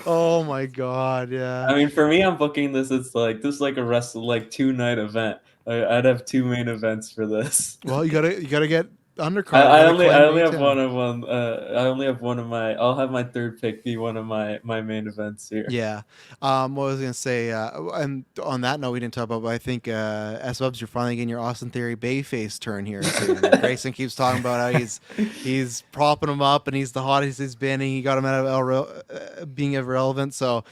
Oh my god, yeah. I mean, for me, I'm booking this. It's a wrestle 2-night event. I'd have 2 main events for this. Well, you gotta get undercard. I only have one of them. I only have one of my. I'll have my third pick be one of my main events here. Yeah. What was I gonna say? And on that note, we didn't talk about. But I think S-Bubs, you're finally getting your Austin Theory Bayface turn here soon. Grayson keeps talking about how he's propping him up and he's the hottest he's been. And he got him out of being irrelevant. So,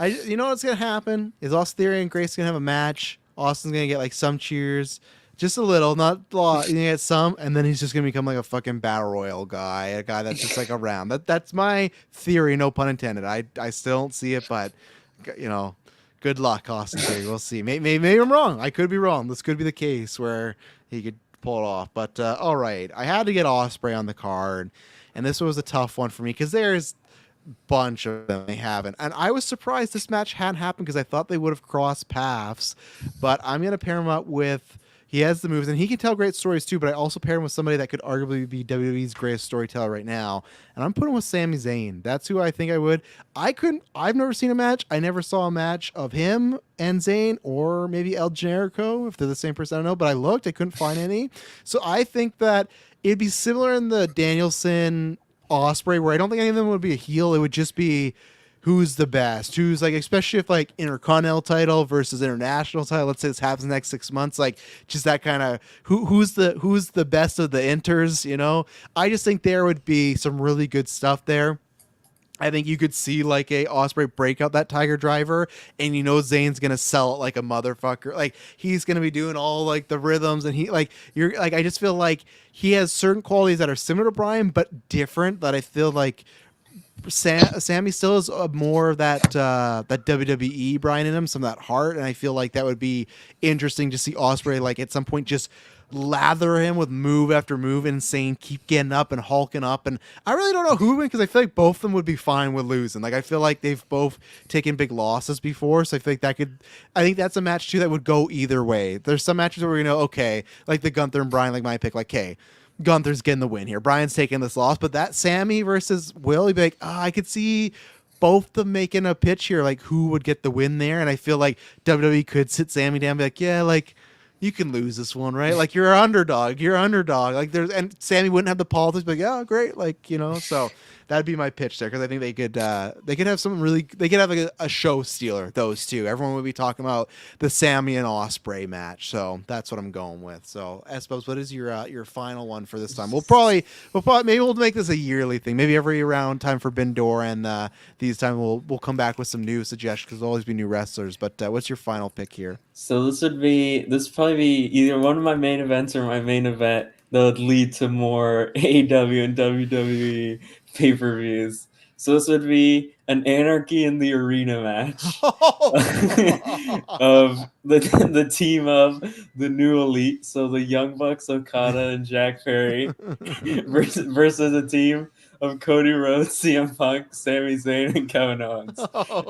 you know what's gonna happen is Austin Theory and Grayson gonna have a match. Austin's gonna get some cheers. Just a little, not a lot. You get some, and then he's just gonna become a fucking battle royal guy, a guy that's just around. That's my theory, no pun intended. I still don't see it, but good luck, Austin Theory. We'll see. Maybe I'm wrong. I could be wrong. This could be the case where he could pull it off. But all right, I had to get Ospreay on the card, and this was a tough one for me because there's a bunch of them they haven't, and I was surprised this match hadn't happened because I thought they would have crossed paths. But I'm gonna pair him up with. He has the moves, and he can tell great stories too, but I also pair him with somebody that could arguably be WWE's greatest storyteller right now, and I'm putting with Sami Zayn. That's who I think I would. I've never seen a match. I never saw a match of him and Zayn, or maybe El Generico, if they're the same person, I don't know, but I looked. I couldn't find any. So I think that it'd be similar in the Danielson Ospreay, where I don't think any of them would be a heel. It would just be who's the best, who's especially if Intercontinental title versus international title. Let's say this happens in the next 6 months, just that kind of who's the best of the inters. I just think there would be some really good stuff there. I think you could see a Ospreay break out that Tiger Driver, and Zayn's gonna sell it like a motherfucker. He's gonna be doing all the rhythms, and I just feel like he has certain qualities that are similar to Bryan but different. That I feel Sammy still has more of that that WWE Brian in him, some of that heart, and I feel like that would be interesting to see Ospreay like at some point just lather him with move after move, insane, keep getting up and hulking up, and I really don't know who would win because I feel like both of them would be fine with losing. Like I feel like they've both taken big losses before, so I feel like I think that's a match too that would go either way. There's some matches where okay, like the Gunther and Brian, like my pick, like okay, Gunther's getting the win here. Brian's taking this loss, but that Sammy versus Will, he'd be like, I could see both of them making a pitch here, like who would get the win there. And I feel like WWE could sit Sammy down and be like, yeah, like you can lose this one, right? Like you're an underdog. Like and Sammy wouldn't have the politics, but yeah, great. Like, so that'd be my pitch there. Cause I think they could have something really, they could have like a show stealer, those two. Everyone would be talking about the Sammy and Ospreay match. So that's what I'm going with. So I suppose, what is your final one for this time? We'll probably maybe we'll make this a yearly thing. Maybe every around time for Bindor, and these time we'll come back with some new suggestions because there'll always be new wrestlers. But what's your final pick here? So this would probably be either one of my main events or my main event that would lead to more AEW and WWE pay-per-views. So this would be an Anarchy in the Arena match of the team of the New Elite, so the Young Bucks, Okada and Jack Perry, versus a team of Cody Rhodes, CM Punk, Sami Zayn, and Kevin Owens.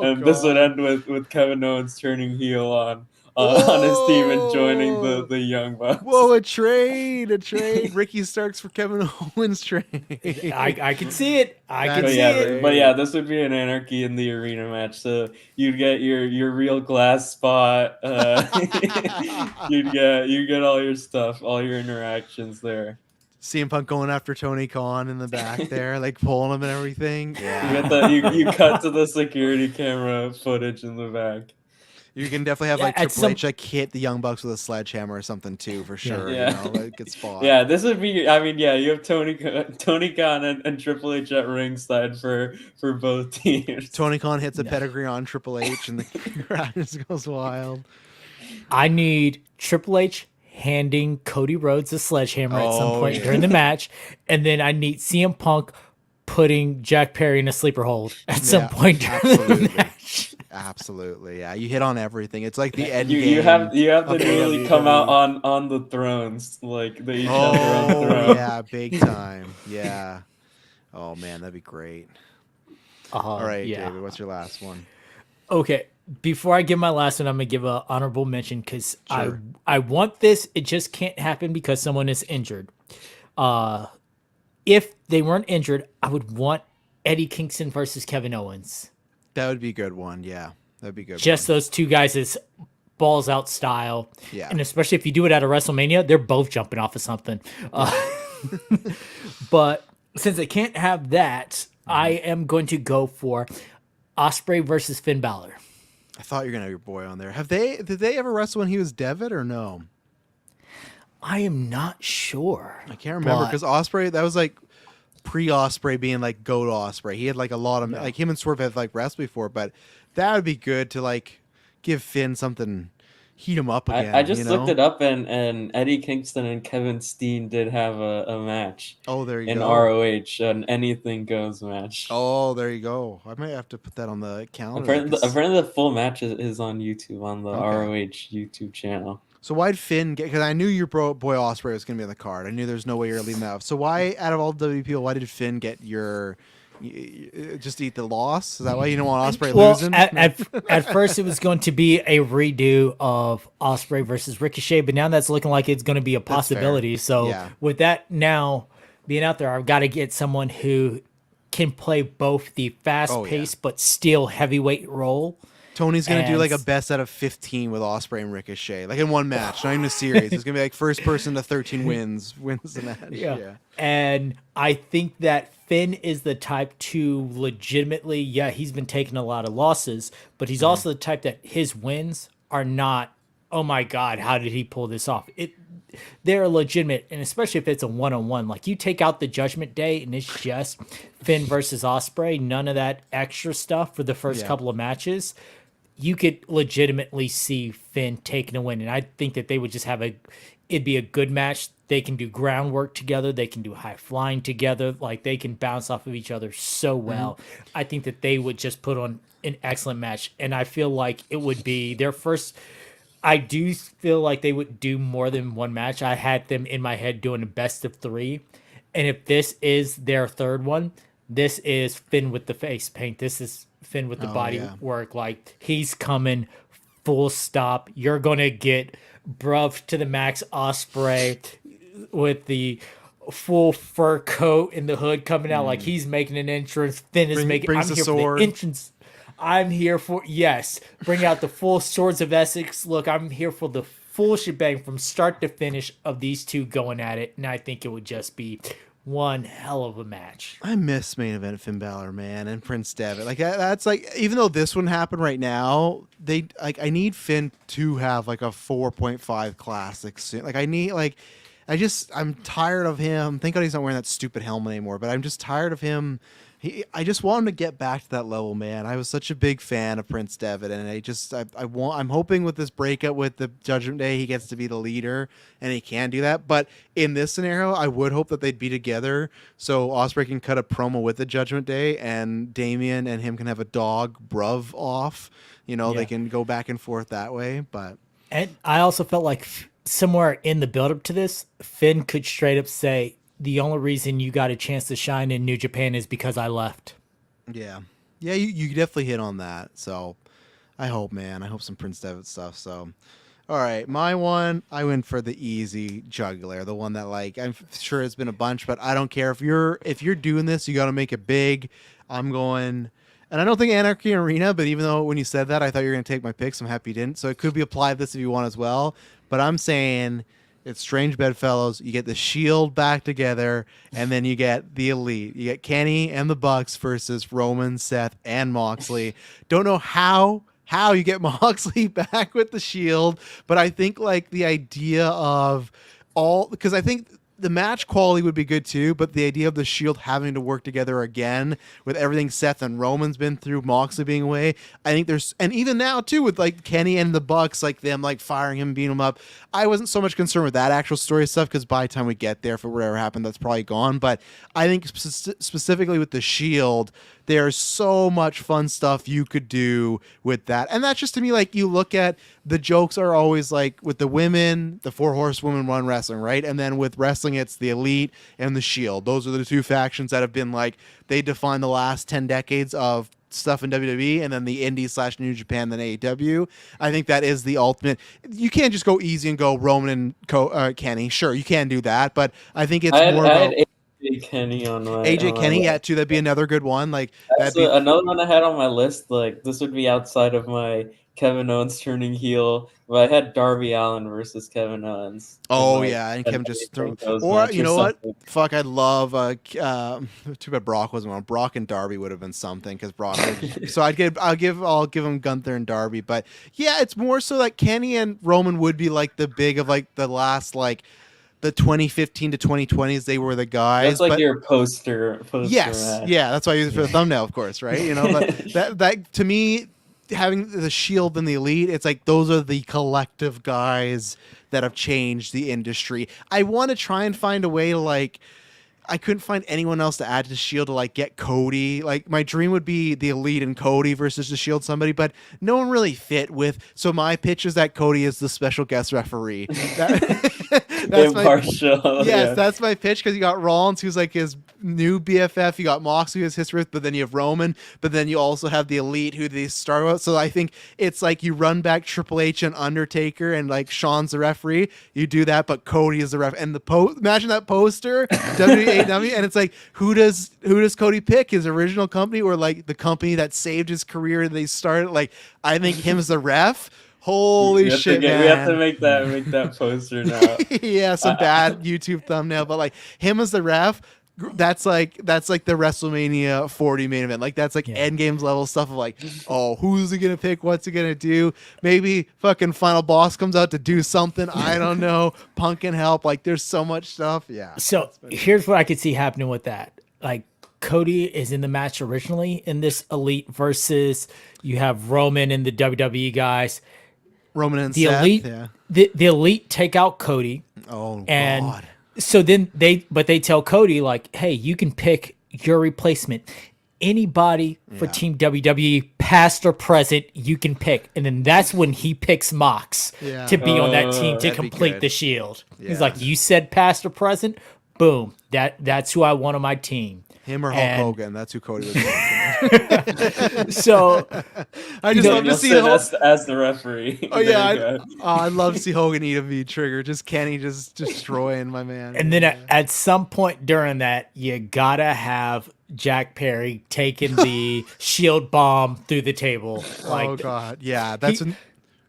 And this would end with Kevin Owens turning heel on his team and joining the Young Bucks. Whoa, a trade. Ricky Starks for Kevin Owens trade. I can see it. But yeah, this would be an Anarchy in the Arena match. So you'd get your real glass spot. You'd get all your stuff, all your interactions there. CM Punk going after Tony Khan in the back there, like pulling him and everything. Yeah. You cut to the security camera footage in the back. You can definitely have like Triple H like hit the Young Bucks with a sledgehammer or something too, for sure. Yeah. Like good spot. Yeah, this would be. I mean, yeah, you have Tony Khan and Triple H at ringside for both teams. Tony Khan hits a pedigree on Triple H, and the crowd just goes wild. I need Triple H handing Cody Rhodes a sledgehammer at some point during the match, and then I need CM Punk putting Jack Perry in a sleeper hold at some point during the match. Absolutely, yeah. You hit on everything. It's like the end. You have the newly come out on the thrones, like they each have their own throne. Yeah, big time. Yeah. Oh man, that'd be great. All right, David, what's your last one? Okay, before I give my last one, I'm gonna give an honorable mention because I want this. It just can't happen because someone is injured. If they weren't injured, I would want Eddie Kingston versus Kevin Owens. That would be a good one. Yeah, that'd be good. Just those two guys is balls out style. Yeah, and especially if you do it at a WrestleMania, they're both jumping off of something. But since they can't have that, I am going to go for Ospreay versus Finn Balor. I thought you were gonna have your boy on there. Did they ever wrestle when he was Devitt or no? I am not sure. I can't remember because Ospreay, that was like pre-Ospreay being like GOAT Ospreay. He had like a lot of like him and Swerve had like wrestled before, but that would be good to like give Finn something, heat him up again. I just looked it up, and Eddie Kingston and Kevin Steen did have a match. Oh, there you go. In ROH, an Anything Goes match. Oh, there you go. I might have to put that on the calendar. Apparently the full match is on YouTube on the ROH YouTube channel. So why'd Finn get? Because I knew your boy Ospreay was going to be on the card. I knew there's no way you're leaving that off. So why, out of all WWE people, why did Finn get your? Just eat the loss? Is that why you don't want Ospreay losing? At first it was going to be a redo of Ospreay versus Ricochet, but now that's looking like it's going to be a possibility. So with that now being out there, I've got to get someone who can play both the fast-paced but still heavyweight role. Tony's going to do like a best out of 15 with Ospreay and Ricochet, like in one match, not even a series. It's going to be like first person to 13 wins the match. Yeah. And I think that Finn is the type to legitimately, he's been taking a lot of losses, but he's also the type that his wins are not, oh my God, how did he pull this off? They're legitimate, and especially if it's a one-on-one. Like, you take out the Judgment Day, and it's just Finn versus Ospreay, none of that extra stuff for the first couple of matches. You could legitimately see Finn taking a win, and I think that they would just it'd be a good match. They can do groundwork together. They can do high flying together. Like, they can bounce off of each other so well. I think that they would just put on an excellent match. And I feel like it would be their first. I do feel like they would do more than one match. I had them in my head doing a best of 3. And if this is their third one, this is Finn with the face paint. This is Finn with the body work. Like, he's coming full stop. You're going to get Bruv to the max Osprey with the full fur coat and the hood coming out. Like, he's making an entrance. Finn is making. I'm here for the entrance. I'm here for, bring out the full Swords of Essex. Look, I'm here for the full shebang from start to finish of these two going at it. And I think it would just be one hell of a match. I miss main event Finn Balor, man, and Prince Devitt. Like, that's like, even though this one happened right now, I need Finn to have like a 4.5 classic soon. Like, I need, like, I'm tired of him. Thank God he's not wearing that stupid helmet anymore, but I'm just tired of him. I just want him to get back to that level, man. I was such a big fan of Prince Devitt, and I'm hoping with this breakup with the Judgment Day, he gets to be the leader, and he can do that. But in this scenario, I would hope that they'd be together, so Ospreay can cut a promo with the Judgment Day, and Damian and him can have a dog bruv off. They can go back and forth that way. And I also felt like somewhere in the build-up to this, Finn could straight up say, the only reason you got a chance to shine in New Japan is because I left. Yeah. Yeah, you definitely hit on that. So I hope, man. I hope some Prince Devitt stuff. So, all right. My one, I went for the easy jugular. The one that, like, I'm sure it's been a bunch, but I don't care. If you're doing this, you got to make it big. I'm going, and I don't think Anarchy Arena, but even though when you said that, I thought you were going to take my picks. I'm happy you didn't. So it could be applied this if you want as well. But I'm saying it's Strange Bedfellows. You get the Shield back together, and then you get the Elite. You get Kenny and the Bucks versus Roman, Seth, and Moxley. Don't know how you get Moxley back with the Shield, but I think, like, the idea of because I think the match quality would be good too, but the idea of the Shield having to work together again with everything Seth and Roman's been through, Moxley being away, I think and even now too with, like, Kenny and the Bucks, like, them, like, firing him, beating him up. I wasn't so much concerned with that actual story stuff, because by the time we get there, if it whatever happened, that's probably gone. But I think specifically with the Shield, there's so much fun stuff you could do with that. And that's just, to me, like, you look at the jokes are always like with the women, the 4 horsewomen run wrestling, right? And then with wrestling, it's the Elite and the Shield. Those are the two factions that have been, like, they define the last 10 decades of stuff in WWE, and then the Indie / New Japan, then AEW. I think that is the ultimate. You can't just go easy and go Roman and Kenny. Sure, you can do that, but I think it's more about AJ Kenny on my AJ Kenny, yeah, too. That'd be another good one. Like, that's another one I had on my list. Like, this would be outside of my Kevin Owens turning heel, but I had Darby Allin versus Kevin Owens. Oh, yeah, and Kevin just threw. Or you know what? Fuck, I'd love. Too bad Brock wasn't on. Brock and Darby would have been something, because Brock. So I'll give him Gunther and Darby, but yeah, it's more so like Kenny and Roman would be like the big of, like, the last, like, the 2015 to 2020s, they were the guys. That's like your poster. Yes, match. Yeah, that's why I use it for the thumbnail, of course, right? But that to me, having the Shield and the Elite, it's like those are the collective guys that have changed the industry. I want to try and find a way to, like, I couldn't find anyone else to add to the Shield to, like, get Cody. Like, my dream would be the Elite and Cody versus the Shield somebody, but no one really fit with. So my pitch is that Cody is the special guest referee. That's impartial. Yes, that's my pitch, because you got Rollins, who's like his new BFF. You got Moxley, who has history with, but then you have Roman, but then you also have the Elite, who they start with. So I think it's like you run back Triple H and Undertaker, and, like, Shawn's the referee. You do that, but Cody is the ref. And imagine that poster, WWE, and it's like, who does Cody pick? His original company, or, like, the company that saved his career and they started? Like, I think him as the ref. Holy shit, man. We have to make that poster now. Yeah, some bad YouTube thumbnail, but, like, him as the ref, that's like the WrestleMania 40 main event. Like, that's like Endgames level stuff of, like, oh, who's he gonna pick? What's he gonna do? Maybe fucking Final Boss comes out to do something. I don't know. Punk can help. Like, there's so much stuff. Yeah. So here's what I could see happening with that. Like, Cody is in the match originally in this Elite versus you have Roman and the WWE guys. Roman and the Seth, Elite, yeah. The Elite take out Cody. Oh, and God. So then they tell Cody like, hey, you can pick your replacement. Anybody for Team WWE, past or present, you can pick. And then that's when he picks Mox to be on that team to complete the Shield. Yeah. He's like, you said past or present? Boom. That's who I want on my team. Him or Hulk Hogan. That's who Cody was. So I just love to see Hulk as the referee. Oh yeah, I'd love to see Hogan eat a V trigger. Just Kenny just destroying my man. And then at some point during that, you gotta have Jack Perry taking the Shield bomb through the table. Like, oh god, yeah, that's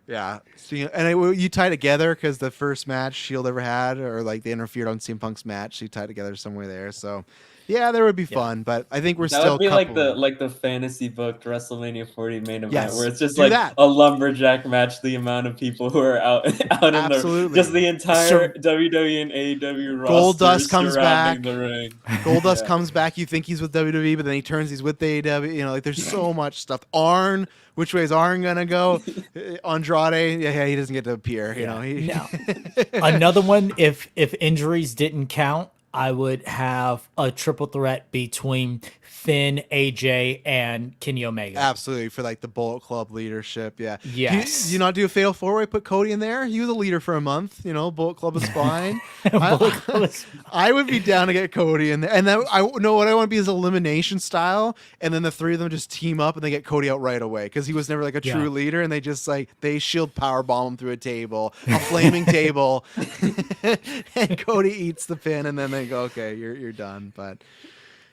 yeah. And you tie together because the first match Shield ever had, or like they interfered on CM Punk's match, you tie together somewhere there. So. Yeah, there would be fun, but I think that would be like the fantasy booked WrestleMania 40 main event, where it's just like a lumberjack match. The amount of people who are out in just the entire WWE and AEW roster. Goldust comes back. The ring. Goldust comes back. You think he's with WWE, but then he turns. He's with AEW. You know, like there's so much stuff. Arn, which way is Arn gonna go? Andrade, yeah, he doesn't get to appear. You know, another one. If injuries didn't count, I would have a triple threat between Finn, AJ, and Kenny Omega. Absolutely, for like the Bullet Club leadership. Yeah. Yes. Do you not do a fatal four-way? Put Cody in there. He was a leader for a month. You know, Bullet Club is fine. I would be down to get Cody in there, and then I know what I want to be is elimination style, and then the three of them just team up and they get Cody out right away because he was never like a true leader, and they just like they Shield powerbomb him through a table, a flaming table, and Cody eats the pin, and then they go, okay, you're done, but.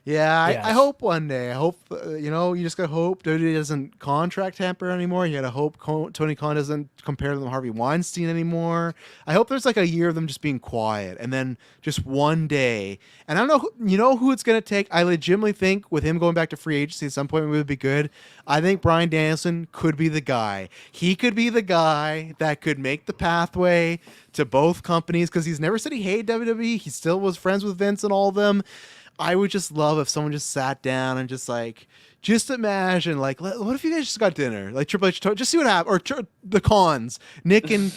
Yeah, I hope one day. I hope, you just got to hope WWE doesn't contract tamper anymore. You got to hope Tony Khan doesn't compare them to Harvey Weinstein anymore. I hope there's like a year of them just being quiet and then just one day. And I don't know, who it's going to take. I legitimately think with him going back to free agency at some point, it would be good. I think Bryan Danielson could be the guy. He could be the guy that could make the pathway to both companies because he's never said he hated WWE. He still was friends with Vince and all of them. I would just love if someone just sat down and just imagine what if you guys just got dinner like Triple H, just see what happens, or the Cons, Nick and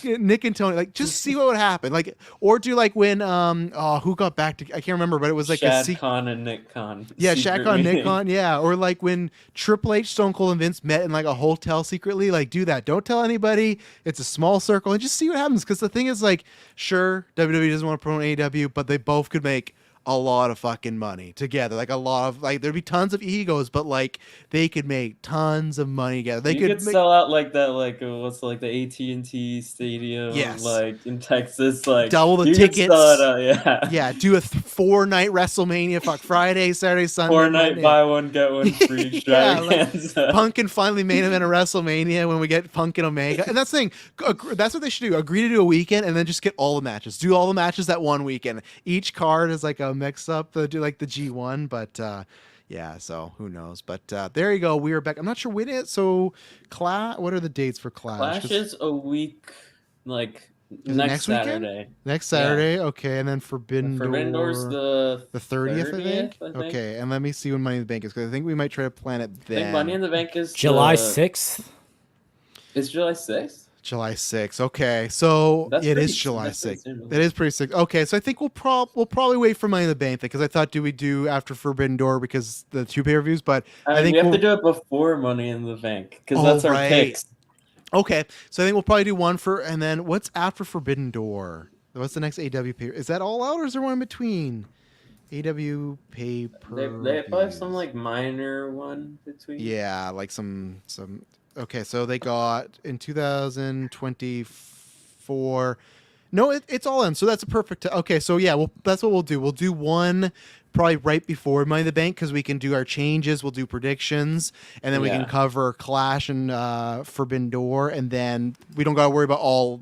Tony, like just see what would happen, like, or do like when who got back to, I can't remember, but it was like Shad Khan and Nick Khan, Shad Khan, Nick Khan, or like when Triple H, Stone Cold, and Vince met in like a hotel secretly, like do that, don't tell anybody, it's a small circle, and just see what happens, because the thing is like, sure, WWE doesn't want to promote AEW, but they both could make a lot of fucking money together, like a lot of there'd be tons of egos, but like they could make tons of money together. They could sell out like that, like what's like the AT&T Stadium, like in Texas, like double the tickets. Do a 4-night WrestleMania, fuck Friday, Saturday, Sunday, 4-night Monday. Buy one get one free. Punk can finally main event a WrestleMania when we get Punk and Omega, and that's the thing. That's what they should do. Agree to do a weekend and then just get all the matches. Do all the matches that one weekend. Each card is like a mix up, do like the G1, but so who knows, but there you go, we are back. I'm not sure when it, so what are the dates for Clash is a week, like next Saturday. Okay, and then Forbidden Door's the 30th, I think. Okay, and let me see when Money in the Bank is, because I think we might try to plan it then. I think Money in the Bank is July 6th. It's July 6th. July 6th. Okay, so it is July 6th. It is pretty sick. Okay, so I think we'll probably wait for Money in the Bank because I thought, do we do after Forbidden Door because the 2 pay-per-views? But I think we have to do it before Money in the Bank because that's our picks. Okay, so I think we'll probably do one and then what's after Forbidden Door? What's the next AW pay? Is that all out or is there one in between? AW pay-per-views. They probably have some like minor one between. Yeah, like some. Okay, so they got in 2024. No, it's all in. So that's a perfect. Okay, so yeah, that's what we'll do. We'll do one probably right before Money in the Bank because we can do our changes. We'll do predictions, and then we can cover Clash and Forbidden Door, and then we don't got to worry about all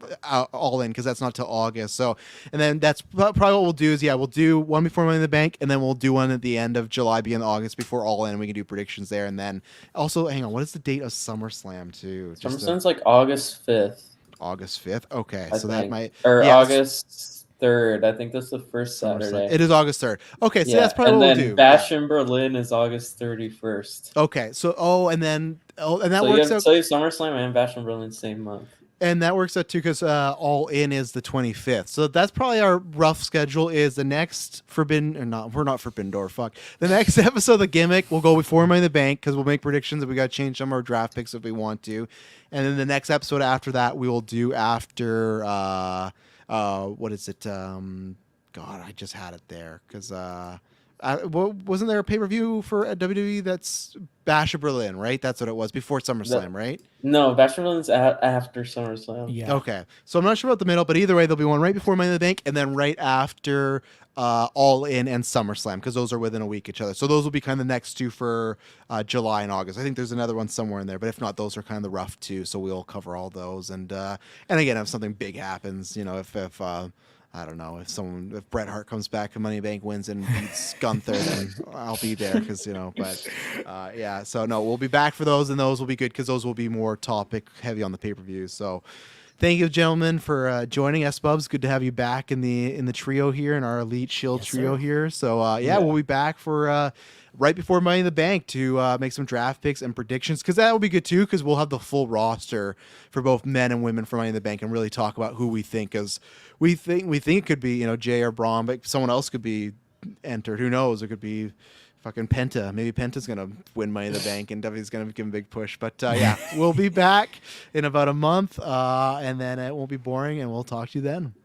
in because that's not till August. So, and then that's probably what we'll do is we'll do one before Money in the Bank, and then we'll do one at the end of July, being August before All In. We can do predictions there, and then also hang on, what is the date of SummerSlam too? SummerSlam's like August 5th. August 5th. Okay, I so think. That might August 3rd. I think that's the first Saturday. It is August 3rd. Okay, so that's probably what we'll do. And then Bash in Berlin is August 31st. Okay, so and that works out. So you have SummerSlam and Bash in Berlin same month. And that works out too because All In is the 25th. So that's probably our rough schedule. Is the next we're not Forbidden Door. Fuck. The next episode of the Gimmick will go before Money in the Bank because we'll make predictions if we got to change some of our draft picks if we want to. And then the next episode after that we will do after what is it? God, I just had it there because wasn't there a pay-per-view for WWE that's Bash of Berlin, right? That's what it was before SummerSlam, right? No, Bash of Berlin's after SummerSlam. Yeah. Okay. So I'm not sure about the middle, but either way, there'll be one right before Money in the Bank and then right after All In and SummerSlam because those are within a week each other. So those will be kind of the next two for July and August. I think there's another one somewhere in there, but if not, those are kind of the rough two. So we'll cover all those. And again, if something big happens, if I don't know if Bret Hart comes back and Money in the Bank wins and beats Gunther, then I'll be there because yeah. So no, we'll be back for those, and those will be good because those will be more topic heavy on the pay-per-view. So thank you, gentlemen, for joining us, Bubs. Good to have you back in the trio here in our Elite Shield trio here. So yeah, we'll be back for right before Money in the Bank to make some draft picks and predictions because that will be good too because we'll have the full roster for both men and women for Money in the Bank and really talk about who we think is. We think it could be Jay or Braun, but someone else could be entered. Who knows? It could be fucking Penta. Maybe Penta's gonna win Money in the Bank, and WWE's gonna give him a big push. But yeah, we'll be back in about a month, and then it won't be boring, and we'll talk to you then.